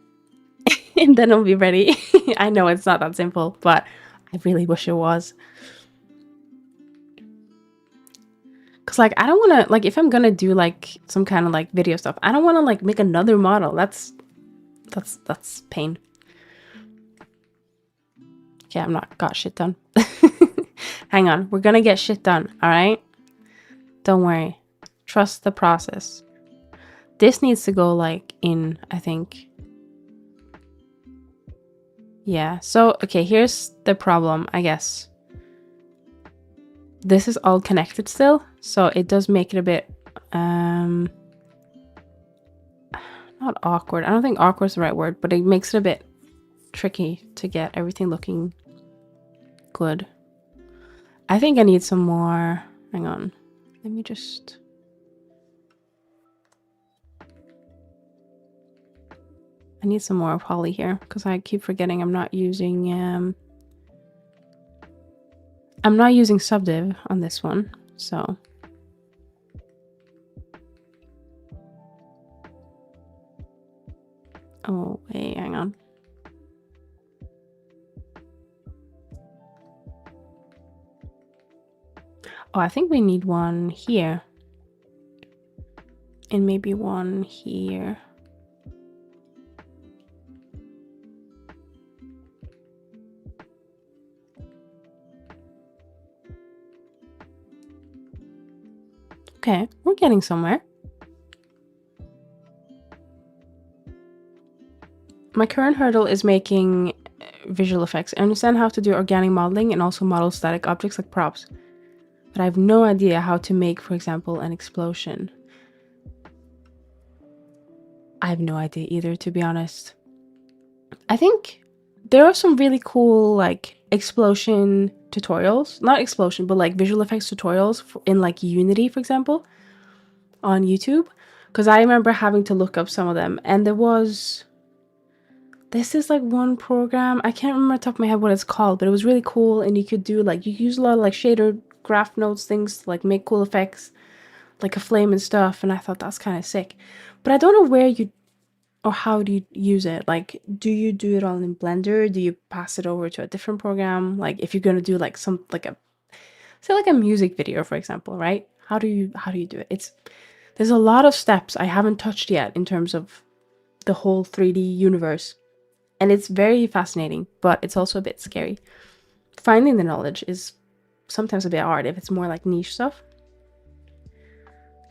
and then it'll be ready. I know it's not that simple, but I really wish it was. Cause like, I don't want to, like, if I'm gonna do like some kind of like video stuff, I don't want to like make another model. That's pain. Okay, I'm not got shit done. Hang on, we're gonna get shit done, all right? Don't worry. Trust the process. This needs to go like in, I think. Yeah, so, okay, here's the problem, I guess. This is all connected still, so it does make it a bit, not awkward. I don't think awkward is the right word, but it makes it a bit tricky to get everything looking good. I think I need some more, hang on, let me just... I need some more poly here because I keep forgetting I'm not using subdiv on this one, so oh wait, hang on. Oh, I think we need one here and maybe one here. Okay, we're getting somewhere. My current hurdle is making visual effects. I understand how to do organic modeling and also model static objects like props, but I have no idea how to make, for example, an explosion. I have no idea either, to be honest. I think there are some really cool like explosion tutorials, not explosion, but like visual effects tutorials in like Unity, for example, on YouTube. Because I remember having to look up some of them, and this is like one program, I can't remember off the top of my head what it's called, but it was really cool, and you could do like, you use a lot of like shader, graph nodes, things to like make cool effects, like a flame and stuff, and I thought that's kind of sick. But I don't know where you, or how do you use it? Like, do you do it all in Blender? Do you pass it over to a different program? Like, if you're gonna do like some, like a, say like a music video, for example, right? How do you do it? There's a lot of steps I haven't touched yet in terms of the whole 3D universe. And it's very fascinating, but it's also a bit scary. Finding the knowledge is sometimes a bit hard if it's more like niche stuff.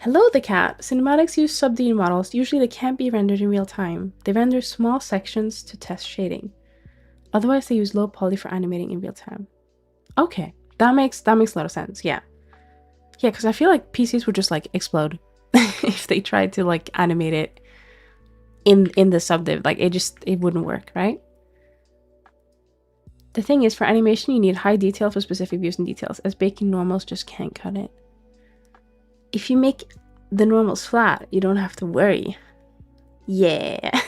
Hello, the cat. Cinematics use sub-D models. Usually they can't be rendered in real time. They render small sections to test shading. Otherwise, they use low poly for animating in real time. Okay, that makes a lot of sense. Yeah, because I feel like PCs would just like explode if they tried to like animate it in the subdiv. Like it wouldn't work, right? The thing is, for animation, you need high detail for specific views and details, as baking normals just can't cut it. If you make the normals flat, you don't have to worry. Yeah.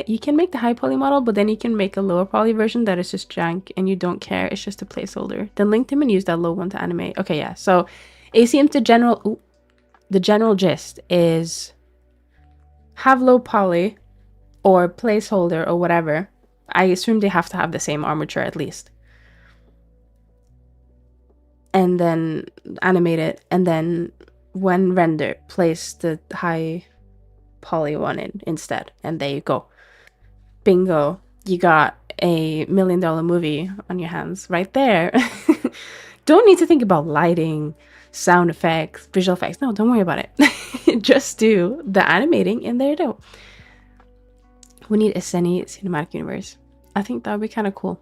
You can make the high poly model, but then you can make a lower poly version that is just jank and you don't care. It's just a placeholder. Then link them and use that low one to animate. Okay, yeah. So it seems the general gist is have low poly or placeholder or whatever. I assume they have to have the same armature at least. And then animate it, and then when render, place the high poly one in instead, and there you go. Bingo, you got a $1 million movie on your hands right there. Don't need to think about lighting, sound effects, visual effects. No, don't worry about it. Just do the animating, and there you go. We need a cinematic universe. I think that would be kind of cool.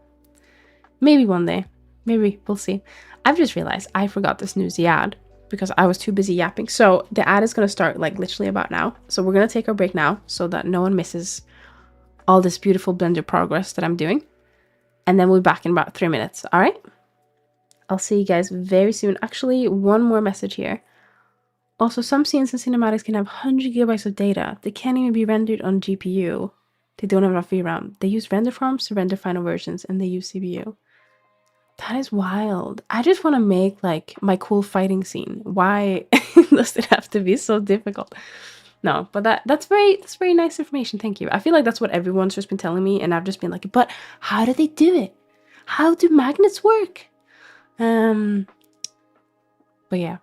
Maybe one day. Maybe, we'll see. I've just realized I forgot to snooze the ad because I was too busy yapping. So the ad is going to start like literally about now. So we're going to take our break now so that no one misses all this beautiful Blender progress that I'm doing. And then we'll be back in about 3 minutes. All right? I'll see you guys very soon. Actually, one more message here. Also, some scenes in cinematics can have 100 gigabytes of data. They can't even be rendered on GPU. They don't have enough VRAM. They use render farms to render final versions, and they use CPU. That is wild. I just want to make like my cool fighting scene. Why does it have to be so difficult? No, but that's very nice information. Thank you. I feel like that's what everyone's just been telling me, and I've just been like, but how do they do it? How do magnets work? But yeah.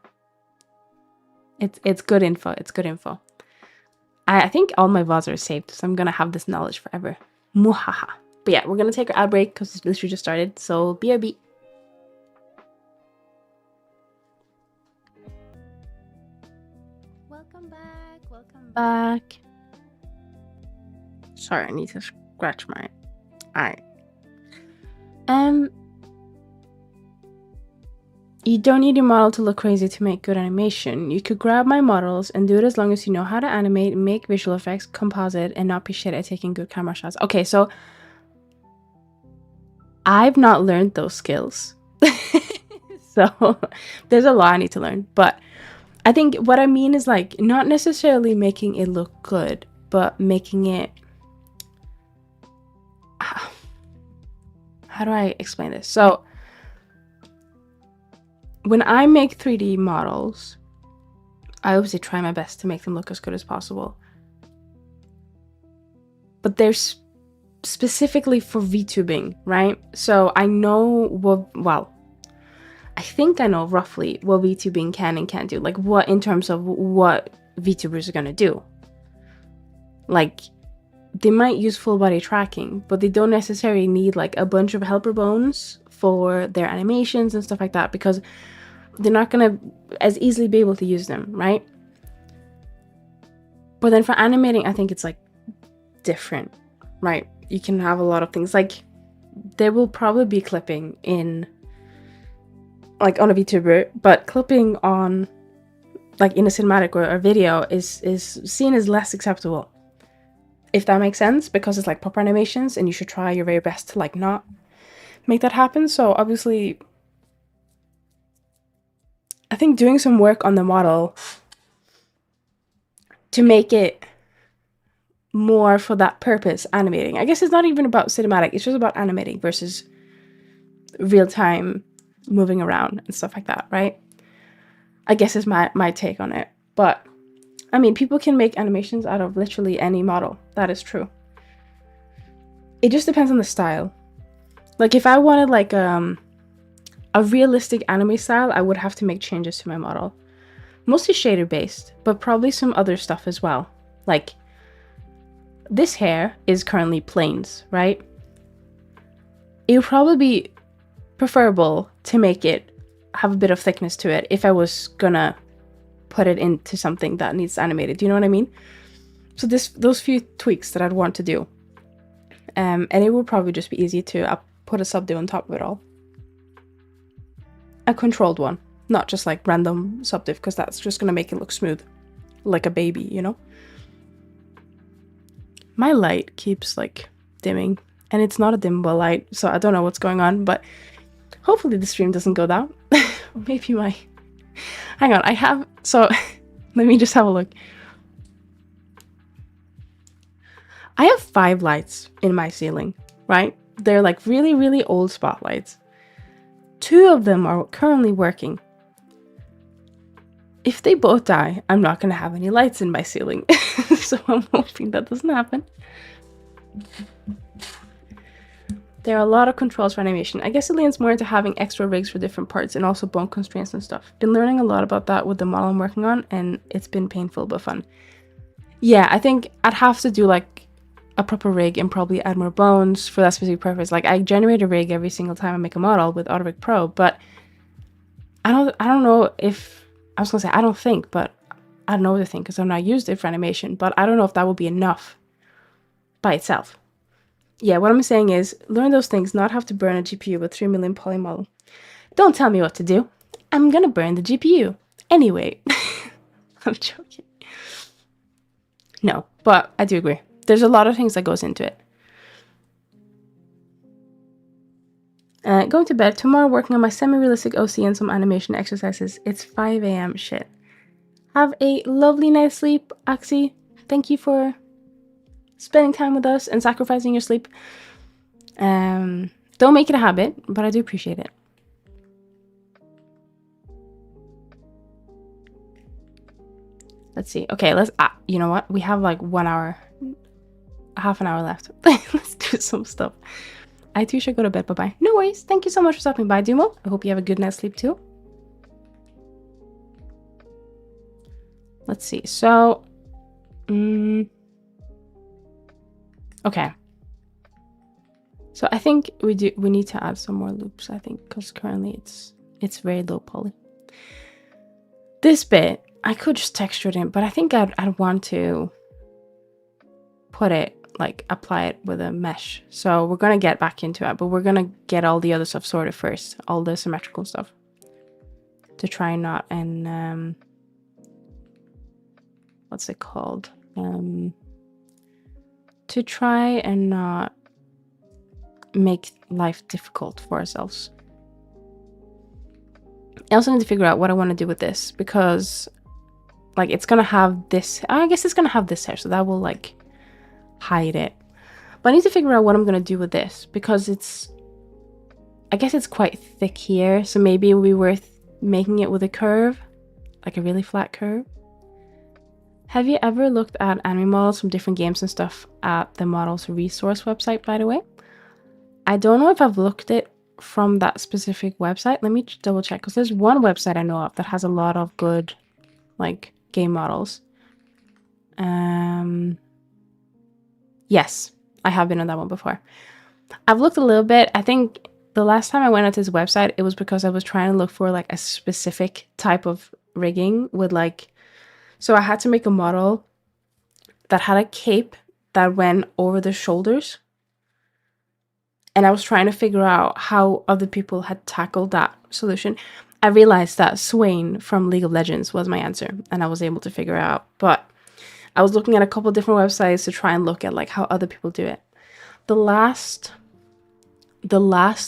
It's good info. It's good info. I think all my VODs are saved, so I'm gonna have this knowledge forever. Muhaha. But yeah, we're gonna take our ad break because it's literally just started. So BRB. Welcome back. Welcome back. Sorry, I need to scratch my eye. You don't need your model to look crazy to make good animation. You could grab my models and do it as long as you know how to animate, make visual effects, composite, and not be shit at taking good camera shots. Okay, so I've not learned those skills. So there's a lot I need to learn. But I think what I mean is like not necessarily making it look good, but making it... How do I explain this? So when I make 3D models, I obviously try my best to make them look as good as possible. But they're specifically for VTubing, right? So I know what, well, I think I know roughly what VTubing can and can't do. Like what in terms of what VTubers are gonna do. Like they might use full body tracking, but they don't necessarily need like a bunch of helper bones for their animations and stuff like that, because they're not gonna as easily be able to use them, right? But then for animating, I think it's like different, right? You can have a lot of things. Like there will probably be clipping in like on a VTuber, but clipping on like in a cinematic or a video is seen as less acceptable, if that makes sense, because it's like proper animations and you should try your very best to like not make that happen. So obviously I think doing some work on the model to make it more for that purpose, animating. I guess it's not even about cinematic, it's just about animating versus real time moving around and stuff like that, right? I guess is my take on it. But I mean, people can make animations out of literally any model. That is true. It just depends on the style. Like if I wanted like a realistic anime style, I would have to make changes to my model. Mostly shader based, but probably some other stuff as well. Like this hair is currently plains, right? It would probably be preferable to make it have a bit of thickness to it if I was gonna put it into something that needs animated. Do you know what I mean? So those few tweaks that I'd want to do. And it would probably just be easy to put a subdo on top of it all. A controlled one, not just like random subdiv, because that's just gonna make it look smooth, like a baby, you know? My light keeps like dimming, and it's not a dimmable light, so I don't know what's going on, but hopefully the stream doesn't go down. Maybe my... Hang on, so let me just have a look. I have 5 lights in my ceiling, right? They're like really, really old spotlights. 2 of them are currently working. If they both die, I'm not gonna have any lights in my ceiling. So I'm hoping that doesn't happen. There are a lot of controls for animation. I guess it leans more into having extra rigs for different parts and also bone constraints and stuff. Been learning a lot about that with the model I'm working on, and it's been painful but fun. Yeah, I think I'd have to do like a proper rig and probably add more bones for that specific purpose. Like I generate a rig every single time I make a model with AutoRig Pro, but I don't know if I was gonna say I don't think, but I don't know what to think because I've not used it for animation, but I don't know if that would be enough by itself. Yeah, what I'm saying is learn those things, not have to burn a GPU with 3 million poly model. Don't tell me what to do. I'm gonna burn the GPU. Anyway, I'm joking. No, but I do agree. There's a lot of things that goes into it. Going to bed. Tomorrow working on my semi-realistic OC and some animation exercises. It's 5 a.m. Shit. Have a lovely night's sleep, Axie. Thank you for spending time with us and sacrificing your sleep. Don't make it a habit, but I do appreciate it. Let's see. Okay, let's you know what, we have like 1 hour, half an hour left. Let's do some stuff. I too should go to bed. Bye-bye. No worries. Thank you so much for stopping by, Dumo. I hope you have a good night's sleep too. Let's see. So okay, so I think we need to add some more loops, I think, because currently it's very low poly. This bit I could just texture it in, but I think I'd want to put it, like apply it with a mesh. So we're gonna get back into it, but we're gonna get all the other stuff sorted first, all the symmetrical stuff, to try and not, and what's it called, to try and not make life difficult for ourselves. I also need to figure out what I want to do with this, because like it's gonna have this, I guess it's gonna have this hair, so that will like hide it. But I need to figure out what I'm gonna do with this, because I guess it's quite thick here, so maybe it would be worth making it with a curve, like a really flat curve. Have you ever looked at anime models from different games and stuff at the models resource website, by the way? I don't know if I've looked from that specific website. Let me double check, because there's one website I know of that has a lot of good like game models. Yes, I have been on that one before. I've looked a little bit. I think the last time I went onto this website, it was because I was trying to look for like a specific type of rigging with like, so I had to make a model that had a cape that went over the shoulders. And I was trying to figure out how other people had tackled that solution. I realized that Swain from League of Legends was my answer, and I was able to figure it out. But I was looking at a couple different websites to try and look at like how other people do it. The last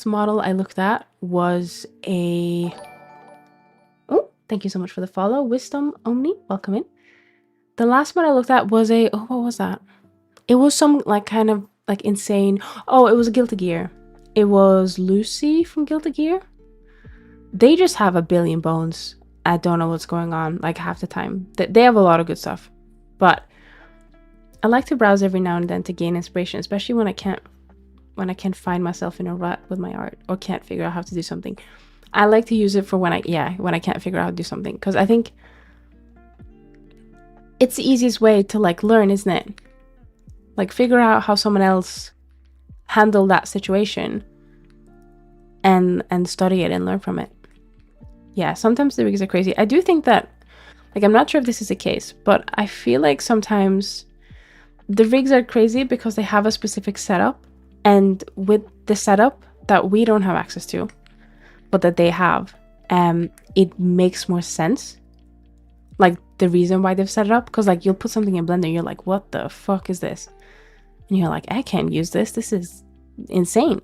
model I looked at was a... Oh, thank you so much for the follow. Wisdom Omni, welcome in. The last one I looked at was a... Oh, what was that? It was some like kind of like insane... Oh, it was a Guilty Gear. It was Lucy from Guilty Gear. They just have a billion bones. I don't know what's going on like half the time. They have a lot of good stuff. But I like to browse every now and then to gain inspiration, especially when I can't find myself in a rut with my art or can't figure out how to do something. I like to use it for when I can't figure out how to do something, because I think it's the easiest way to like learn, isn't it? Like figure out how someone else handled that situation and study it and learn from it. Yeah, sometimes the rigs are crazy. I do think that, like, I'm not sure if this is the case, but I feel like sometimes the rigs are crazy because they have a specific setup, and with the setup that we don't have access to, but that they have, it makes more sense. Like the reason why they've set it up, because like you'll put something in Blender, you're like, what the fuck is this? And you're like, I can't use this. This is insane.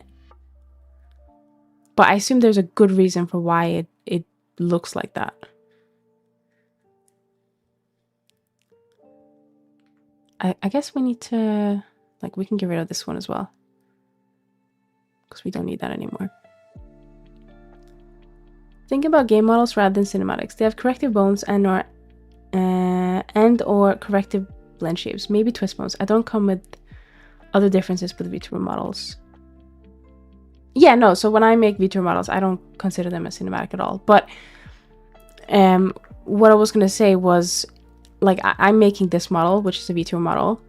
But I assume there's a good reason for why it looks like that. I guess we need to, like, we can get rid of this one as well, because we don't need that anymore. Think about game models rather than cinematics. They have corrective bones and or corrective blend shapes, maybe twist bones. I don't come with other differences with VTuber models. Yeah, no, so when I make VTuber models, I don't consider them as cinematic at all. But what I was going to say was, like, I'm making this model, which is a VTuber model.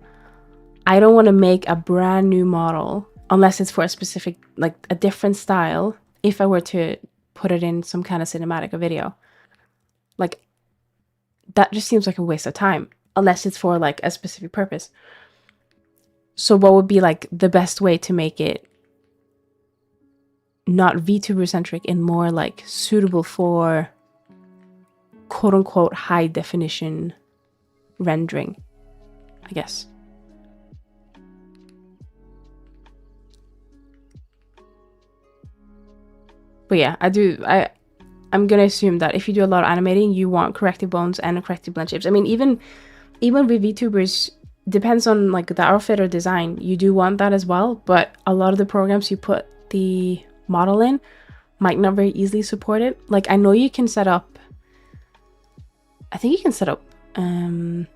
I don't want to make a brand new model unless it's for a specific, like, a different style, if I were to put it in some kind of cinematic or video. Like, that just seems like a waste of time, unless it's for, like, a specific purpose. So what would be, like, the best way to make it not VTuber centric and more like suitable for quote unquote high definition rendering, I guess. But yeah, I'm gonna assume that if you do a lot of animating, you want corrective bones and corrective blend shapes. I mean, even with VTubers, depends on like the outfit or design, you do want that as well, but a lot of the programs you put the model in might not very easily support it. Like, I know you can set up, I think you can set up, I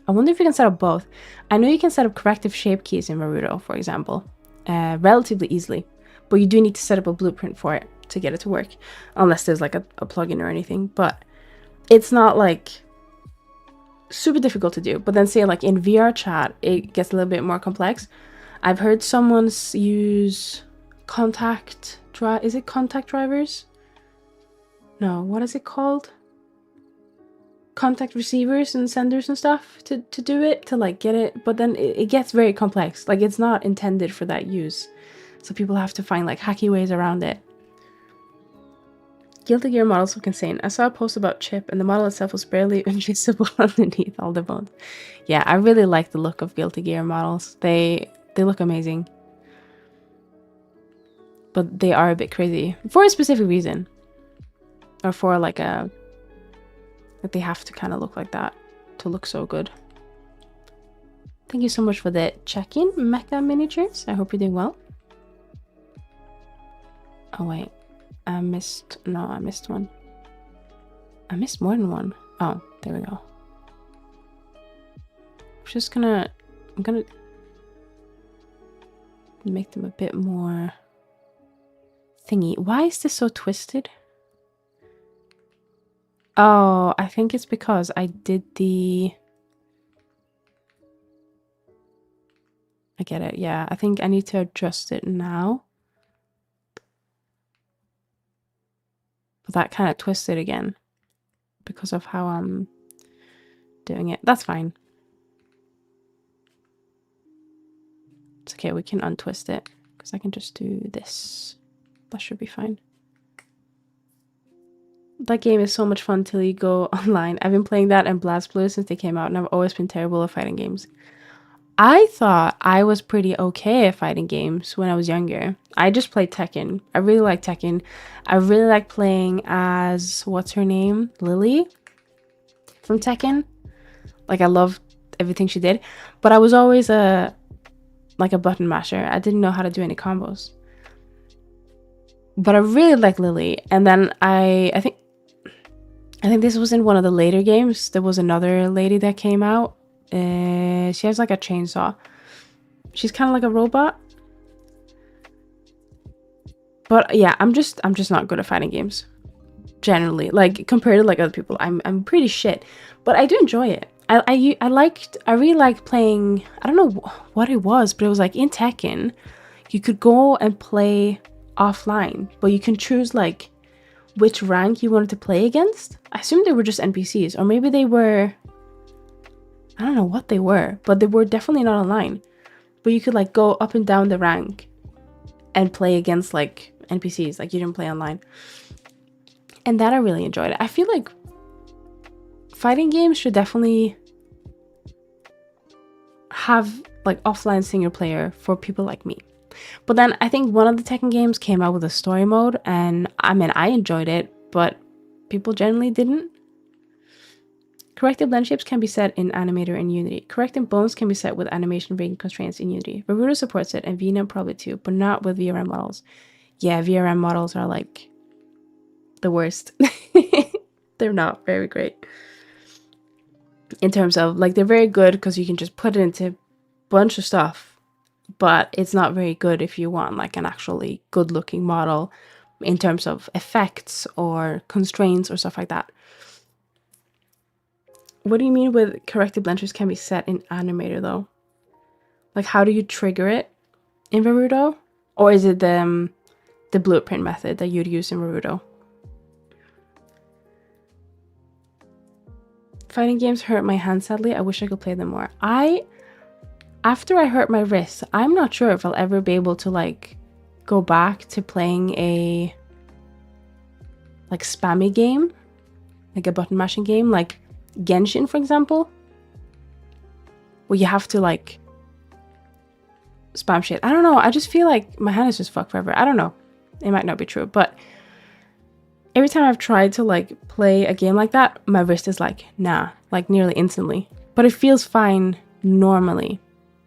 wonder if you can set up both. I know you can set up corrective shape keys in Naruto, for example, relatively easily, but you do need to set up a blueprint for it to get it to work, unless there's like a plugin or anything. But it's not like super difficult to do. But then say like in VR chat, it gets a little bit more complex. I've heard someone use contact drivers? No, what is it called? Contact receivers and senders and stuff to do it, to like get it. But then it gets very complex. Like, it's not intended for that use. So people have to find like hacky ways around it. Guilty Gear models look insane. I saw a post about Chip and the model itself was barely invisible underneath all the bones. Yeah, I really like the look of Guilty Gear models. They look amazing. But they are a bit crazy for a specific reason. Or for like a... like they have to kind of look like that to look so good. Thank you so much for the check-in, Mecha Miniatures. I hope you're doing well. Oh wait, I missed one. I missed more than one. Oh, there we go. I'm gonna make them a bit more thingy. Why is this so twisted? Oh, I think it's because I did the... I get it, yeah. I think I need to adjust it now. But that kind of twisted again because of how I'm doing it. That's fine. It's okay, we can untwist it because I can just do this. That should be fine. That game is so much fun till you go online. I've been playing that and Blast Blue since they came out, and I've always been terrible at fighting games. I thought I was pretty okay at fighting games when I was younger. I just played Tekken. I really like Tekken. I really like playing as, what's her name? Lily from Tekken. Like, I loved everything she did. But I was always a button masher. I didn't know how to do any combos. But I really like Lily. And then I think this was in one of the later games. There was another lady that came out. She has like a chainsaw. She's kind of like a robot. But yeah, I'm just not good at fighting games. Generally, like compared to like other people, I'm pretty shit. But I do enjoy it. I really liked playing. I don't know what it was, but it was like in Tekken, you could go and play offline, but you can choose like which rank you wanted to play against. I assume they were just NPCs, or maybe they were, I don't know what they were, but they were definitely not online. But you could like go up and down the rank and play against like NPCs, like you didn't play online. And that I really enjoyed. I feel like fighting games should definitely have like offline single player for people like me. But then I think one of the Tekken games came out with a story mode, and I mean, I enjoyed it, but people generally didn't. Corrected blend shapes can be set in Animator and Unity. Correcting bones can be set with animation breaking constraints in Unity. Verudo supports it, and VNAM probably too, but not with VRM models. Yeah, VRM models are like the worst. They're not very great. In terms of, like, they're very good because you can just put it into a bunch of stuff. But it's not very good if you want like an actually good looking model in terms of effects or constraints or stuff like that. What do you mean with corrected blenders can be set in Animator though? Like, how do you trigger it in Verudo? Or is it the blueprint method that you'd use in Verudo? Fighting games hurt my hand sadly. I wish I could play them more. After I hurt my wrist, I'm not sure if I'll ever be able to like go back to playing a like spammy game, like a button mashing game, like Genshin, for example, where you have to like spam shit. I don't know. I just feel like my hand is just fucked forever. I don't know. It might not be true, but every time I've tried to like play a game like that, my wrist is like, nah, like nearly instantly. But it feels fine normally.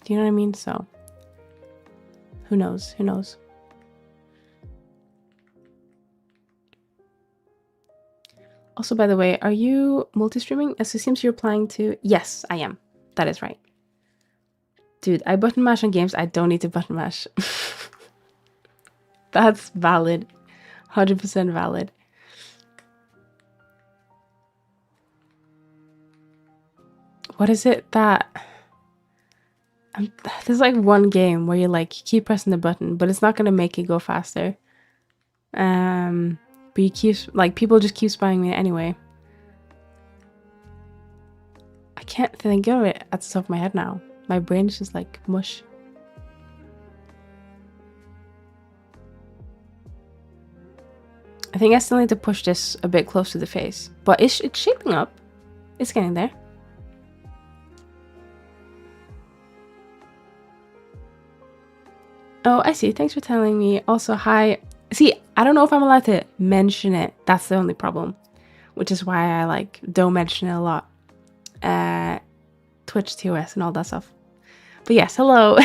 Do you know what I mean? So, who knows? Who knows? Also, by the way, are you multi-streaming? As it seems you're planning to... Yes, I am. That is right. Dude, I button mash on games I don't need to button mash. That's valid. 100% valid. What is it that... there's like one game where you like keep pressing the button, but it's not gonna make it go faster. But you keep like people just keep spamming me anyway. I can't think of it at the top of my head now. My brain is just like mush. I think I still need to push this a bit close to the face, but it's shaping up. It's getting there. Oh, I see. Thanks for telling me. Also, hi. See, I don't know if I'm allowed to mention it. That's the only problem. Which is why I like don't mention it a lot. Twitch TOS and all that stuff. But yes, hello.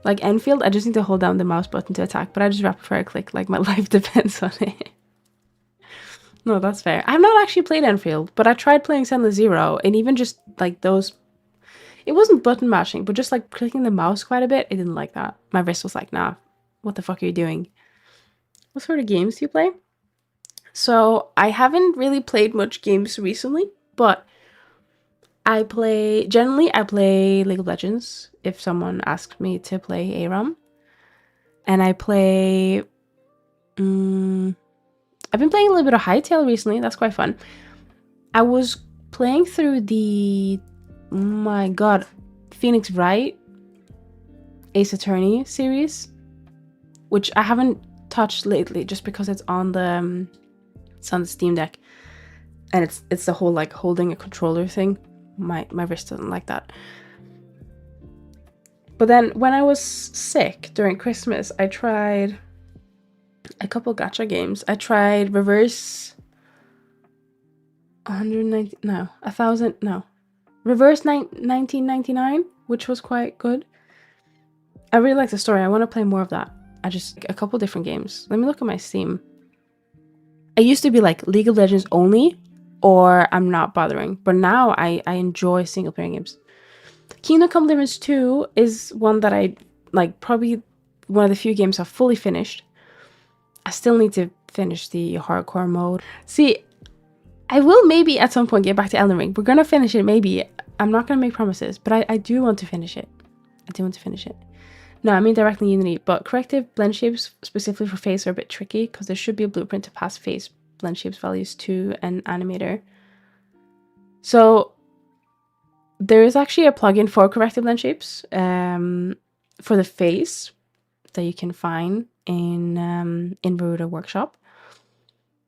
Like Enfield, I just need to hold down the mouse button to attack, but I just rapid fire click like my life depends on it. No, that's fair. I've not actually played Enfield, but I tried playing Zenidora Zero, and even just like those... It wasn't button mashing, but just like clicking the mouse quite a bit. I didn't like that. My wrist was like, nah, what the fuck are you doing? What sort of games do you play? So I haven't really played much games recently, but generally I play League of Legends if someone asks me to play ARAM. And I play, I've been playing a little bit of Hytale recently. That's quite fun. I was playing through the, oh my god, Phoenix Wright Ace Attorney series, which I haven't touched lately just because it's on the Steam Deck, and it's the whole like holding a controller thing. My wrist doesn't like that. But then when I was sick during Christmas, I tried a couple gacha games. I tried Reverse 1999, which was quite good. I really like the story. I want to play more of that. A couple different games. Let me look at my Steam. I used to be like League of Legends only, or I'm not bothering. But now I enjoy single player games. Kingdom Come Deliverance 2 is one that I like, probably one of the few games I've fully finished. I still need to finish the hardcore mode. See, I will maybe at some point get back to Elden Ring. We're gonna finish it maybe. I'm not gonna make promises, but I do want to finish it. No, I mean directly in Unity, but corrective blend shapes specifically for face are a bit tricky because there should be a blueprint to pass face blend shapes values to an animator. So there is actually a plugin for corrective blend shapes for the face that you can find in Veruda Workshop.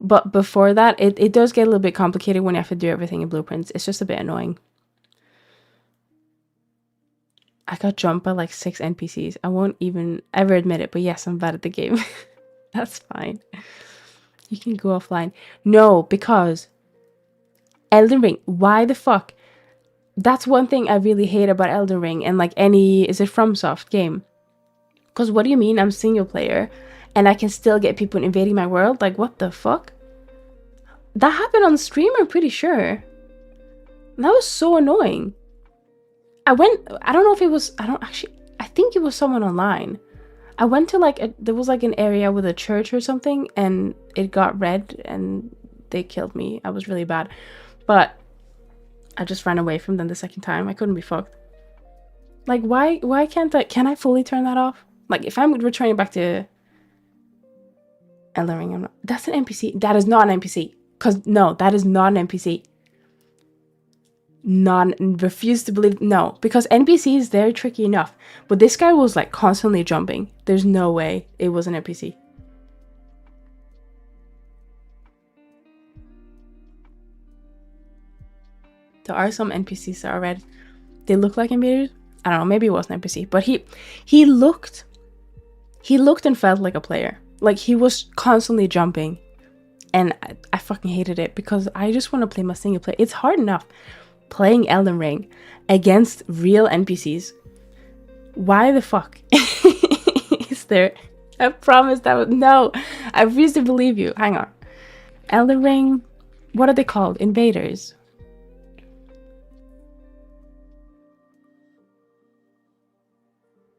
But before that, it does get a little bit complicated when you have to do everything in blueprints. It's just a bit annoying. I got jumped by like 6 NPCs. I won't even ever admit it, but yes, I'm bad at the game. That's fine. You can go offline. No, because Elden Ring, why the fuck? That's one thing I really hate about Elden Ring and like is it FromSoft game? Because what do you mean I'm single player and I can still get people invading my world? Like, what the fuck? That happened on stream, I'm pretty sure. That was so annoying. I don't know if it was, I think it was someone online. I went to like, there was like an area with a church or something and it got red and they killed me. I was really bad. But I just ran away from them the second time. I couldn't be fucked. Like, why can I fully turn that off? Like, if I'm returning back to Elden Ring, that's an NPC. That is not an NPC. No, that is not an NPC. Refuse to believe, no, because NPCs, they're tricky enough, but this guy was like constantly jumping. There's no way it was an NPC. There are some NPCs that are red. They look like invaders. I don't know, maybe it was an NPC, but he looked and felt like a player. Like, he was constantly jumping, and I fucking hated it because I just want to play my single player. It's hard enough playing Elden Ring against real NPCs. Why the fuck is there? I promise that was no. I refuse to believe you. Hang on. Elden Ring. What are they called? Invaders.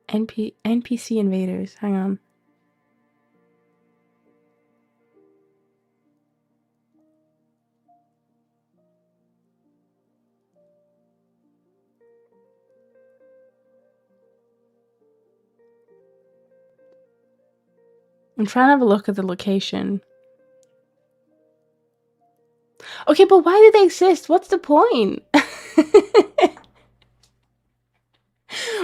NPC invaders. Hang on. I'm trying to have a look at the location. Okay, but why do they exist? What's the point?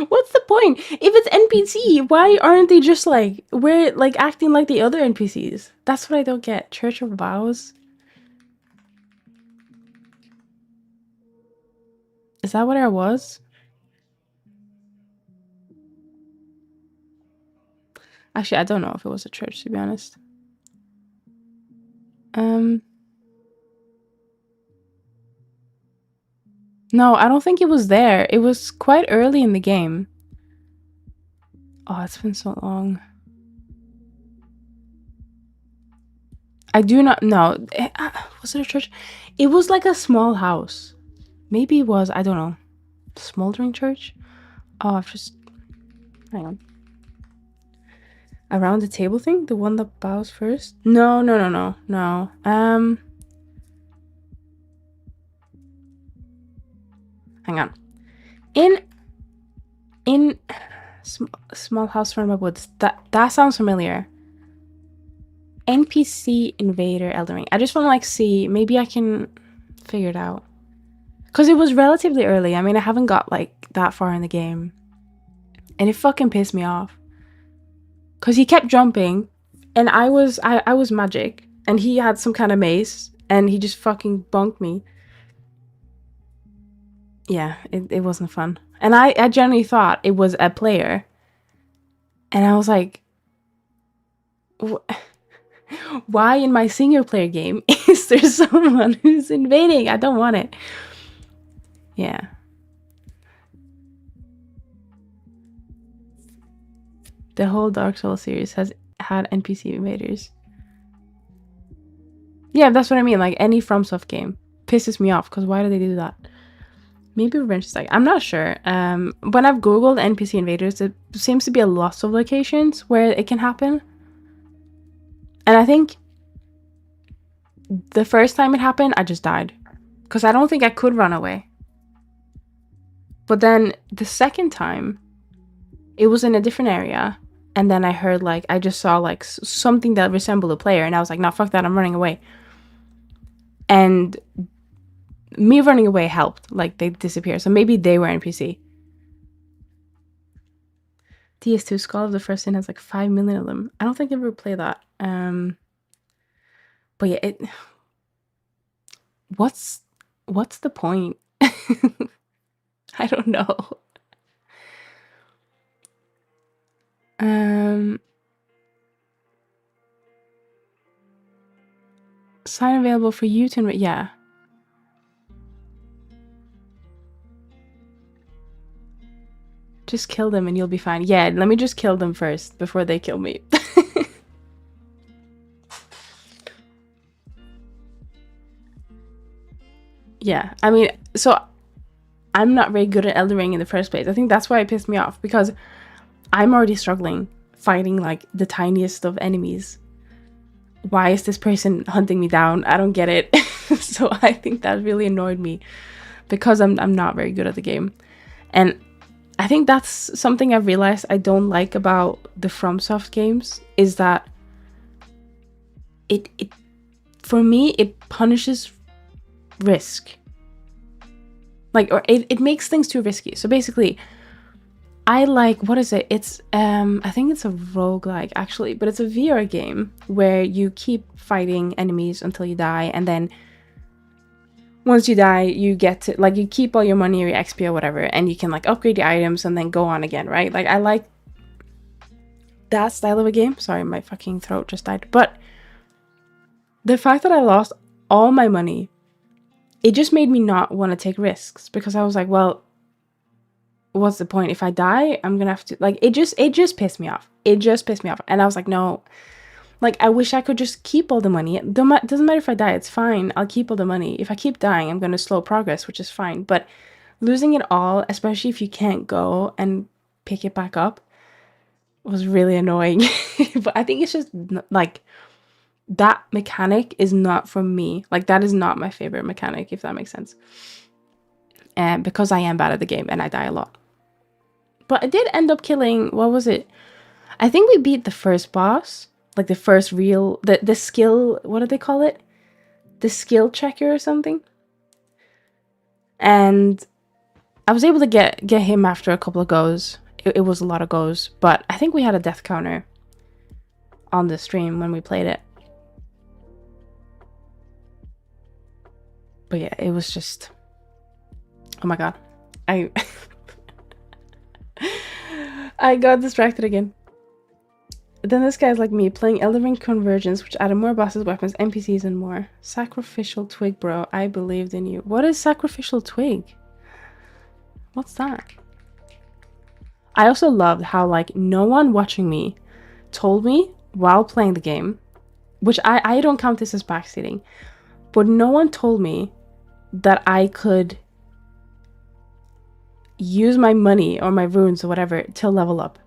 What's the point? If it's NPC, why aren't they just like, we're like acting like the other NPCs? That's what I don't get. Church of Vows? Is that what I was? Actually, I don't know if it was a church, to be honest. No, I don't think it was there. It was quite early in the game. Oh, it's been so long. I do not know. Was it a church? It was like a small house. Maybe it was, I don't know. Smoldering church? Oh, I've just... Hang on. Around the table thing? The one that bows first? No. Hang on. In small house from the woods. That sounds familiar. NPC Invader Elden Ring. I just want to like see, maybe I can figure it out. Because it was relatively early. I mean, I haven't got like that far in the game. And it fucking pissed me off. Because he kept jumping and I was magic and he had some kind of mace and he just fucking bonked me. Yeah, it wasn't fun. And I genuinely thought it was a player. And I was like, why in my single player game is there someone who's invading? I don't want it. Yeah. The whole Dark Souls series has had NPC invaders. Yeah, that's what I mean. Like any FromSoft game pisses me off because why do they do that? Maybe Revenge Strike. I'm not sure. When I've googled NPC invaders, there seems to be a lot of locations where it can happen. And I think the first time it happened, I just died because I don't think I could run away. But then the second time, it was in a different area. And then I heard like, I just saw like something that resembled a player. And I was like, no, fuck that. I'm running away. And me running away helped. Like they disappeared. So maybe they were NPC. DS2 Skull of the First Sin has like 5 million of them. I don't think I ever played that. But yeah, what's the point? I don't know. Sign available for you to, yeah. Just kill them and you'll be fine. Yeah, let me just kill them first before they kill me. Yeah, I mean, so I'm not very good at Elden Ring in the first place. I think that's why it pissed me off because I'm already struggling fighting like the tiniest of enemies. Why is this person hunting me down? I don't get it. So I think that really annoyed me because I'm not very good at the game. And I think that's something I've realized I don't like about the FromSoft games is that it for me it punishes risk. Like, or it makes things too risky. So basically, I like, what is it? It's I think it's a roguelike actually, but it's a VR game where you keep fighting enemies until you die, and then once you die, you get to, like, you keep all your money or your XP or whatever, and you can like upgrade your items and then go on again, right? Like I like that style of a game. Sorry, my fucking throat just died. But the fact that I lost all my money, it just made me not want to take risks because I was like, well, what's the point? If I die, I'm gonna have to, like, it just pissed me off. It just pissed me off. And I was like, no, like, I wish I could just keep all the money. It doesn't matter if I die, it's fine. I'll keep all the money. If I keep dying, I'm gonna slow progress, which is fine. But losing it all, especially if you can't go and pick it back up, was really annoying. But I think it's just like, that mechanic is not for me. Like, that is not my favorite mechanic, if that makes sense. And because I am bad at the game and I die a lot. But I did end up killing, what was it? I think we beat the first boss. Like the first real, the skill, what do they call it? The skill checker or something. And I was able to get him after a couple of goes. It was a lot of goes. But I think we had a death counter on the stream when we played it. But yeah, it was just, oh my god. I got distracted again. Then this guy's like me, playing Elden Ring Convergence, which added more bosses, weapons, NPCs, and more. Sacrificial Twig, bro. I believed in you. What is Sacrificial Twig? What's that? I also loved how, like, no one watching me told me while playing the game, which I don't count this as backseating, but no one told me that I could use my money or my runes or whatever to level up.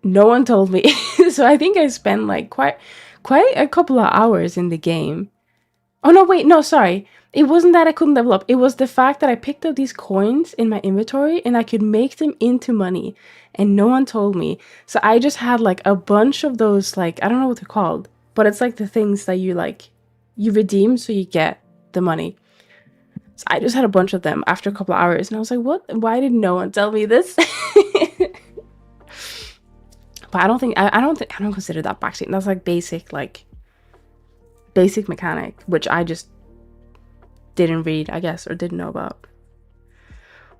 No one told me. So I think I spent like quite a couple of hours in the game. Oh no, wait, no, sorry. It wasn't that I couldn't level up. It was the fact that I picked up these coins in my inventory and I could make them into money and no one told me. So I just had like a bunch of those, like, I don't know what they're called, but it's like the things that you like, you redeem so you get the money. So I just had a bunch of them after a couple of hours and I was like, what? Why did no one tell me this? But I don't consider that backseat. That's like basic mechanic, which I just didn't read, I guess, or didn't know about.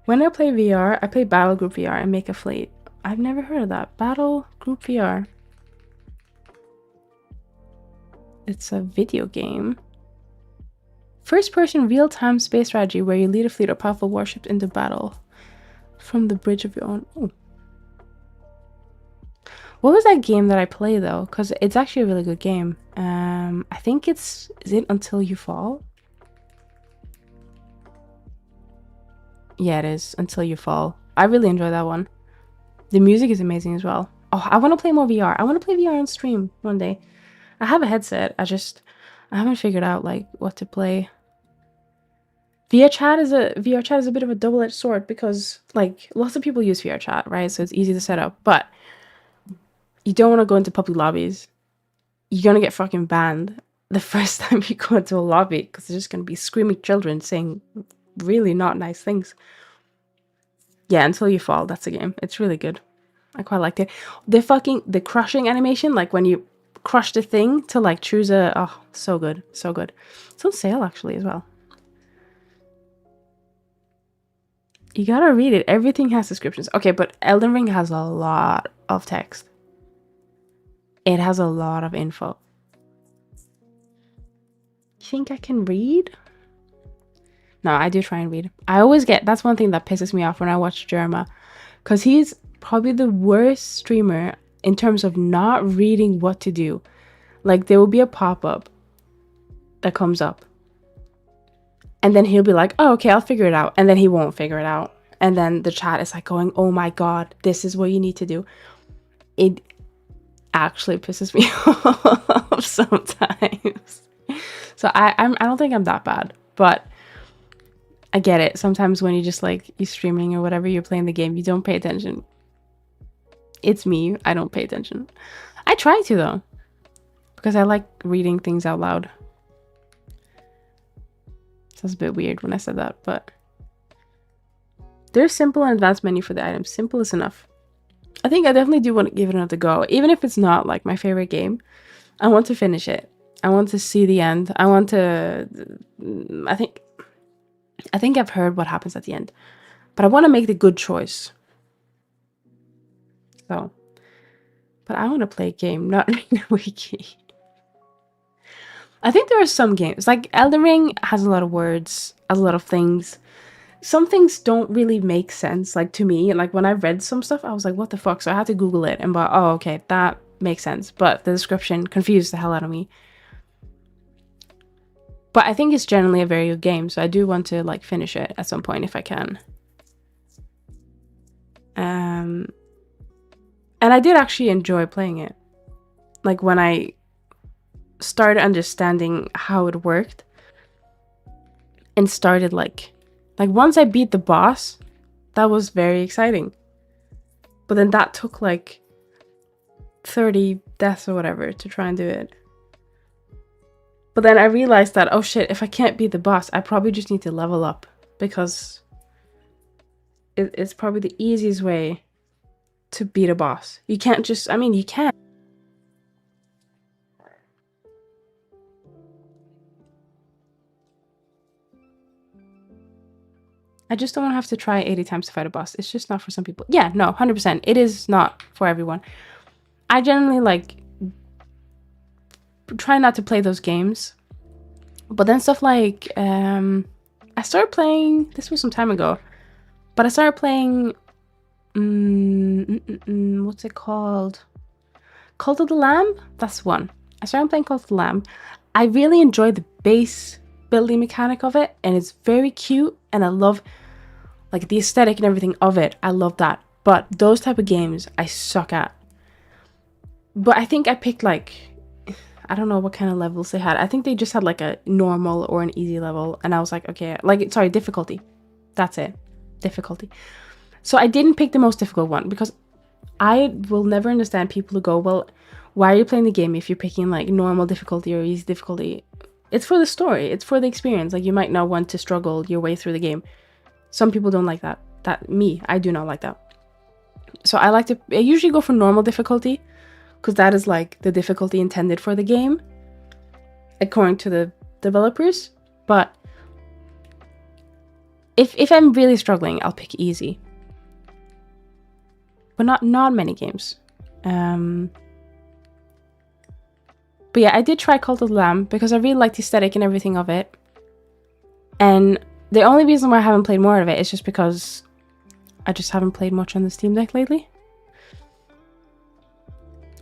When I play VR, I play Battle Group VR and make a fleet. I've never heard of that. Battle Group VR. It's a video game. First-person real-time space strategy where you lead a fleet of powerful warships into battle from the bridge of your own. Oh. What was that game that I play though? Because it's actually a really good game. I think is it Until You Fall? Yeah, it is Until You Fall. I really enjoy that one. The music is amazing as well. Oh, I want to play more VR. I want to play VR on stream one day. I have a headset. I haven't figured out like what to play. VR chat is a bit of a double-edged sword because like lots of people use VR chat, right? So it's easy to set up, but you don't want to go into public lobbies. You're gonna get fucking banned the first time you go into a lobby because there's just gonna be screaming children saying really not nice things. Yeah, Until You Fall, that's a game. It's really good. I quite liked it. The crushing animation, like when you crush the thing to like choose oh, so good, so good. It's on sale actually as well. You gotta read it. Everything has descriptions. Okay, but Elden Ring has a lot of text. It has a lot of info. You think I can read? No, I do try and read. That's one thing that pisses me off when I watch Jerma, because he's probably the worst streamer in terms of not reading what to do. Like there will be a pop-up that comes up and then he'll be like, oh, okay, I'll figure it out. And then he won't figure it out. And then the chat is like going, oh my God, this is what you need to do. It actually pisses me off sometimes. So I don't think I'm that bad, but I get it. Sometimes when you just like, you're streaming or whatever, you're playing the game, you don't pay attention. It's me. I don't pay attention. I try to though, because I like reading things out loud. Sounds a bit weird when I said that, but there's simple and advanced menu for the items. Simple is enough. I think I definitely do want to give it another go. Even if it's not like my favorite game, I want to finish it. I want to see the end. I want to, I think I've heard what happens at the end, but I want to make the good choice. So, but I want to play a game, not read a wiki. I think there are some games, like Elden Ring has a lot of words, has a lot of things. Some things don't really make sense, like to me. Like when I read some stuff, I was like, what the fuck? So I had to Google it and but oh, okay, that makes sense. But the description confused the hell out of me. But I think it's generally a very good game, so I do want to like finish it at some point if I can. And I did actually enjoy playing it. Like when I started understanding how it worked and started like once I beat the boss, that was very exciting. But then that took like 30 deaths or whatever to try and do it. But then I realized that, oh shit, if I can't beat the boss, I probably just need to level up because it's probably the easiest way to beat a boss. You can't just, I mean, you can. I just don't want to have to try 80 times to fight a boss. It's just not for some people. Yeah, no, 100%. It is not for everyone. I generally like try not to play those games. But then stuff like, I started playing, this was some time ago, but I started playing, what's it called? Cult of the Lamb? That's one. I started playing Cult of the Lamb. I really enjoy the base building mechanic of it, and it's very cute, and I love like the aesthetic and everything of it. I love that. But those type of games I suck at. But I think I picked like, I don't know what kind of levels they had. I think they just had like a normal or an easy level. And I was like, okay, like, sorry, difficulty. That's it. Difficulty. So I didn't pick the most difficult one because I will never understand people who go, well, why are you playing the game if you're picking like normal difficulty or easy difficulty? It's for the story. It's for the experience. Like, you might not want to struggle your way through the game. Some people don't like that. I do not like that. So I usually go for normal difficulty because that is like the difficulty intended for the game, according to the developers. But if I'm really struggling, I'll pick easy. But not many games. But yeah, I did try Cult of the Lamb because I really liked the aesthetic and everything of it. And the only reason why I haven't played more of it is just because I just haven't played much on the Steam Deck lately.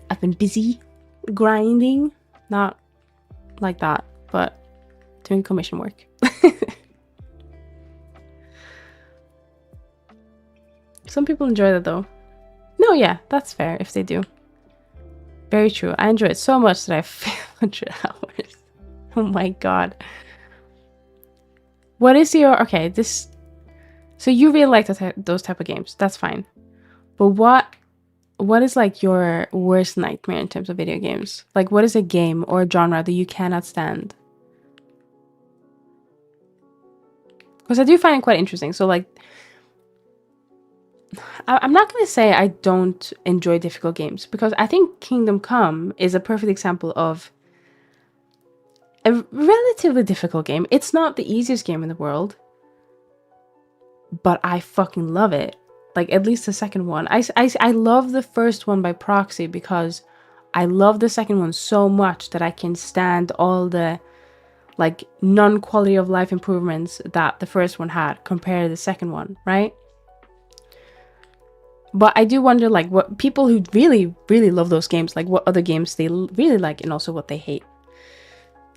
I've been busy grinding, not like that, but doing commission work. Some people enjoy that though. No, yeah, that's fair if they do. Very true. I enjoy it so much that I failed 100 hours. Oh my god. What is your... Okay, this... So you really like those type of games. That's fine. But what is like your worst nightmare in terms of video games? Like, what is a game or a genre that you cannot stand? Because I do find it quite interesting. So like... I'm not going to say I don't enjoy difficult games, because I think Kingdom Come is a perfect example of a relatively difficult game. It's not the easiest game in the world, but I fucking love it. Like, at least the second one. I love the first one by proxy because I love the second one so much that I can stand all the like non-quality of life improvements that the first one had compared to the second one, right? But I do wonder, like, what people who really, really love those games, like, what other games they really like and also what they hate.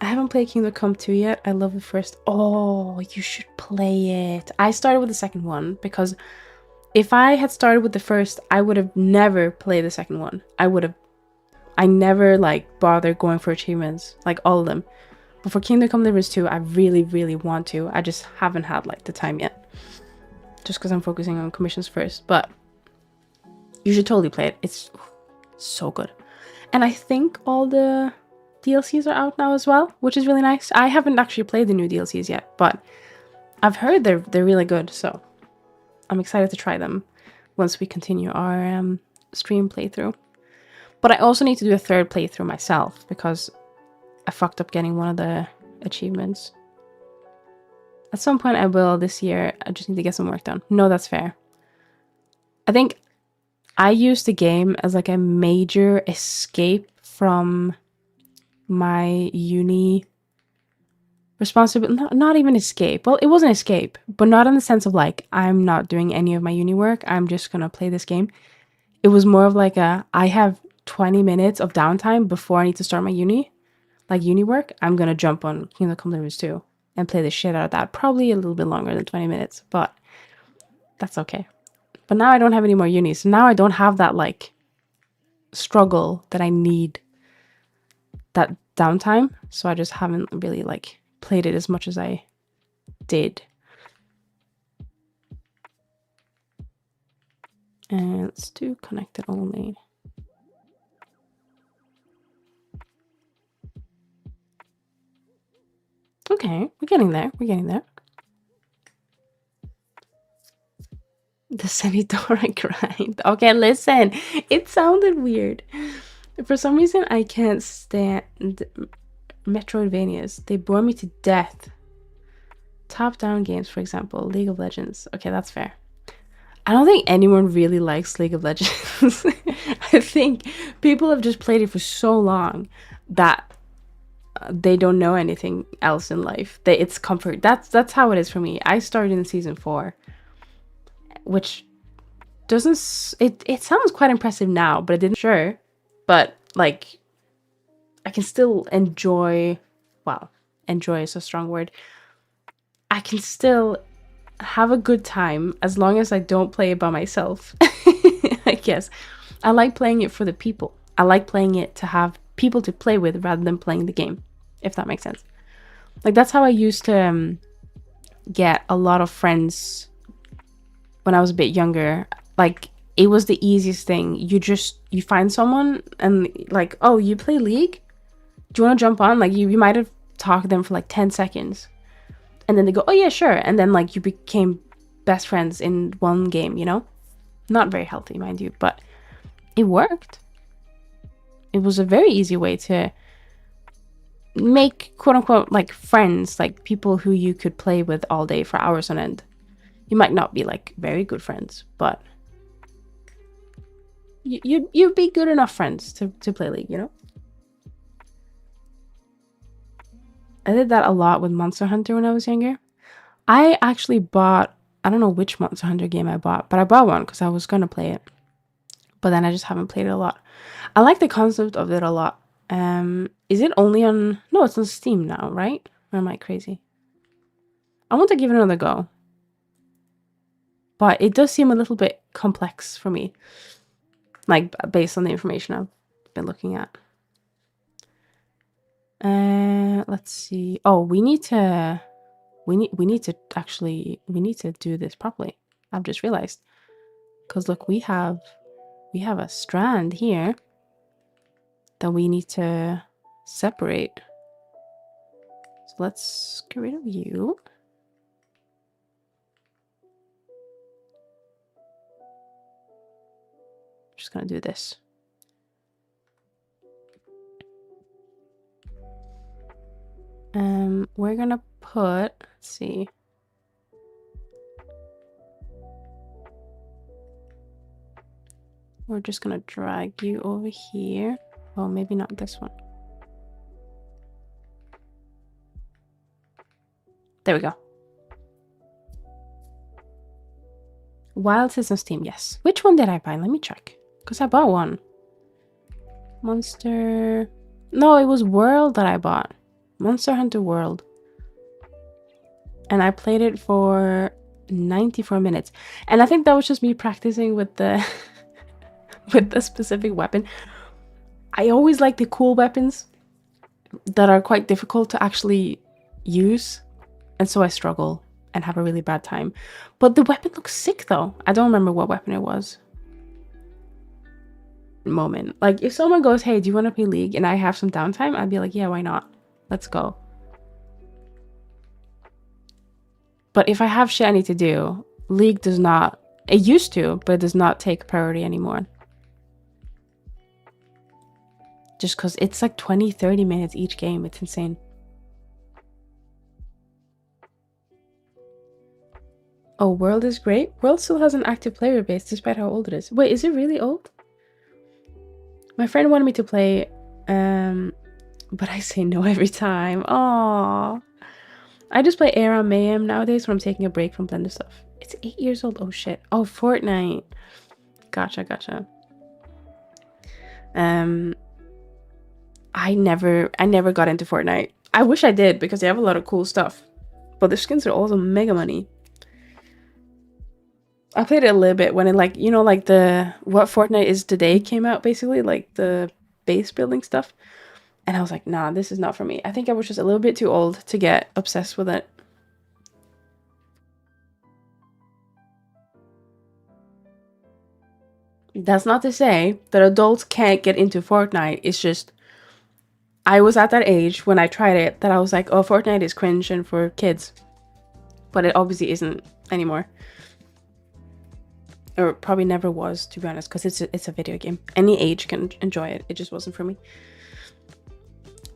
I haven't played Kingdom Come 2 yet. I love the first. Oh, you should play it. I started with the second one because if I had started with the first, I would have never played the second one. I never, like, bothered going for achievements, like, all of them. But for Kingdom Come Deliverance 2, I really, really want to. I just haven't had, like, the time yet. Just because I'm focusing on commissions first. But... you should totally play it. It's so good. And I think all the DLCs are out now as well, which is really nice. I haven't actually played the new DLCs yet, but I've heard they're really good, so I'm excited to try them once we continue our stream playthrough. But I also need to do a third playthrough myself because I fucked up getting one of the achievements. At some point I will this year. I just need to get some work done. No, that's fair. I think I used the game as like a major escape from my uni responsibility. Not even escape. Well, it was an escape, but not in the sense of like, I'm not doing any of my uni work. I'm just going to play this game. It was more of like I have 20 minutes of downtime before I need to start my uni. Like uni work. I'm going to jump on Kingdom Come Deliverance 2 and play the shit out of that. Probably a little bit longer than 20 minutes, but that's okay. But now I don't have any more uni, so now I don't have that, like, struggle that I need, that downtime. So I just haven't really, like, played it as much as I did. And let's do connected only. Okay, we're getting there. We're getting there. The Zenidora grind. Okay, listen. It sounded weird. For some reason, I can't stand Metroidvanias. They bore me to death. Top-down games, for example. League of Legends. Okay, that's fair. I don't think anyone really likes League of Legends. I think people have just played it for so long that they don't know anything else in life. It's comfort. That's how it is for me. I started in season 4. Which doesn't... It sounds quite impressive now, but it didn't... Sure. But, like, I can still enjoy... Well, enjoy is a strong word. I can still have a good time as long as I don't play it by myself. I guess. I like playing it for the people. I like playing it to have people to play with rather than playing the game, if that makes sense. Like, that's how I used to get a lot of friends when I was a bit younger. Like, it was the easiest thing. You find someone and like, oh, you play League? Do you want to jump on? Like, you might have talked to them for like 10 seconds. And then they go, oh yeah, sure. And then like you became best friends in one game, you know? Not very healthy, mind you, but it worked. It was a very easy way to make quote unquote like friends, like people who you could play with all day for hours on end. You might not be like very good friends, but you'd be good enough friends to play League, you know? I did that a lot with Monster Hunter when I was younger. I actually bought, I don't know which Monster Hunter game I bought, but I bought one because I was going to play it. But then I just haven't played it a lot. I like the concept of it a lot. Is it only on... No, it's on Steam now, right? Or am I crazy? I want to give it another go. But it does seem a little bit complex for me. Like, based on the information I've been looking at. Let's see. Oh, we need to do this properly. I've just realized. Because look, we have a strand here that we need to separate. So let's get rid of you. Just gonna do this. We're gonna put, let's see. We're just gonna drag you over here. Oh, maybe not this one. There we go. Wild Systems Team, yes. Which one did I buy? Let me check. Because I bought one. Monster... No, it was World that I bought. Monster Hunter World. And I played it for 94 minutes. And I think that was just me practicing with the... with the specific weapon. I always like the cool weapons that are quite difficult to actually use. And so I struggle and have a really bad time. But the weapon looks sick though. I don't remember what weapon it was. Moment. Like if someone goes, hey, do you want to play League? And I have some downtime, I'd be like, yeah, why not? Let's go. But if I have shit I need to do, League does not, it used to, but it does not take priority anymore. Just because it's like 20-30 minutes each game. It's insane. Oh, World is great. World still has an active player base despite how old it is. Wait, is it really old? My friend wanted me to play, but I say no every time. Aww. I just play Era Mayhem nowadays when I'm taking a break from Blender stuff. It's 8 years old. Oh shit. Oh, Fortnite. Gotcha. I never got into Fortnite. I wish I did because they have a lot of cool stuff. But the skins are also mega money. I played it a little bit when it like, you know, like what Fortnite is today came out basically, like the base building stuff. And I was like, nah, this is not for me. I think I was just a little bit too old to get obsessed with it. That's not to say that adults can't get into Fortnite. It's just, I was at that age when I tried it that I was like, oh, Fortnite is cringe and for kids. But it obviously isn't anymore. Or probably never was, to be honest, because it's a video game. Any age can enjoy it. It just wasn't for me.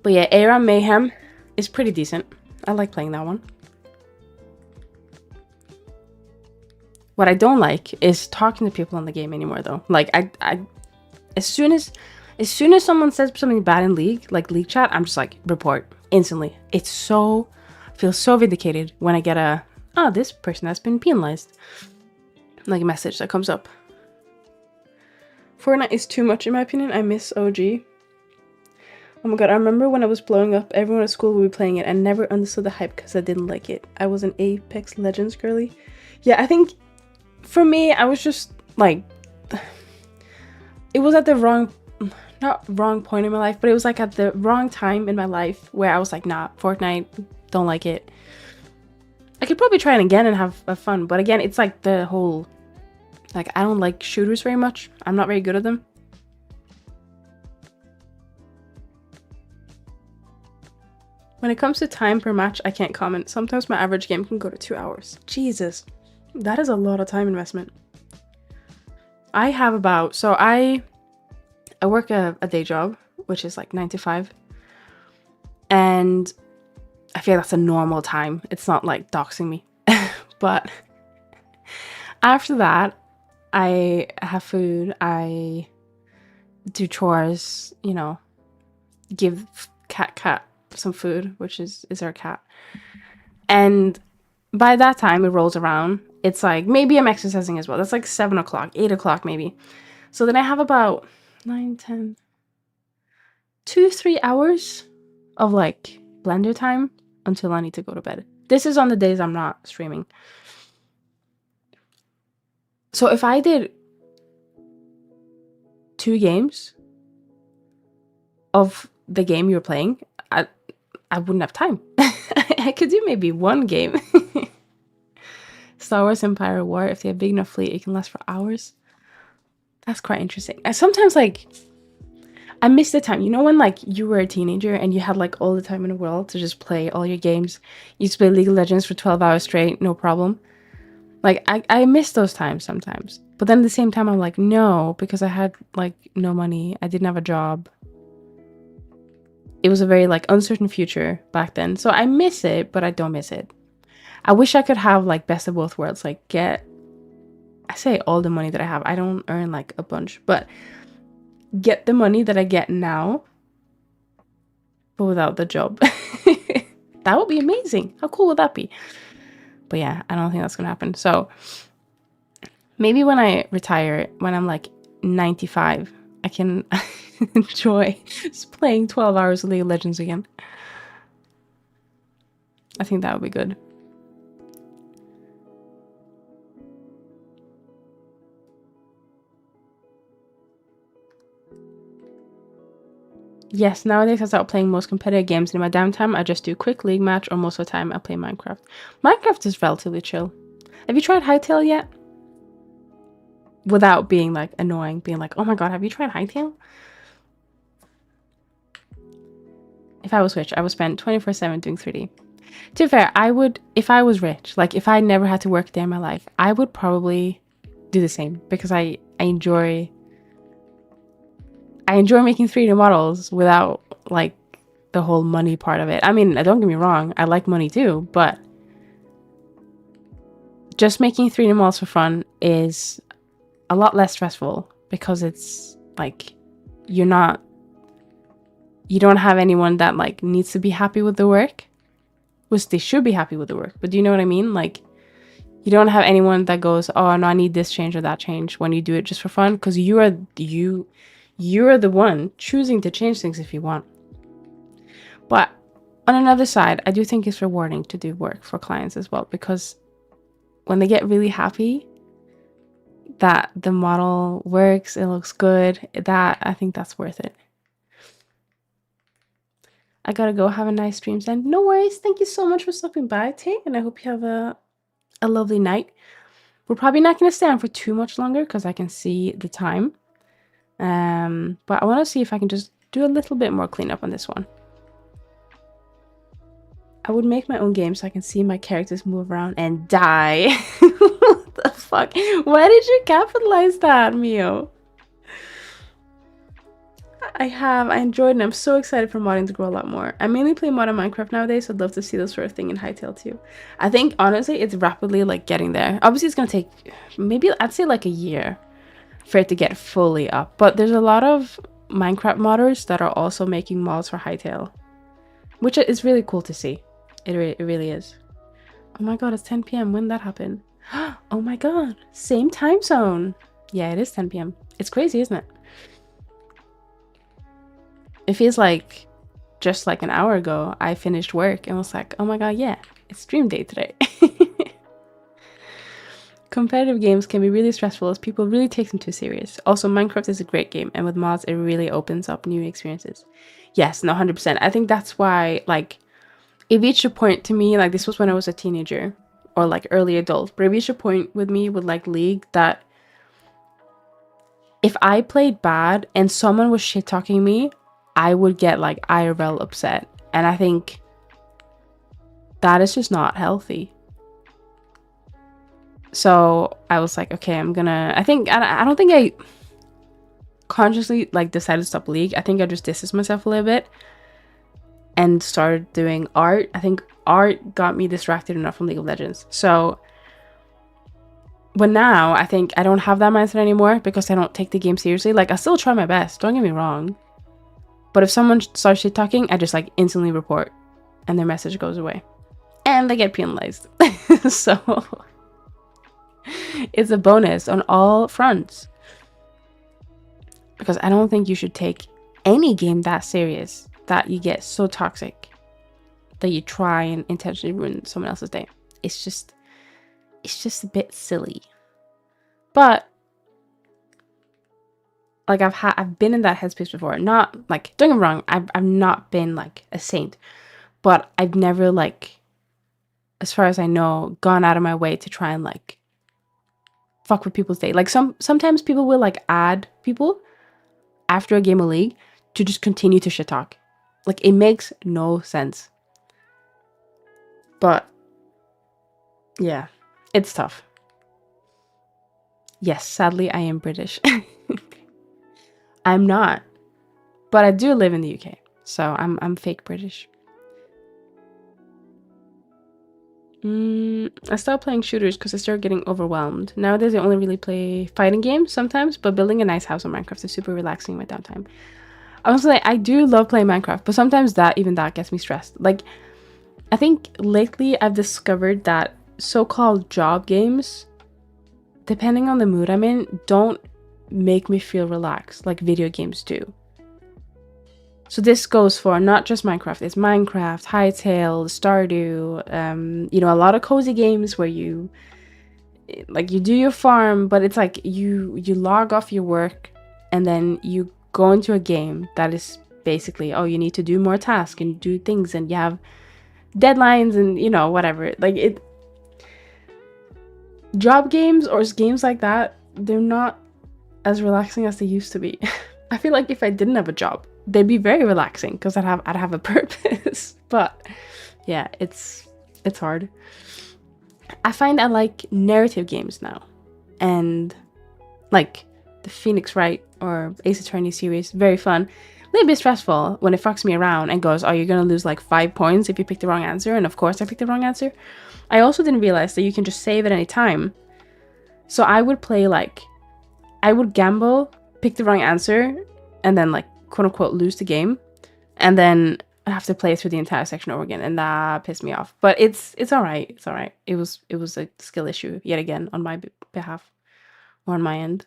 But yeah, Era Mayhem is pretty decent. I like playing that one. What I don't like is talking to people on the game anymore, though. Like, as soon as someone says something bad in League, like League chat, I'm just like, report instantly. It's so, feels so vindicated when I get a, oh, this person has been penalized. Like a message that comes up. Fortnite is too much in my opinion. I miss OG. Oh my god, I remember when I was blowing up, everyone at school would be playing it and never understood the hype because I didn't like it. I was an Apex Legends girly. Yeah, I think for me, I was just like, it was at the wrong not wrong point in my life, but it was like at the wrong time in my life where I was like, nah, Fortnite, don't like it. I could probably try it again and have fun, but again, it's like the whole, like, I don't like shooters very much. I'm not very good at them. When it comes to time per match, I can't comment. Sometimes my average game can go to 2 hours. Jesus, that is a lot of time investment. I have about, so I work a day job, which is like 9 to 5. And I feel that's a normal time. It's not like doxing me. But after that, I have food, I do chores, you know, give cat some food, which is our cat. And by that time it rolls around, it's like maybe I'm exercising as well. That's like 7 o'clock, 8 o'clock maybe. So then I have about 9, 10, 2-3 hours of like blender time until I need to go to bed. This is on the days I'm not streaming. So if I did 2 games of the game you're playing, I wouldn't have time. I could do maybe 1 game. Star Wars Empire War, if they have a big enough fleet, it can last for hours. That's quite interesting. I sometimes like, I miss the time. You know when like you were a teenager and you had like all the time in the world to just play all your games? You used to play League of Legends for 12 hours straight, no problem. Like, I miss those times sometimes. But then at the same time, I'm like, no, because I had like no money. I didn't have a job. It was a very like uncertain future back then. So I miss it, but I don't miss it. I wish I could have like best of both worlds. Like I say all the money that I have. I don't earn like a bunch, but get the money that I get now, but without the job. That would be amazing. How cool would that be? But yeah, I don't think that's gonna happen. So maybe when I retire, when I'm like 95, I can enjoy just playing 12 hours of League of Legends again. I think that would be good. Yes, nowadays I start playing most competitive games. In my downtime, I just do quick league match, or most of the time I play Minecraft. Minecraft is relatively chill. Have you tried Hytale yet? Without being like annoying, being like, oh my god, have you tried Hytale? If I was rich, I would spend 24/7 doing 3D. To be fair, I would, if I was rich, like if I never had to work a day in my life, I would probably do the same, because I enjoy making 3D models without like the whole money part of it. I mean, don't get me wrong, I like money too, but just making 3D models for fun is a lot less stressful, because it's like you don't have anyone that like needs to be happy with the work, which they should be happy with the work, but do you know what I mean? Like, you don't have anyone that goes, oh no, I need this change or that change, when you do it just for fun, because you're the one choosing to change things if you want. But on another side, I do think it's rewarding to do work for clients as well, because when they get really happy that the model works, it looks good, I think that's worth it. I gotta go. Have a nice stream, then. No worries. Thank you so much for stopping by, Tay, and I hope you have a lovely night. We're probably not gonna stay on for too much longer, because I can see the time. But I want to see if I can just do a little bit more cleanup on this one. I would make my own game so I can see my characters move around and die. What the fuck? Why did you capitalize that, Mio? I enjoyed, and I'm so excited for modding to grow a lot more. I mainly play mod on Minecraft nowadays, so I'd love to see this sort of thing in Hytale too. I think, honestly, it's rapidly like getting there. Obviously, it's gonna take maybe, I'd say like a year for it to get fully up. But there's a lot of Minecraft modders that are also making mods for Hytale, which is really cool to see. It really is. Oh my god, it's 10 p.m. When did that happen? Oh my god, same time zone. Yeah, it is 10 p.m. It's crazy, isn't it? It feels like just like an hour ago I finished work and was like, oh my god, yeah, it's stream day today. Competitive games can be really stressful as people really take them too serious. Also, Minecraft is a great game, and with mods, it really opens up new experiences. Yes, no, 100%. I think that's why, like, it reached a point to me, like, this was when I was a teenager or like early adult, but it reached a point with me with like League that if I played bad and someone was shit talking me, I would get like IRL upset. And I think that is just not healthy. So I was like, okay, I don't think I consciously like decided to stop League. I think I just distanced myself a little bit and started doing art. I think art got me distracted enough from League of Legends. So, but now I think I don't have that mindset anymore because I don't take the game seriously. Like, I still try my best, don't get me wrong. But if someone starts shit talking, I just like instantly report and their message goes away. And they get penalized. So, it's a bonus on all fronts. Because I don't think you should take any game that serious that you get so toxic that you try and intentionally ruin someone else's day. It's just a bit silly. But like I've been in that headspace before. Not like, don't get me wrong, I've not been like a saint, but I've never, like, as far as I know, gone out of my way to try and like fuck with people's day. Like sometimes people will like add people after a game of League to just continue to shit talk. Like, it makes no sense. But yeah, it's tough. Yes, sadly I am British. I'm not, but I do live in the UK, so I'm fake British. I stopped playing shooters because I started getting overwhelmed. Nowadays I only really play fighting games sometimes, but building a nice house on Minecraft is super relaxing in my downtime. Honestly, I do love playing Minecraft, but sometimes even that gets me stressed. Like, I think lately I've discovered that so-called job games, depending on the mood I'm in, don't make me feel relaxed like video games do. So this goes for not just Minecraft. It's Minecraft, Hytale, Stardew, you know, a lot of cozy games where you do your farm, but it's like you log off your work and then you go into a game that is basically, oh, you need to do more tasks and do things and you have deadlines and, you know, whatever. Like, job games or games like that, they're not as relaxing as they used to be. I feel like if I didn't have a job, they'd be very relaxing because I'd have a purpose. But yeah, it's hard. I find I like narrative games now, and like the Phoenix Wright or Ace Attorney series, very fun. A little bit stressful when it fucks me around and goes, oh, you're gonna lose like 5 points if you pick the wrong answer, and of course I picked the wrong answer. I also didn't realize that you can just save at any time. So I would play like, I would gamble, pick the wrong answer, and then like quote unquote lose the game, and then I have to play through the entire section over again, and that pissed me off. But it's all right. It's all right. It was a skill issue yet again on my behalf or on my end.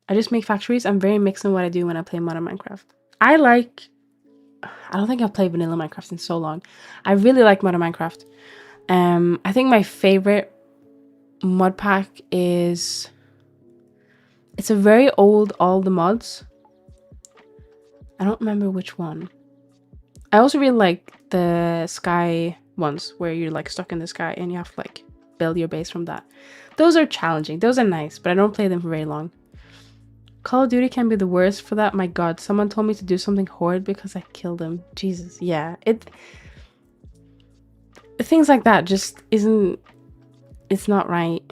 I just make factories. I'm very mixed in what I do when I play modern Minecraft. I don't think I've played vanilla Minecraft in so long. I really like modern Minecraft. I think my favorite mod pack is, it's a very old all the mods. I don't remember which one. I also really like the sky ones where you're like stuck in the sky and you have to like build your base from that. Those are challenging. Those are nice, but I don't play them for very long. Call of Duty can be the worst for that. My god, someone told me to do something horrid because I killed him. Jesus, yeah. Things like that just isn't, it's not right.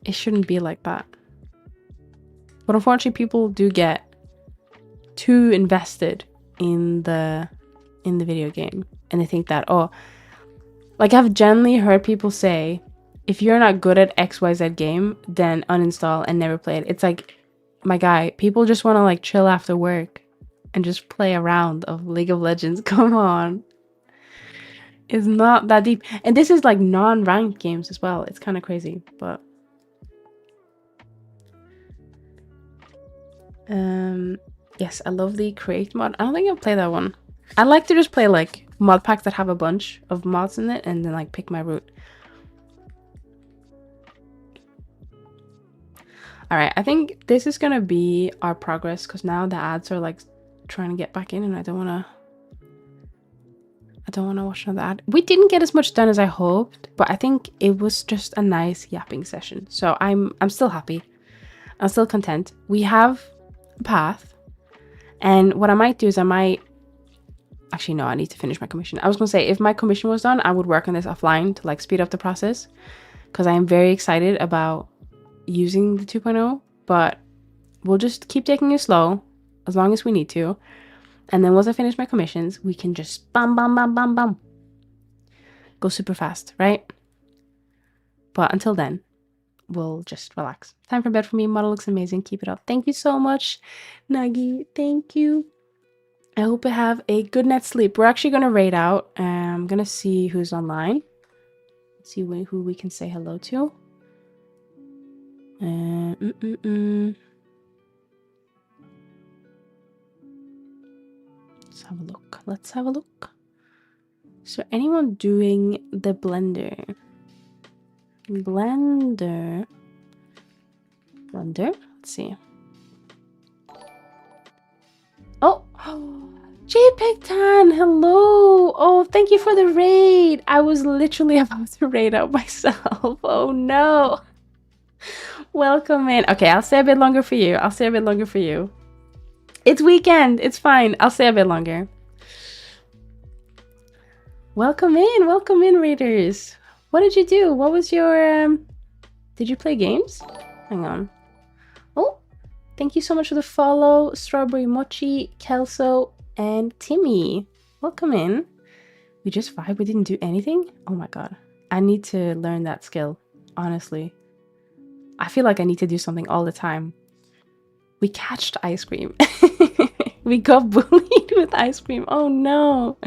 It shouldn't be like that. But unfortunately, people do get too invested in the video game, and they think that, oh, like, I've generally heard people say, if you're not good at XYZ game, then uninstall and never play it. It's like, my guy, people just want to like chill after work and just play a round of League of Legends. Come on. It's not that deep. And this is like non-ranked games as well. It's kind of crazy, but yes, I love the create mod. I don't think I'll play that one. I like to just play like mod packs that have a bunch of mods in it and then like pick my route. All right, I think this is gonna be our progress because now the ads are like trying to get back in, and I don't wanna watch another ad. We didn't get as much done as I hoped, but I think it was just a nice yapping session. So I'm still happy. I'm still content. We have a path, and what I might do is I might actually no, I need to finish my commission. I was gonna say if my commission was done, I would work on this offline to like speed up the process because I am very excited about using the 2.0, but we'll just keep taking it slow as long as we need to. And then once I finish my commissions, we can just bam, bam, bam, bam, bam. Go super fast, right? But until then, we'll just relax. Time for bed for me. Model looks amazing. Keep it up. Thank you so much, Nagi. Thank you. I hope you have a good night's sleep. We're actually going to raid out. I'm going to see who's online. See who we can say hello to. Let's have a look. Let's have a look. Is there anyone doing the blender? Blender. Let's see. Oh, JPEG Tan, hello. Oh, thank you for the raid. I was literally about to raid out myself. Oh no. Welcome in. Okay, I'll stay a bit longer for you. It's weekend. It's fine. I'll stay a bit longer. Welcome in, raiders. What did you do? What was your did you play games? Hang on. Oh, thank you so much for the follow, Strawberry Mochi, Kelso, and Timmy. Welcome in. We just vibed. We didn't do anything. Oh my god, I need to learn that skill. Honestly, I feel like I need to do something all the time. We catched ice cream. We got bullied with ice cream. Oh no.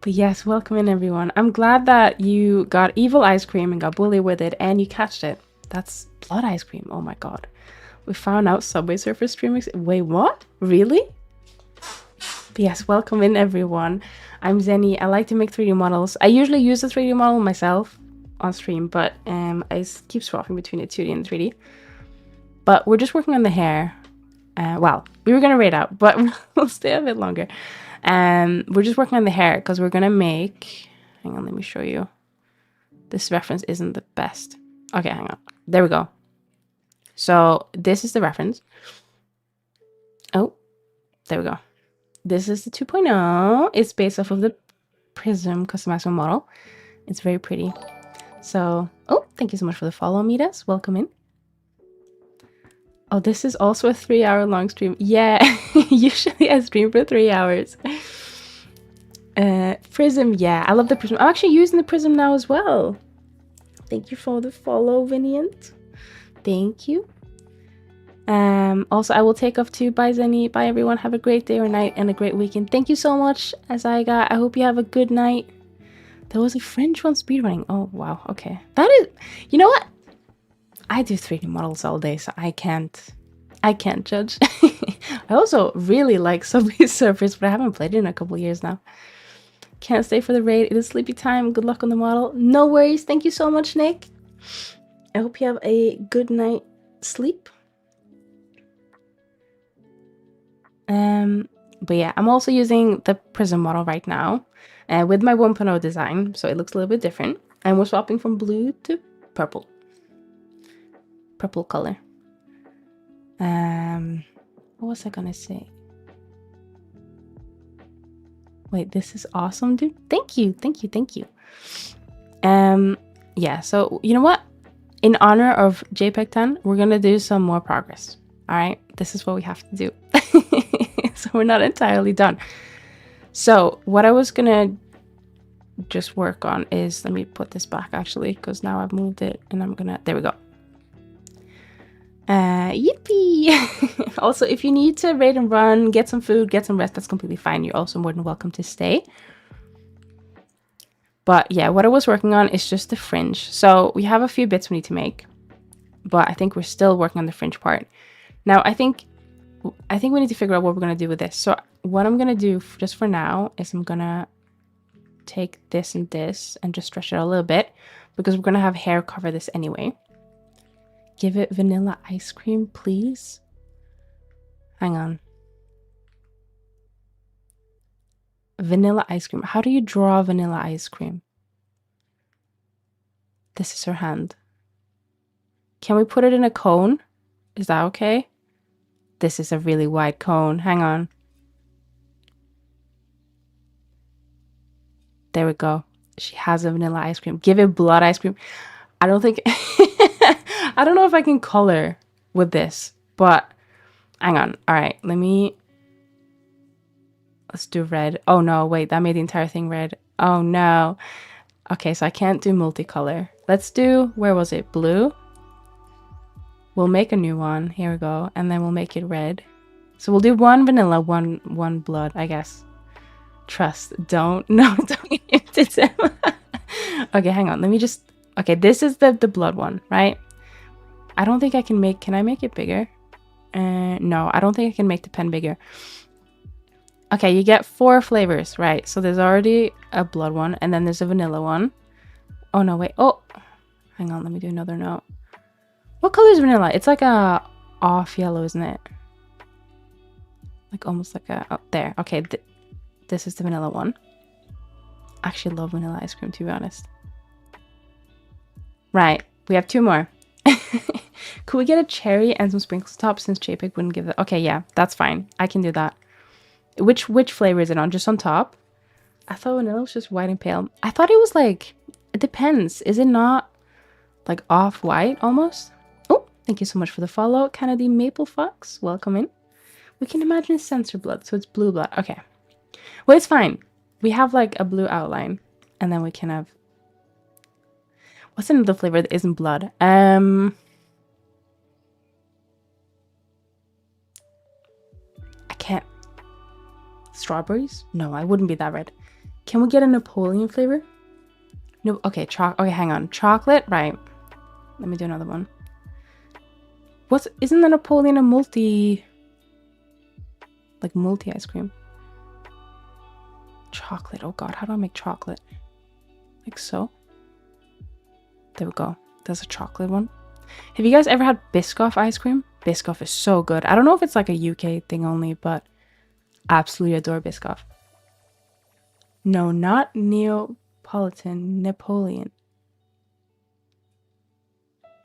But yes, welcome in everyone. I'm glad that you got evil ice cream and got bullied with it and you catched it. That's blood ice cream. Oh my god. We found out Subway Surfer streamers. Wait, what? Really? But yes, welcome in everyone. I'm Zenny. I like to make 3D models. I usually use the 3D model myself on stream, but I keep swapping between the 2D and the 3D. But we're just working on the hair. Well, we were gonna raid out, but we'll stay a bit longer. We're just working on the hair because we're gonna make, hang on, let me show you. This reference isn't the best. Okay, hang on. There we go. So this is the reference. Oh, there we go. This is the 2.0. It's based off of the Prism customizable model. It's very pretty. So, oh, thank you so much for the follow, Midas. Welcome in. Oh, this is also a 3-hour-long stream. Yeah, usually I stream for 3 hours. Prism, yeah, I love the Prism. I'm actually using the Prism now as well. Thank you for the follow, Viniant. Thank you. Also, I will take off too. Bye, Zenny. Bye, everyone. Have a great day or night and a great weekend. Thank you so much, Azaiga. I hope you have a good night. There was a French one speedrunning. Oh, wow. Okay. That is... You know what? I do 3D models all day, so I can't judge. I also really like Subway Surfers, but I haven't played it in a couple years now. Can't stay for the raid. It is sleepy time. Good luck on the model. No worries. Thank you so much, Nick. I hope you have a good night sleep. But yeah, I'm also using the Prism model right now with my 1.0 design, so it looks a little bit different. And we're swapping from blue to purple. Purple color. What was I gonna say? Wait, this is awesome, dude. Thank you. Yeah, so you know what? In honor of JPEG 10, we're gonna do some more progress. All right, this is what we have to do. So we're not entirely done. So what I was gonna just work on is, let me put this back actually, because now I've moved it and I'm gonna, there we go. Yippee! Also, if you need to raid and run, get some food, get some rest, that's completely fine. You're also more than welcome to stay. But yeah, what I was working on is just the fringe. So we have a few bits we need to make, but I think we're still working on the fringe part. Now, I think we need to figure out what we're going to do with this. So what I'm going to do just for now is I'm going to take this and this and just stretch it out a little bit because we're going to have hair cover this anyway. Give it vanilla ice cream, please. Hang on. Vanilla ice cream. How do you draw vanilla ice cream? This is her hand. Can we put it in a cone? Is that okay? This is a really wide cone. Hang on. There we go. She has a vanilla ice cream. Give it blood ice cream. I don't think... I don't know if I can color with this, but hang on. All right, let's do red. Oh no, wait, that made the entire thing red. Oh no. Okay, so I can't do multicolor. Let's do, where was it? Blue. We'll make a new one. Here we go. And then we'll make it red. So we'll do one vanilla, one blood, I guess. Trust. Don't hit him. Okay, hang on. Let me just... Okay, this is the blood one, right? I don't think I can make... Can I make it bigger? No, I don't think I can make the pen bigger. Okay, you get 4 flavors, right? So there's already a blood one, and then there's a vanilla one. Oh, no, wait. Oh, hang on. Let me do another note. What color is vanilla? It's like a off yellow, isn't it? Like almost like a... Oh, there. Okay, this is the vanilla one. I actually love vanilla ice cream, to be honest. Right, we have 2 more. Could we get a cherry and some sprinkles top since JPEG wouldn't give it? Okay, yeah, that's fine. I can do that. Which flavor is it on? Just on top? I thought vanilla was just white and pale. I thought it was like... It depends. Is it not like off-white almost? Oh, thank you so much for the follow. Kennedy Maple Fox, welcome in. We can imagine it's sensor blood, so it's blue blood. Okay. Well, it's fine. We have like a blue outline, and then we can have... What's another flavor that isn't blood? I can't... Strawberries? No, I wouldn't be that red. Can we get a Napoleon flavor? No, okay, okay, hang on. Chocolate? Right. Let me do another one. Isn't the Napoleon a multi ice cream? Chocolate. Oh god, how do I make chocolate? Like so. There we go. There's a chocolate one. Have you guys ever had Biscoff ice cream? Biscoff is so good. I don't know if it's like a UK thing only, but absolutely adore Biscoff. No, not Neapolitan. Napoleon.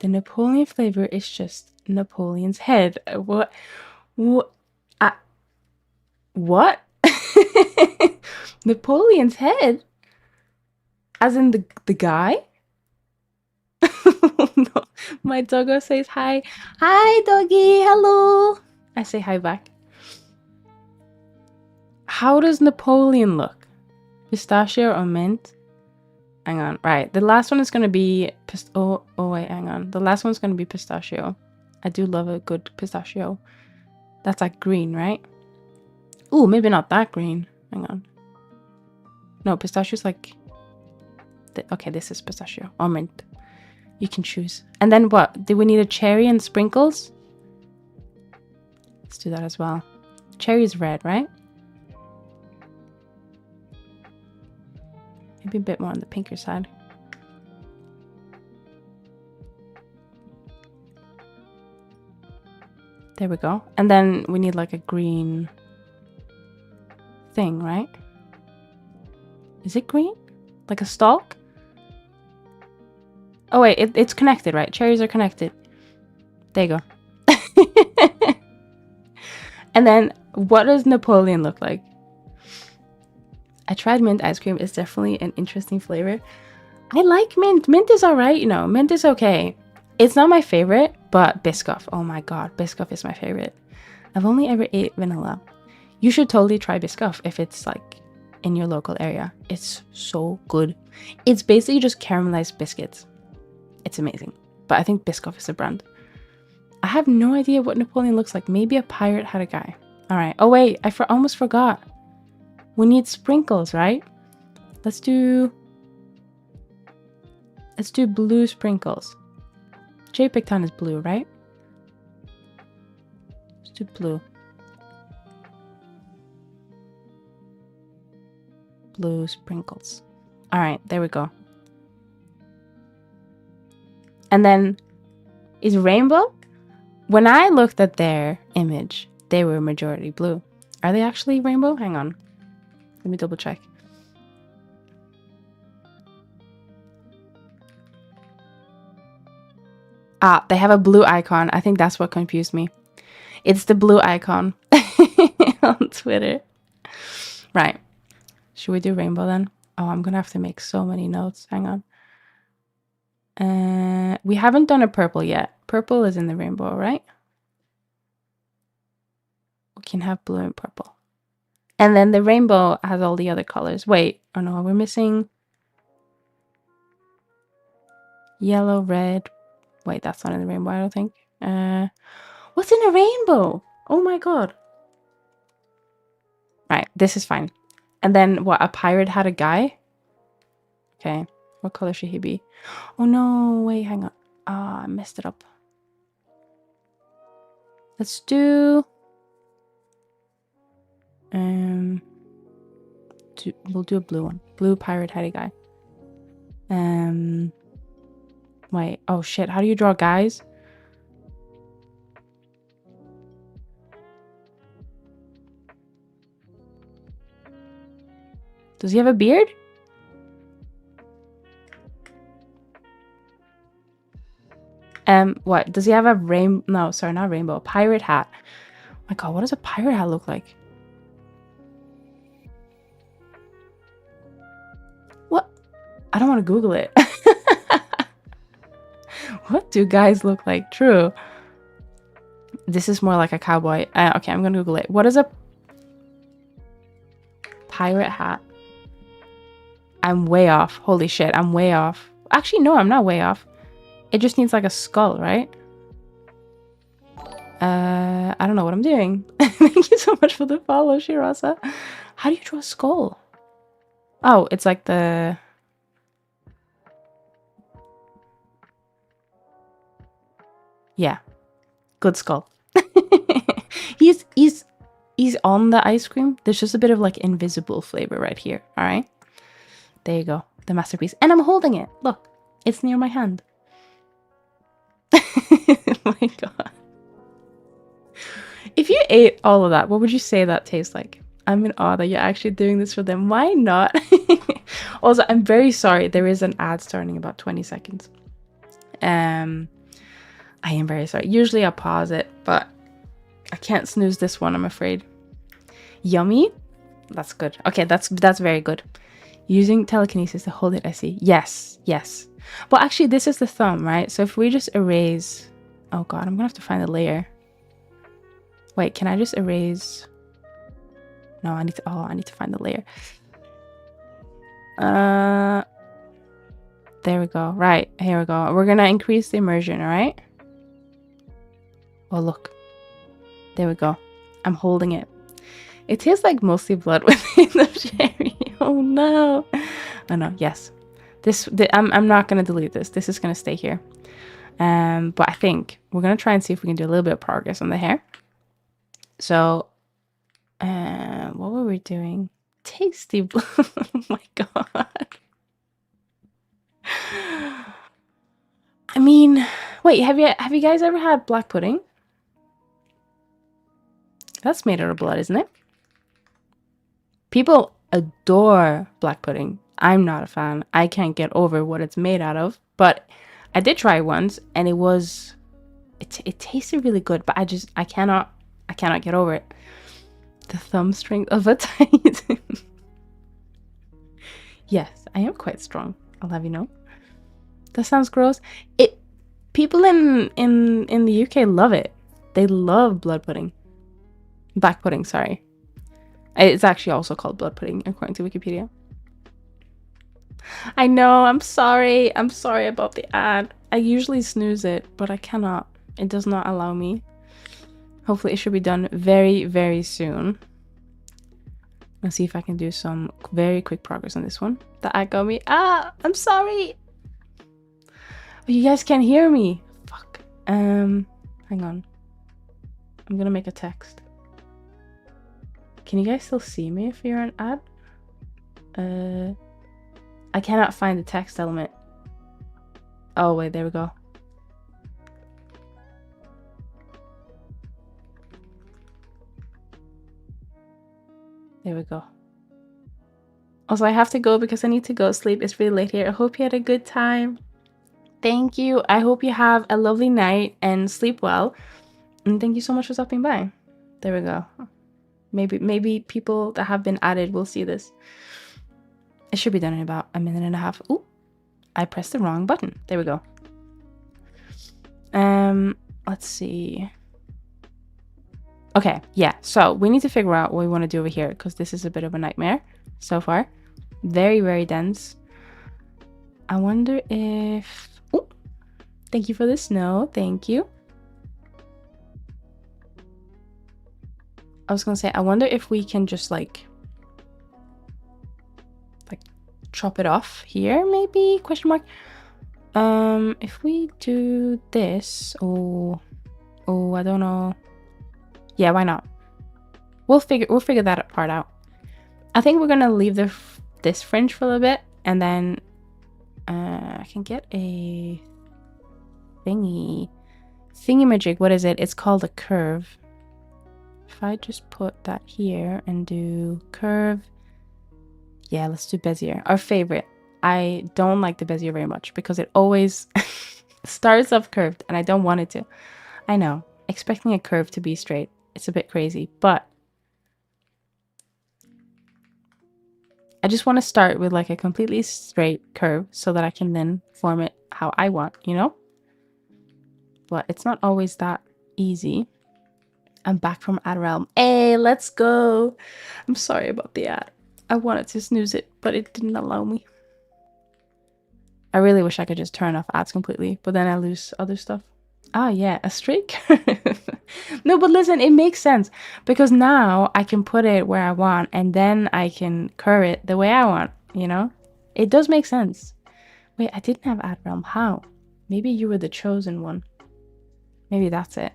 The Napoleon flavor is just Napoleon's head. What? What? Napoleon's head? As in the guy? No. My doggo says hi. Hi, doggy. Hello. I say hi back. How does Napoleon look? Pistachio or mint? Hang on. Right. The last one is going to be... Oh, wait. Hang on. The last one's going to be pistachio. I do love a good pistachio. That's like green, right? Ooh, maybe not that green. Hang on. No, pistachio's like... Okay, this is pistachio. Or mint. You can choose. And then what? Do we need a cherry and sprinkles? Let's do that as well. Cherry is red, right? Maybe a bit more on the pinker side. There we go. And then we need like a green thing, right? Is it green? Like a stalk? Oh wait, it's connected, right? Cherries are connected. There you go. And then, what does Napoleon look like? I tried mint ice cream. It's definitely an interesting flavor. I like mint. Mint is alright, you know. Mint is okay. It's not my favorite, but Biscoff. Oh my god, Biscoff is my favorite. I've only ever ate vanilla. You should totally try Biscoff if it's like in your local area. It's so good. It's basically just caramelized biscuits. It's amazing. But I think Biscoff is a brand. I have no idea what Napoleon looks like. Maybe a pirate hat a guy. Alright. Oh wait, I almost forgot. We need sprinkles, right? Let's do blue sprinkles. JPEG ton is blue, right? Let's do blue. Blue sprinkles. Alright, there we go. And then Is rainbow? When I looked at their image, they were majority blue. Are they actually rainbow? Hang on. Let me double check. Ah, they have a blue icon. I think that's what confused me. It's the blue icon on Twitter. Right. Should we do rainbow then? Oh, I'm gonna have to make so many notes. Hang on. We haven't done a purple yet. Purple is in the rainbow, right? We can have blue and purple. And then the rainbow has all the other colors. Wait, oh no, we're missing yellow, red. Wait, that's not in the rainbow, I don't think. What's in a rainbow? Oh my god. Right, this is fine. And then what, a pirate had a guy? Okay, what color should he be? Oh no, wait, hang on. Ah, I messed it up. Let's do... we'll do a blue one. Blue pirate had a guy. Wait, oh shit, how do you draw guys? Does he have a beard? What? Does he have a no, sorry, not rainbow. Pirate hat. Oh my god, what does a pirate hat look like? What? I don't want to Google it. What do guys look like? True. This is more like a cowboy. Okay, I'm gonna Google it. What is a pirate hat? I'm way off. Holy shit, I'm way off. Actually, no, I'm not way off. It just needs like a skull, right? I don't know what I'm doing. Thank you so much for the follow, Shirasa. How do you draw a skull? Oh, it's like the... Yeah. Good skull. He's on the ice cream. There's just a bit of like invisible flavor right here. All right. There you go. The masterpiece. And I'm holding it. Look, it's near my hand. Oh my god. If you ate all of that, what would you say that tastes like? I'm in awe that you're actually doing this for them. Why not? Also, I'm very sorry. There is an ad starting in about 20 seconds. I am very sorry. Usually I pause it, but I can't snooze this one, I'm afraid. Yummy? That's good. Okay, that's very good. Using telekinesis to hold it, I see. Yes, yes. Well, actually, this is the thumb, right? So if we just erase... Oh god, I'm gonna have to find the layer. Wait, can I just erase... No, I need to... Oh, I need to find the layer. There we go. Right, here we go. We're gonna increase the immersion, alright? Oh, look. There we go. I'm holding it. It tastes like mostly blood within the cherry. Oh no. Oh no, yes. I'm not gonna delete this. This is gonna stay here. But I think we're gonna try and see if we can do a little bit of progress on the hair. So, what were we doing? Tasty blood. Oh my god. I mean, wait, have you guys ever had black pudding? That's made out of blood, isn't it? People adore black pudding. I'm not a fan. I can't get over what it's made out of. But I did try it once, and it tasted really good. But I cannot get over it. The thumb strength of a titan. Yes, I am quite strong. I'll have you know. That sounds gross. People in the UK love it. They love blood pudding. Black pudding, sorry. It's actually also called blood pudding, according to Wikipedia. I know, I'm sorry. I'm sorry about the ad. I usually snooze it, but I cannot. It does not allow me. Hopefully it should be done very, very soon. Let's see if I can do some very quick progress on this one. The ad got me. Ah, I'm sorry. But you guys can't hear me. Fuck. Hang on. I'm gonna make a text. Can you guys still see me if you're an ad? I cannot find the text element. Oh, wait, there we go. There we go. Also, I have to go because I need to go sleep. It's really late here. I hope you had a good time. Thank you. I hope you have a lovely night and sleep well. And thank you so much for stopping by. There we go. Maybe people that have been added will see this. It should be done in about a minute and a half. Ooh, I pressed the wrong button. There we go. Let's see. Okay, yeah. So we need to figure out what we want to do over here because this is a bit of a nightmare so far. Very, very dense. I wonder if... Ooh, thank you for the snow. Thank you. I was gonna say, I wonder if we can just like chop it off here, maybe? Question mark. If we do this, oh, I don't know. Yeah, why not? We'll figure that part out. I think we're gonna leave this fringe for a little bit, and then I can get a thingy-majig. What is it? It's called a curve. If I just put that here and do curve. Yeah, let's do Bezier. Our favorite. I don't like the Bezier very much because it always starts off curved and I don't want it to. I know. Expecting a curve to be straight. It's a bit crazy, but I just want to start with like a completely straight curve so that I can then form it how I want, you know? But it's not always that easy. I'm back from ad realm. Hey, let's go. I'm sorry about the ad. I wanted to snooze it, but it didn't allow me. I really wish I could just turn off ads completely, but then I lose other stuff. Ah, yeah, a straight curve. No, but listen, it makes sense because now I can put it where I want and then I can curve it the way I want, you know? It does make sense. Wait, I didn't have ad realm. How? Maybe you were the chosen one. Maybe that's it.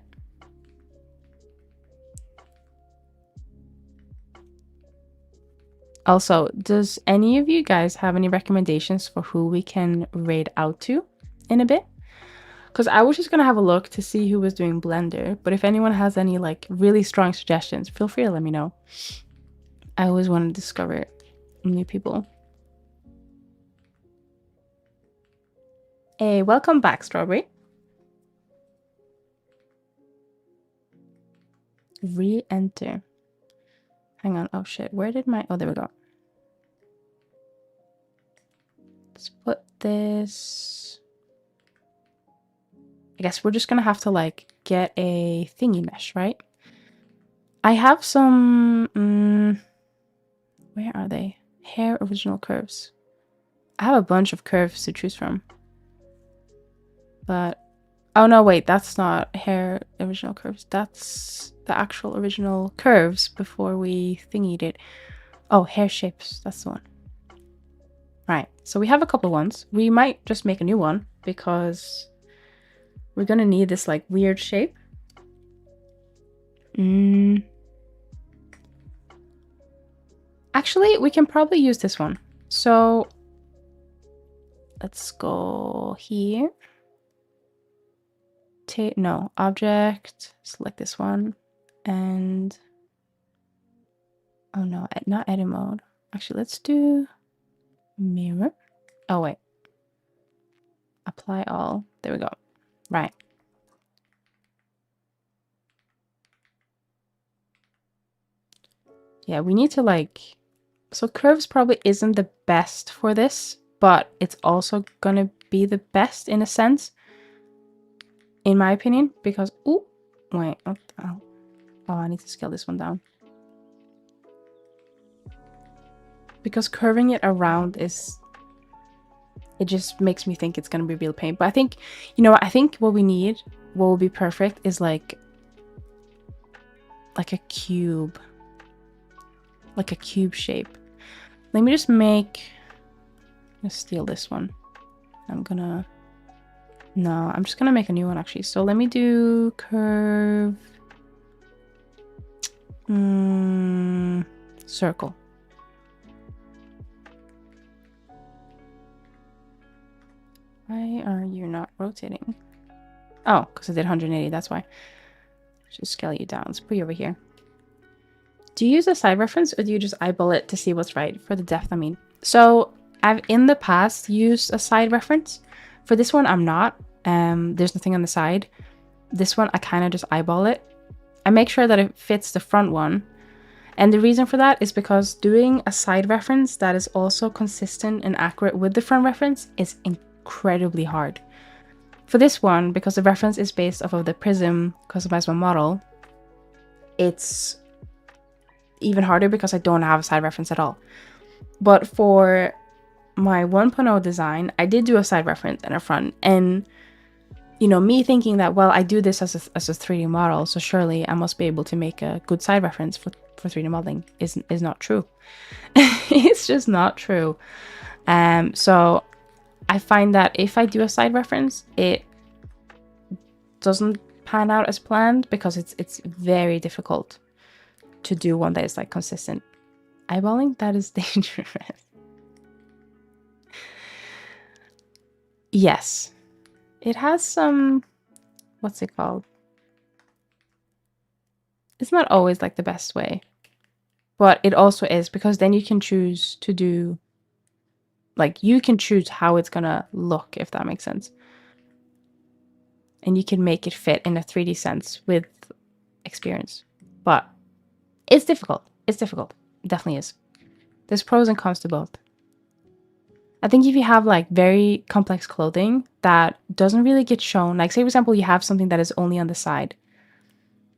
Also, does any of you guys have any recommendations for who we can raid out to in a bit? Because I was just going to have a look to see who was doing Blender. But if anyone has any like really strong suggestions, feel free to let me know. I always want to discover new people. Hey, welcome back, Strawberry. Re-enter. Hang on. Oh, shit. Where did my... Oh, there we go. Let's put this... I guess we're just going to have to, like, get a thingy mesh, right? I have some... where are they? Hair original curves. I have a bunch of curves to choose from. But... Oh, no, wait. That's not hair original curves. That's the actual original curves before we thingied it. Oh, hair shapes. That's the one. Right. So we have a couple ones. We might just make a new one because we're going to need this, like, weird shape. Actually, we can probably use this one. So let's go here. No, object, select this one, and oh no, not edit mode. Actually, let's do mirror. Oh wait, apply all. There we go. Right. Yeah, we need to like, so curves probably isn't the best for this, but it's also gonna be the best in a sense. In my opinion, because oh, wait, oh, I need to scale this one down. Because curving it around is, it just makes me think it's gonna be real pain. But I think, you know what, I think what we need, what will be perfect is like a cube. Like a cube shape. Let me just make, I'm gonna steal this one. No, I'm just gonna make a new one actually. So let me do curve. Circle. Why are you not rotating? Oh, because I did 180, that's why. Just scale you down. Let's put you over here. Do you use a side reference or do you just eyeball it to see what's right for the depth? I mean, so I've in the past used a side reference. For this one, I'm not. There's nothing on the side. This one, I kind of just eyeball it. I make sure that it fits the front one. And the reason for that is because doing a side reference that is also consistent and accurate with the front reference is incredibly hard. For this one, because the reference is based off of the Prism customizable model, it's even harder because I don't have a side reference at all. But for my 1.0 design, I did do a side reference and a front. And, you know, me thinking that, well, I do this as a 3D model, so surely I must be able to make a good side reference for 3D modeling is not true. It's just not true. So I find that if I do a side reference, it doesn't pan out as planned because it's very difficult to do one that is like consistent. Eyeballing, that is dangerous. Yes, it has some, what's it called? It's not always like the best way, but it also is, because then you can choose to do, like, you can choose how it's gonna look, if that makes sense. And you can make it fit in a 3D sense with experience. But it's difficult. It's difficult. It definitely is. There's pros and cons to both. I think if you have like very complex clothing that doesn't really get shown, like say for example, you have something that is only on the side,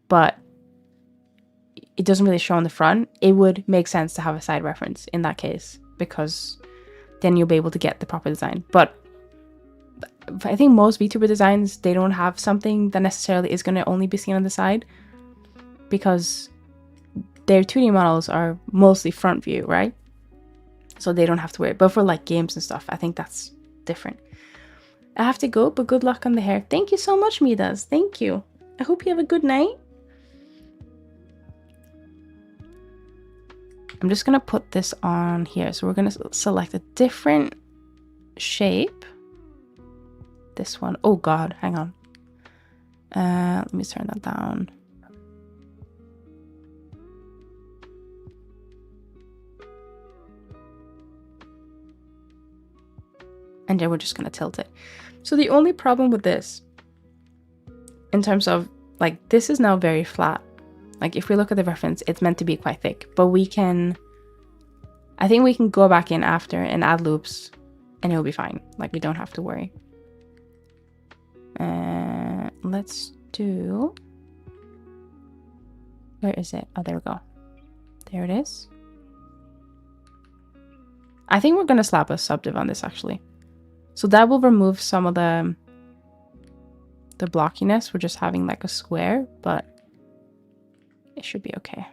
but it doesn't really show on the front, it would make sense to have a side reference in that case, because then you'll be able to get the proper design. But I think most VTuber designs, they don't have something that necessarily is going to only be seen on the side, because their 2D models are mostly front view, right? So they don't have to worry. But for like games and stuff, I think that's different. I have to go, but good luck on the hair. Thank you so much, Midas. Thank you. I hope you have a good night. I'm just going to put this on here. So we're going to select a different shape. This one. Oh God, hang on. Let me turn that down. And then we're just going to tilt it. So the only problem with this, in terms of, like, this is now very flat. Like, if we look at the reference, it's meant to be quite thick. But we can, I think we can go back in after and add loops, and it'll be fine. Like, we don't have to worry. Let's do, where is it? Oh, there we go. There it is. I think we're going to slap a subdiv on this, actually. So that will remove some of the blockiness. We're just having like a square, but it should be okay.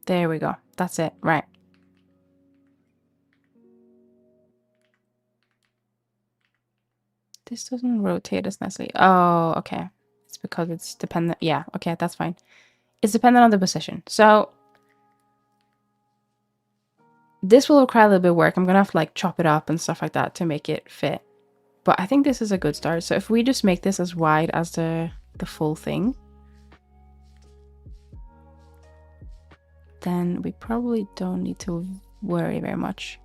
There we go. That's it. Right. This doesn't rotate as nicely. Oh, okay. It's because it's dependent. Yeah, okay, that's fine. It's dependent on the position. So this will require a little bit of work. I'm gonna have to like chop it up and stuff like that to make it fit. But I think this is a good start. So if we just make this as wide as the full thing, then we probably don't need to worry very much.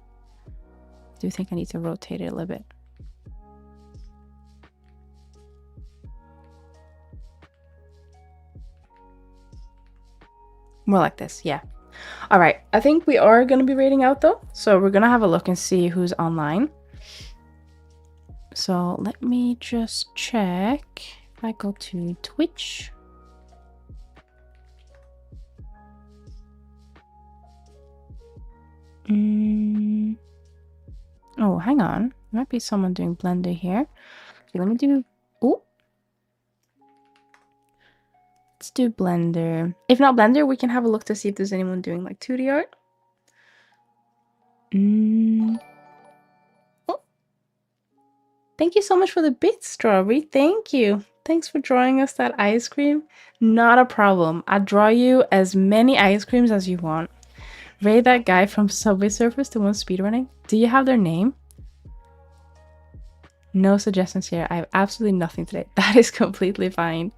I do think I need to rotate it a little bit. More like this, yeah. All right, I think we are going to be rating out though. So we're going to have a look and see who's online. So let me just check. If I go to Twitch. Oh, hang on. There might be someone doing Blender here. Okay, let me do... Oh. Let's do Blender. If not Blender, we can have a look to see if there's anyone doing like 2D art. Oh. Thank you so much for the bits, Strawberry. Thank you. Thanks for drawing us that ice cream. Not a problem. I'll draw you as many ice creams as you want. Rate that guy from Subway Surfers, the one speedrunning. Do you have their name? No suggestions here. I have absolutely nothing today. That is completely fine.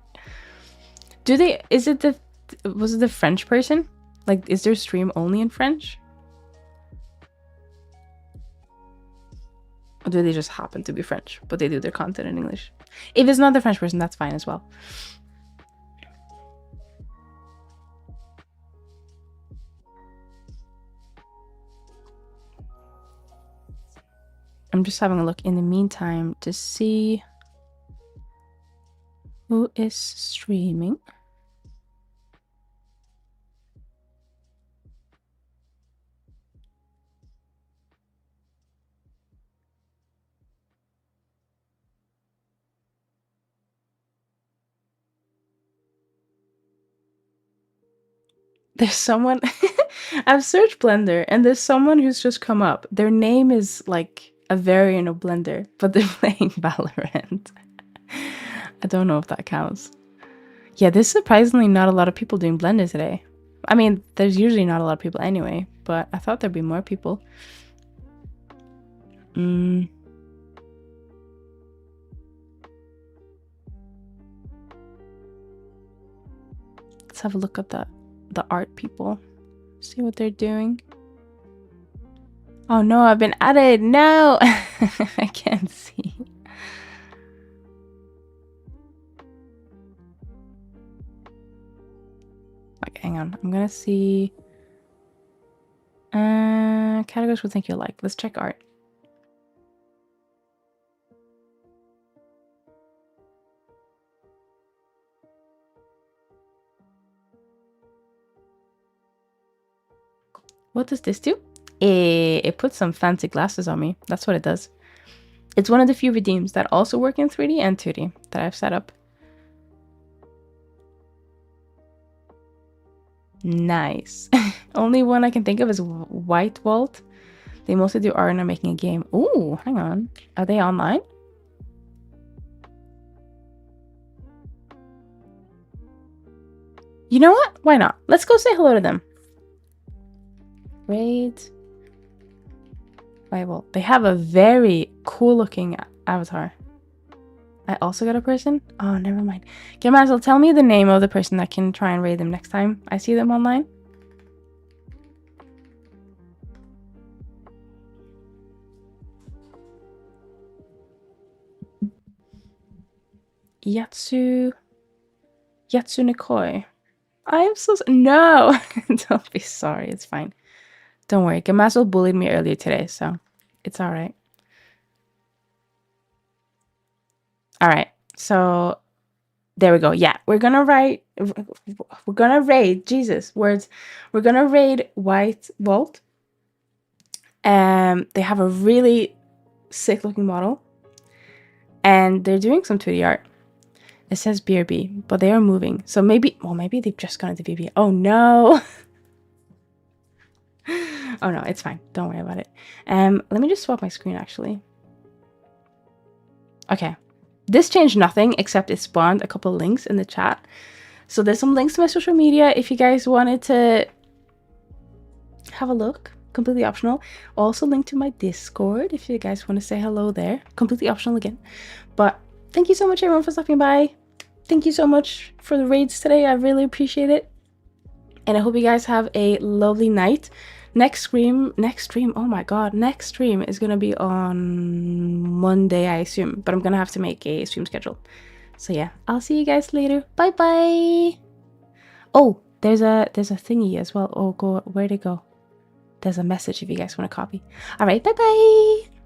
Was it the French person? Like, is their stream only in French? Or do they just happen to be French, but they do their content in English? If it's not the French person, that's fine as well. I'm just having a look in the meantime to see who is streaming. There's someone I've searched Blender and there's someone who's just come up. Their name is like a variant of Blender, but they're playing Valorant. I don't know if that counts. Yeah, there's surprisingly not a lot of people doing Blender today. I mean, there's usually not a lot of people anyway, but I thought there'd be more people. Let's have a look at the art people. See what they're doing. Oh no, I've been added. No, I can't see. Okay, hang on. I'm gonna see. Categories we think you'll like. Let's check art. What does this do? It puts some fancy glasses on me. That's what it does. It's one of the few redeems that also work in 3D and 2D that I've set up. Nice. Only one I can think of is White Vault. They mostly do art and are making a game. Ooh, hang on. Are they online? You know what? Why not? Let's go say hello to them. Great. Bible. They have a very cool looking avatar. I also got a person? Oh, never mind. Okay, might as well tell me the name of the person that can try and raid them next time I see them online. Yatsu Nikoi. I'm so no. Don't be sorry. It's fine. Don't worry. Gamazel bullied me earlier today, so it's all right. All right. So there we go. Yeah, we're gonna raid. Jesus words. We're gonna raid White Vault. They have a really sick looking model, and they're doing some 2D art. It says BRB, but they are moving. So maybe they've just gone into BB. Oh no. Oh no, it's fine. Don't worry about it. Let me just swap my screen actually. Okay. This changed nothing except it spawned a couple links in the chat. So there's some links to my social media if you guys wanted to have a look. Completely optional. Also link to my Discord if you guys want to say hello there. Completely optional again. But thank you so much everyone for stopping by. Thank you so much for the raids today. I really appreciate it. And I hope you guys have a lovely night. Next stream, oh my god, next stream is gonna be on Monday, I assume. But I'm gonna have to make a stream schedule. So yeah, I'll see you guys later. Bye bye. Oh, there's a thingy as well. Oh, where'd it go? There's a message if you guys want to copy. All right, bye bye.